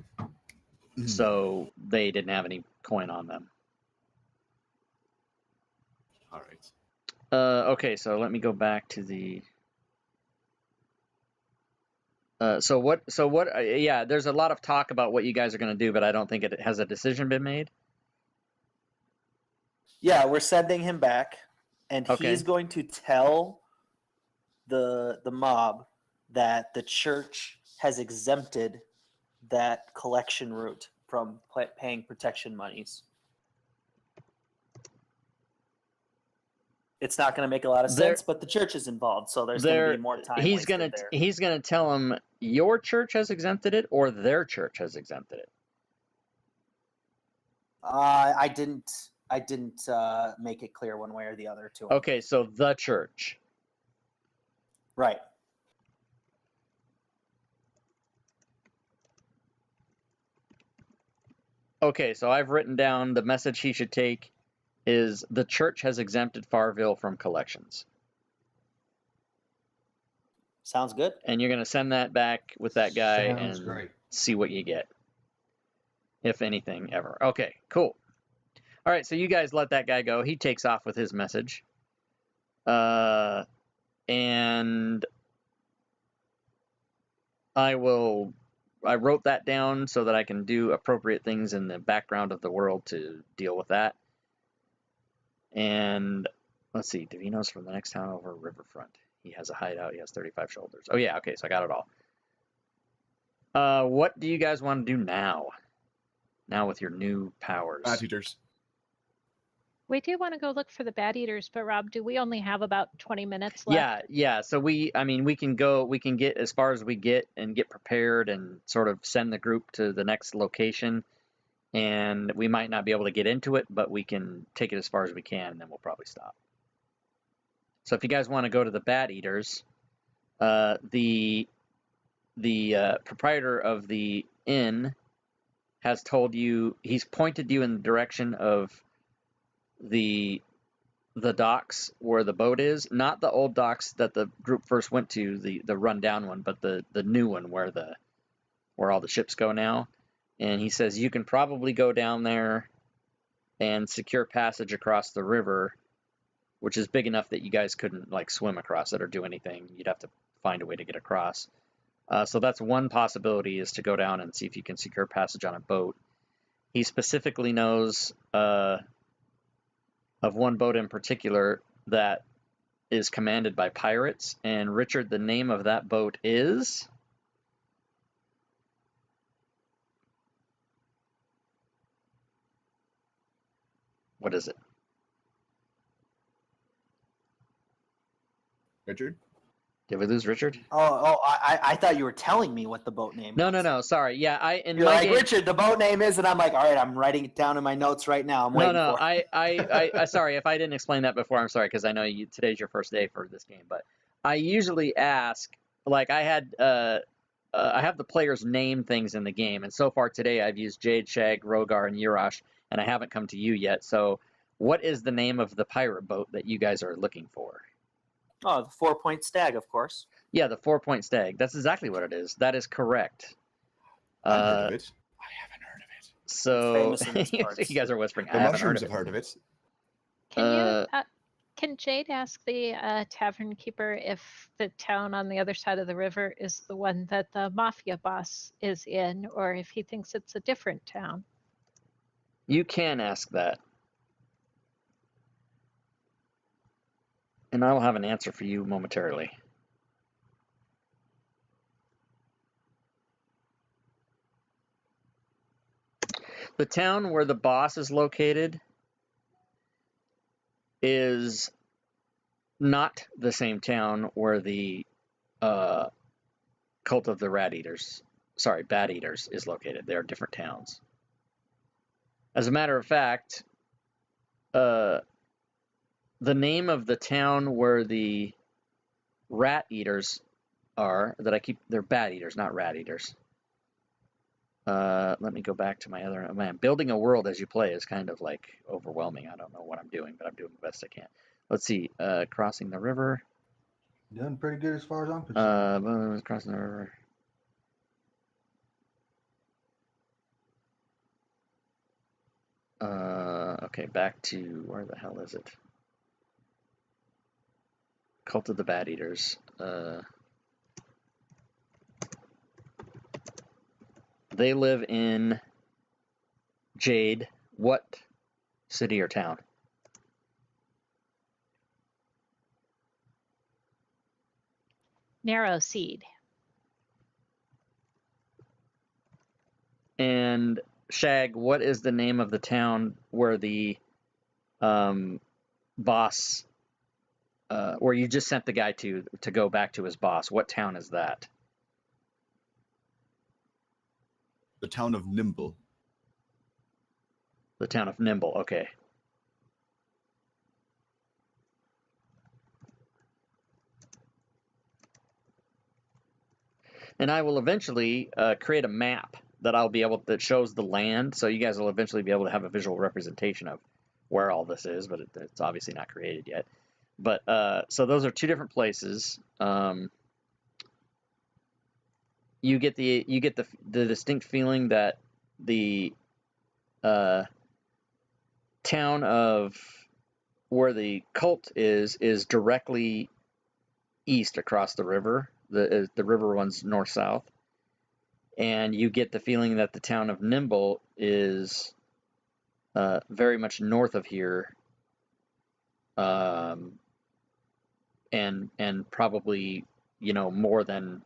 So they didn't have any coin on them. All right. Okay, so let me go back to the. So what? Yeah, there's a lot of talk about what you guys are going to do, but I don't think it has a decision been made. Yeah, we're sending him back, and Okay. he's going to tell the mob that the church has exempted that collection route from paying protection monies. It's not going to make a lot of sense, but the church is involved, so there's going to be more time wasted there. He's gonna tell them your church has exempted it or their church has exempted it. I didn't make it clear one way or the other to him. Okay, so the church. Right. Okay, so I've written down the message he should take is the church has exempted Farville from collections. Sounds good. And you're going to send that back with that guy Sounds and great. see what you get. If anything ever. Okay, cool. All right, so you guys let that guy go. He takes off with his message. And I wrote that down so that I can do appropriate things in the background of the world to deal with that. And let's see, Davino's from the next town over, Riverfront. He has a hideout. He has 35 shoulders. Oh, yeah, okay, so I got it all. What do you guys want to do now? Now with your new powers. Bat eaters. We do want to go look for the Bad Eaters, but Rob, do we only have about 20 minutes left? Yeah. So we can get as far as we get and get prepared and sort of send the group to the next location. And we might not be able to get into it, but we can take it as far as we can, and then we'll probably stop. So if you guys want to go to the Bat Eaters, the proprietor of the inn has told you, he's pointed you in the direction of the docks where the boat is, not the old docks that the group first went to, the rundown one, but the new one where all the ships go now. And he says you can probably go down there and secure passage across the river, which is big enough that you guys couldn't like swim across it or do anything. You'd have to find a way to get across. So that's one possibility, is to go down and see if you can secure passage on a boat. He specifically knows of one boat in particular that is commanded by pirates. And Richard, the name of that boat is? What is it? Richard? Did we lose Richard? I thought you were telling me what the boat name No, was. no, no. Sorry. Yeah, in You're my like, game. Richard, the boat name is, and I'm like, all right, I'm writing it down in my notes right now. I'm waiting No, for it. I sorry if I didn't explain that before. I'm sorry because I know today's your first day for this game, but I usually ask, like I have the players name things in the game, and so far today I've used Jade, Shag, Rogar, and Yurash, and I haven't come to you yet. So, what is the name of the pirate boat that you guys are looking for? Oh, the 4-point stag, of course. Yeah, the 4-point stag. That's exactly what it is. That is correct. I've heard of it. I haven't heard of it. So It's famous in these parts. you guys are whispering. The I haven't heard mushrooms of have it. heard of it. Can Jade ask the tavern keeper if the town on the other side of the river is the one that the mafia boss is in, or if he thinks it's a different town? You can ask that. And I will have an answer for you momentarily. The town where the boss is located is not the same town where the Cult of the Bat Eaters is located. They are different towns. As a matter of fact, the name of the town where the rat eaters are, they're bat eaters, not rat eaters. Let me go back to my other, man, building a world as you play is kind of like overwhelming. I don't know what I'm doing, but I'm doing the best I can. Let's see, crossing the river. Doing pretty good as far as I'm concerned. Crossing the river. Okay, back to, where the hell is it? Cult of the Bat Eaters. They live in Jade. What city or town? Narrow Seed. And Shag, what is the name of the town where the boss, where you just sent the guy to go back to his boss? What town is that? The town of Nimble. The town of Nimble. Okay. And I will eventually create a map that shows the land, so you guys will eventually be able to have a visual representation of where all this is, but it's obviously not created yet. But so those are two different places. You get the distinct feeling that the town of where the cult is directly east across the river. The river runs north-south. And you get the feeling that the town of Nimble is very much north of here, and probably, more than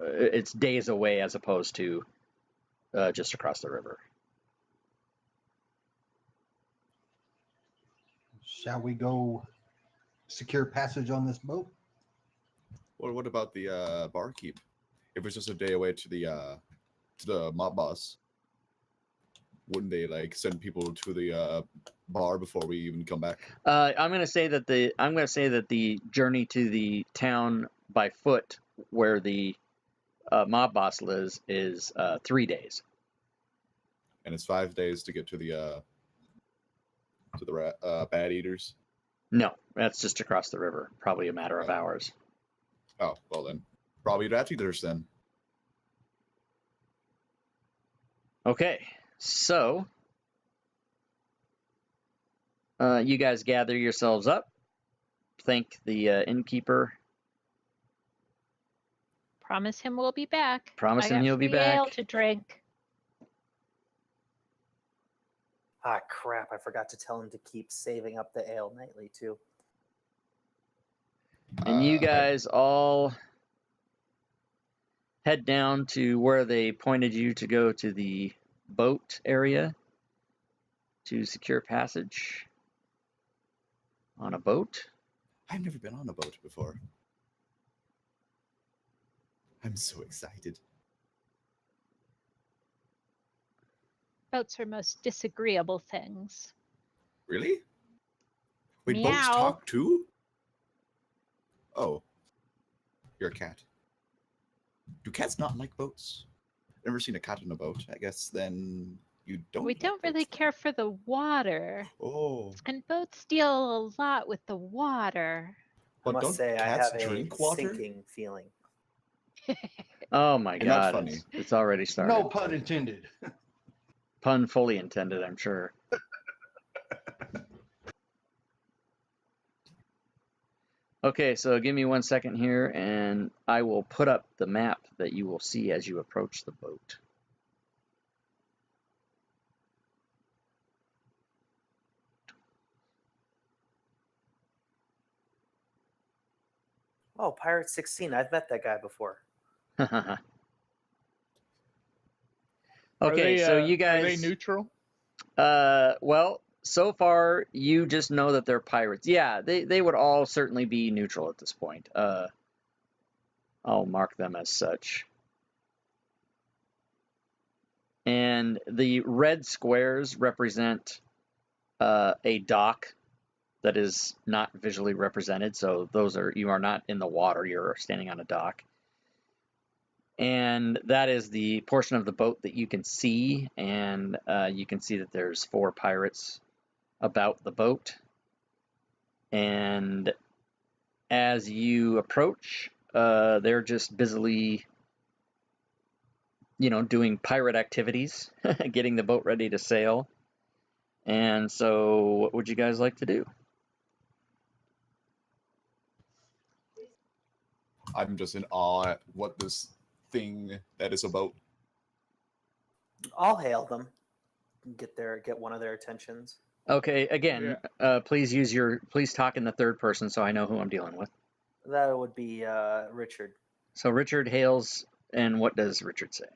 it's days away as opposed to just across the river. Shall we go secure passage on this boat? Well, what about the barkeep? If it's just a day away to the mob boss, wouldn't they send people to the bar before we even come back? I'm gonna say that the journey to the town by foot where the mob boss lives is 3 days. And it's 5 days to get to the bat eaters. No, that's just across the river. Probably a matter of hours. Oh, well then, probably rat eaters then. Okay, so you guys gather yourselves up. Thank the innkeeper. Promise him we'll be back. Promise I him got he'll be free ale back. to drink. Ah, crap. I forgot to tell him to keep saving up the ale nightly, too. And you guys all head down to where they pointed you to go to the boat area to secure passage on a boat. I've never been on a boat before. I'm so excited. Boats are most disagreeable things. Really? Wait, boats Meow. talk too? Oh. You're a cat. Do cats not like boats? Never seen a cat in a boat. I guess then you don't. We like don't really boats then. care for the water. Oh. And boats deal a lot with the water. But I must don't say, I cats have a drink water? sinking feeling. Oh my And that's god, funny. it's already started. No pun intended. Pun fully intended, I'm sure. Okay, so give me 1 second here, and I will put up the map that you will see as you approach the boat. Oh, Pirate 16. I've met that guy before. Are Okay, they, so you Are they guys, neutral? well, so far you just know that they're pirates. Yeah, they would all certainly be neutral at this point. I'll mark them as such. And the red squares represent a dock that is not visually represented. So those are, you are not in the water, you're standing on a dock. And that is the portion of the boat that you can see, and you can see that there's 4 pirates about the boat. And as you approach, they're just busily, doing pirate activities, getting the boat ready to sail. And so, what would you guys like to do? I'm just in awe at what this thing that is a boat. I'll hail them. Get one of their attentions. Okay, again, please talk in the third person so I know who I'm dealing with. That would be Richard. So Richard hails, and what does Richard say?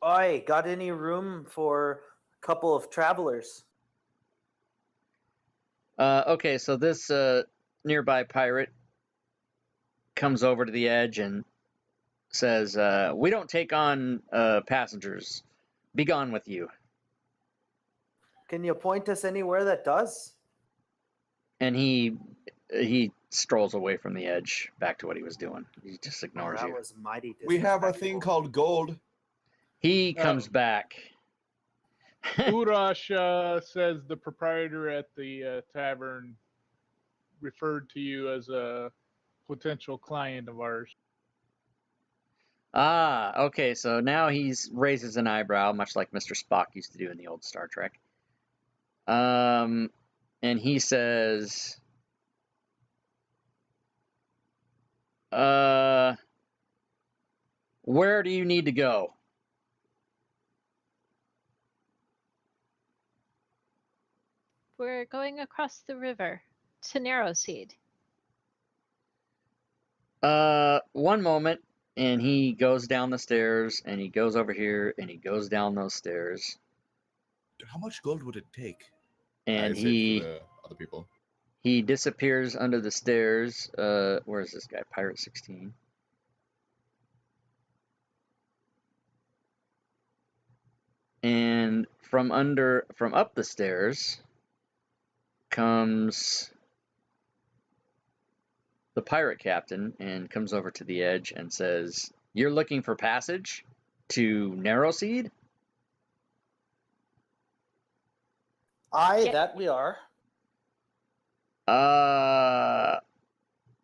Oi, got any room for a couple of travelers? Okay, so this nearby pirate comes over to the edge and says, "We don't take on passengers. Be gone with you." Can you point us anywhere that does? And he strolls away from the edge back to what he was doing. He just ignores that you. was mighty We have a thing disrespectful. called gold. He comes back. Urash says the proprietor at the tavern referred to you as a potential client of ours. Ah, okay, so now he's raises an eyebrow, much like Mr. Spock used to do in the old Star Trek. And he says, where do you need to go? We're going across the river to Narrowseed. 1 moment, and he goes down the stairs, and he goes over here, and he goes down those stairs, How much gold would it take? and I say for the other people. he disappears under the stairs. Where is this guy? Pirate 16. And from up the stairs comes the pirate captain and comes over to the edge and says, "You're looking for passage to Narrowseed?" Aye, Yeah. that we are.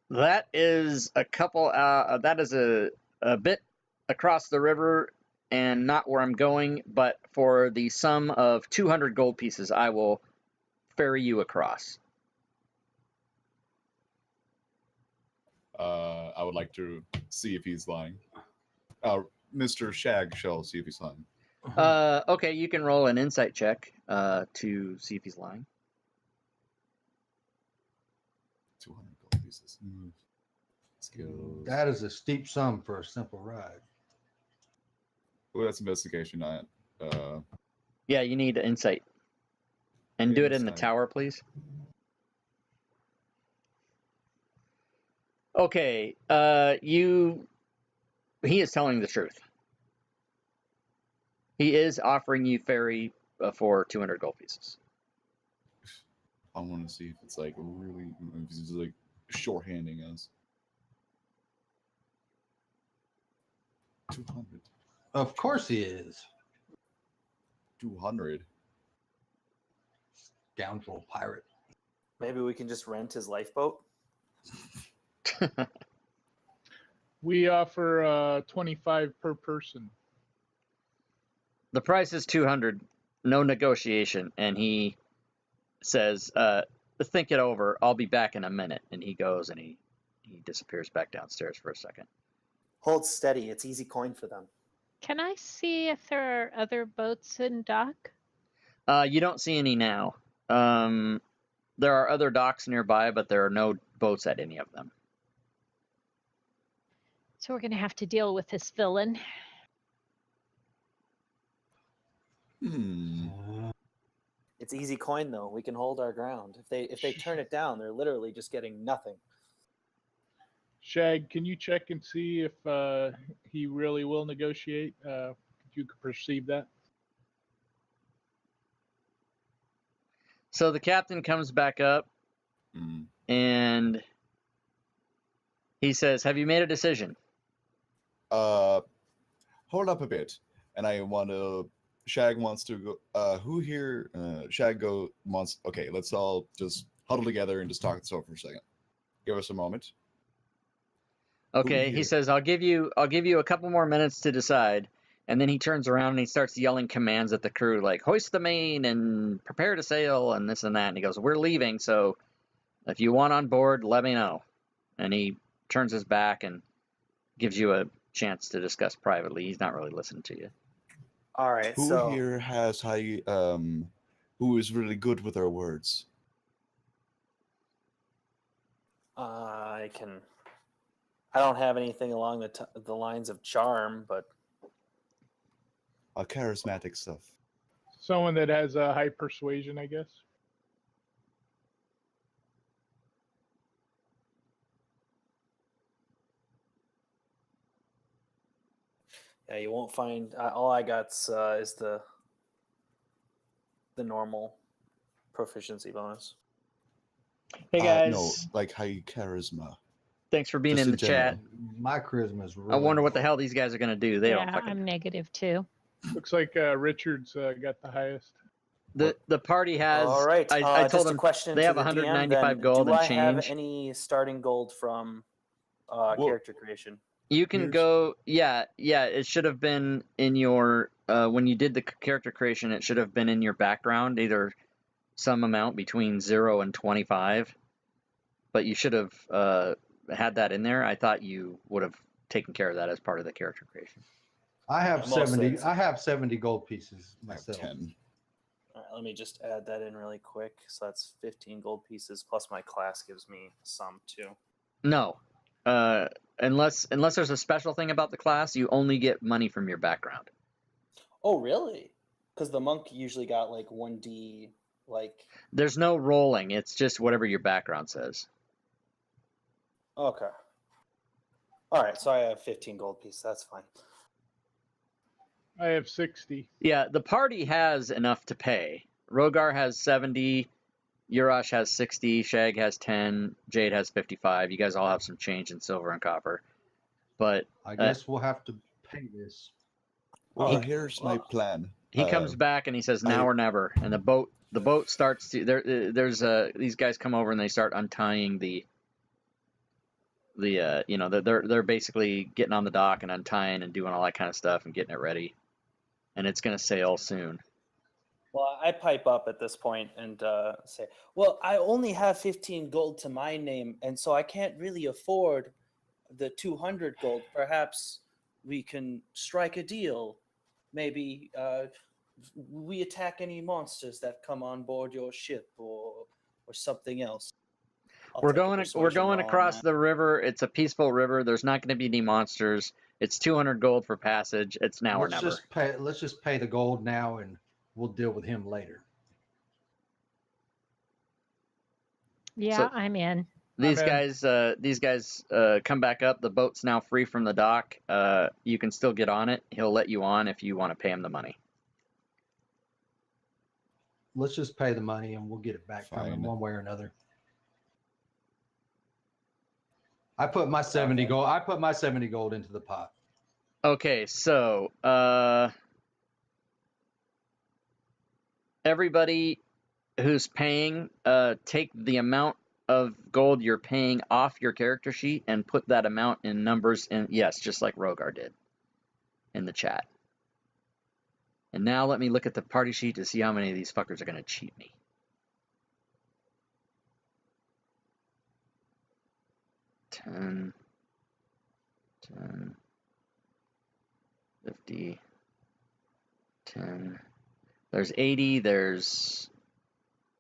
That is a couple. That is a bit across the river, and not where I'm going. But for the sum of 200 gold pieces, I will ferry you across. I would like to see if he's lying. Mr. Shag shall see if he's lying. Okay, you can roll an insight check to see if he's lying. 200 gold pieces. Skills. That is a steep sum for a simple ride. Oh, that's investigation. Yeah, you need insight. And do it in the Insight. tower, please. Okay, he is telling the truth. He is offering you ferry for 200 gold pieces. I want to see if it's like really, if he's like shorthanding us. 200. Of course he is. 200. Scoundrel pirate. Maybe we can just rent his lifeboat. We offer 25 per person. The price is 200, no negotiation, and he says, think it over, I'll be back in a minute. And he goes and he disappears back downstairs for a second. Hold steady. It's easy coin for them. Can I see if there are other boats in dock? You don't see any now. There are other docks nearby, but there are no boats at any of them. So we're going to have to deal with this villain. It's easy coin though. We can hold our ground. If they turn it down, they're literally just getting nothing. Shag, can you check and see if he really will negotiate? You could perceive that. So the captain comes back up and he says, have you made a decision? Hold up a bit. And I want to... Shag wants to go... who here... Shag wants... Okay, let's all just huddle together and just talk this over for a second. Give us a moment. Okay, he says, I'll give you a couple more minutes to decide. And then he turns around and he starts yelling commands at the crew, like, hoist the main and prepare to sail and this and that. And he goes, we're leaving, so if you want on board, let me know. And he turns his back and gives you a chance to discuss privately. He's not really listening to you. All right, Who here has high... who is really good with our words? I don't have anything along the lines of charm, but... Charismatic stuff. Someone that has a high persuasion, I guess. Yeah, you won't find... all I got is the normal proficiency bonus. Hey guys. No, like high charisma. Thanks for being Just in in the chat. My charisma is really I wonder what the low. hell these guys are going to do. They don't fucking... I'm negative too. Looks like Richard's got the highest. The party has... All right. I told just them a question they to have the 195 DM, gold do and I have change. any starting gold from character creation? You can go... Yeah, it should have been in your... when you did the character creation, it should have been in your background, either some amount between 0 and 25. But you should have had that in there. I thought you would have taken care of that as part of the character creation. I have Yeah, most 70. things. I have 70 gold pieces I have myself. 10. All right, let me just add that in really quick. So that's 15 gold pieces, plus my class gives me some too. No. Unless there's a special thing about the class, you only get money from your background. Oh, really? Because the monk usually got like 1d, like... There's no rolling. It's just whatever your background says. Okay. All right, so I have 15 gold pieces. That's fine. I have 60. Yeah, the party has enough to pay. Rogar has 70, Urash has 60, Shag has 10, Jade has 55. You guys all have some change in silver and copper. But I guess we'll have to pay this. Well, here's my plan. he comes back and he says, now or never. And the boat starts to... There's these guys come over and they start untying they're basically getting on the dock and untying and doing all that kind of stuff and getting it ready. And it's going to sail soon. Well, I pipe up at this point and say, well, I only have 15 gold to my name, and so I can't really afford the 200 gold. Perhaps we can strike a deal. Maybe we attack any monsters that come on board your ship or something else. We're going across the river. It's a peaceful river. There's not going to be any monsters. It's 200 gold for passage. It's now or never. Let's just pay the gold now, and we'll deal with him later. Yeah, So- I'm in. These in. guys come back up. The boat's now free from the dock. You can still get on it. He'll let you on if you want to pay him the money. Let's just pay the money and we'll get it back from him Fine. one way or another. I put my 70 gold. I put my 70 gold into the pot. Okay, so everybody who's paying, take the amount of gold you're paying off your character sheet and put that amount in numbers in, yes, just like Rogar did in the chat. And now let me look at the party sheet to see how many of these fuckers are going to cheat me. 10, 50, 10. There's 80, there's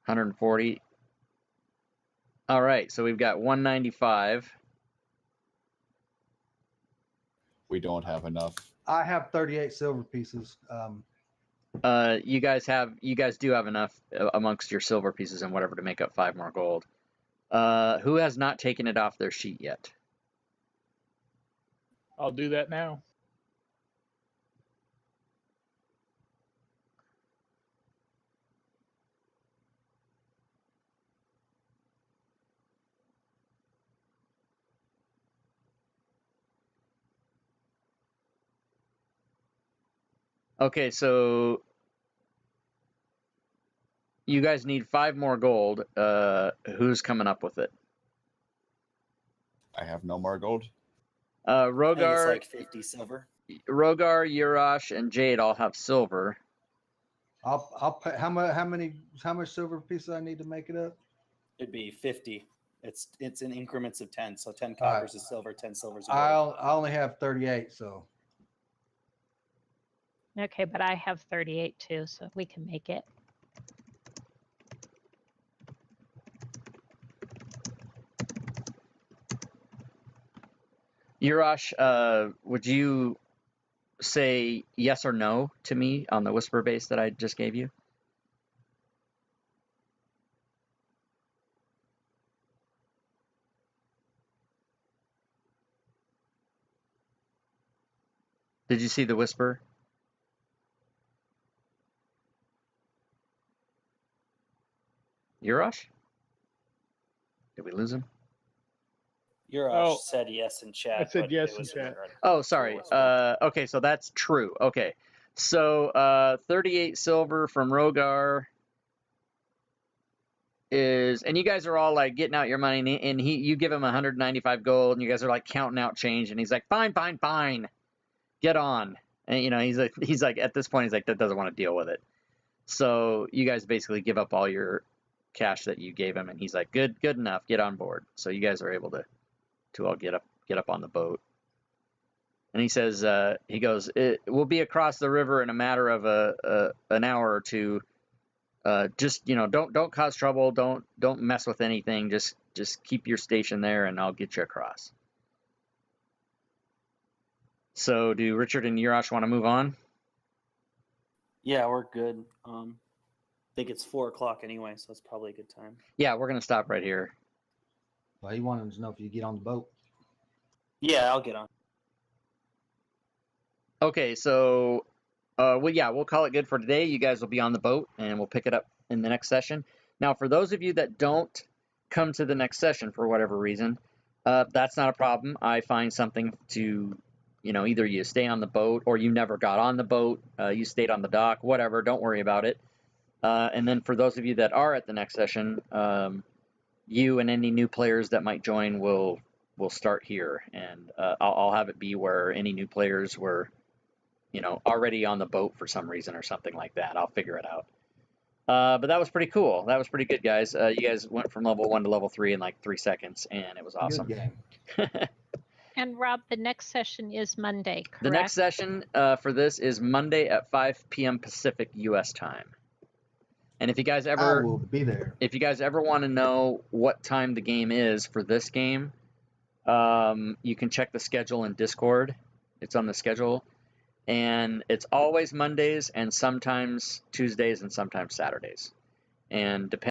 140. All right, so we've got 195. We don't have enough. I have 38 silver pieces. You guys do have enough amongst your silver pieces and whatever to make up 5 more gold. Who has not taken it off their sheet yet? I'll do that now. Okay, so you guys need 5 more gold. Who's coming up with it? I have no more gold. I think it's Rogar, like 50 silver. Urash, and Jade all have silver. I'll pay, how much silver pieces I need to make it up? It'd be 50. It's in increments of 10. So 10 All right. coppers is silver, 10 silvers is gold. I only have 38, so Okay, but I have 38 too, so we can make it. Urash, would you say yes or no to me on the whisper base that I just gave you? Did you see the whisper? Urash? Did we lose him? Urash said yes in chat. I said but yes it in was chat. Oh, sorry. whisper. Okay, so that's true. Okay. So 38 silver from Rogar is, and you guys are all like getting out your money, and you give him 195 gold, and you guys are like counting out change, and he's like, fine, fine, fine, get on. And you know, he's like at this point, he's like, that doesn't want to deal with it. So you guys basically give up all your cash that you gave him, and he's like, good enough, get on board. So you guys are able to all get up on the boat. And he says, he goes, we'll be across the river in a matter of an hour or two. Just, you know, don't cause trouble. Don't mess with anything. Just keep your station there, and I'll get you across. So, do Richard and Urash want to move on? Yeah, we're good. I think it's 4 o'clock anyway, so it's probably a good time. Yeah, we're gonna stop right here. well, he wanted to know if you get on the boat. Yeah, I'll get on. Okay, so, well, yeah, we'll call it good for today. You guys will be on the boat, and we'll pick it up in the next session. Now, for those of you that don't come to the next session for whatever reason, that's not a problem. I find something to, you know, either you stay on the boat or you never got on the boat, you stayed on the dock, whatever, don't worry about it. And then for those of you that are at the next session, you and any new players that might join will start here, and I'll have it be where any new players were, you know, already on the boat for some reason or something like that. I'll figure it out. But that was pretty cool. That was pretty good, guys. You guys went from level 1 to level 3 in like 3 seconds, and it was awesome. Good game. And Rob, the next session is Monday, correct? The next session for this is Monday at 5 p.m. Pacific U.S. time. And if you guys I ever will be there. want to know what time the game is for this game, you can check the schedule in Discord. It's on the schedule, and it's always Mondays and sometimes Tuesdays and sometimes Saturdays. And depending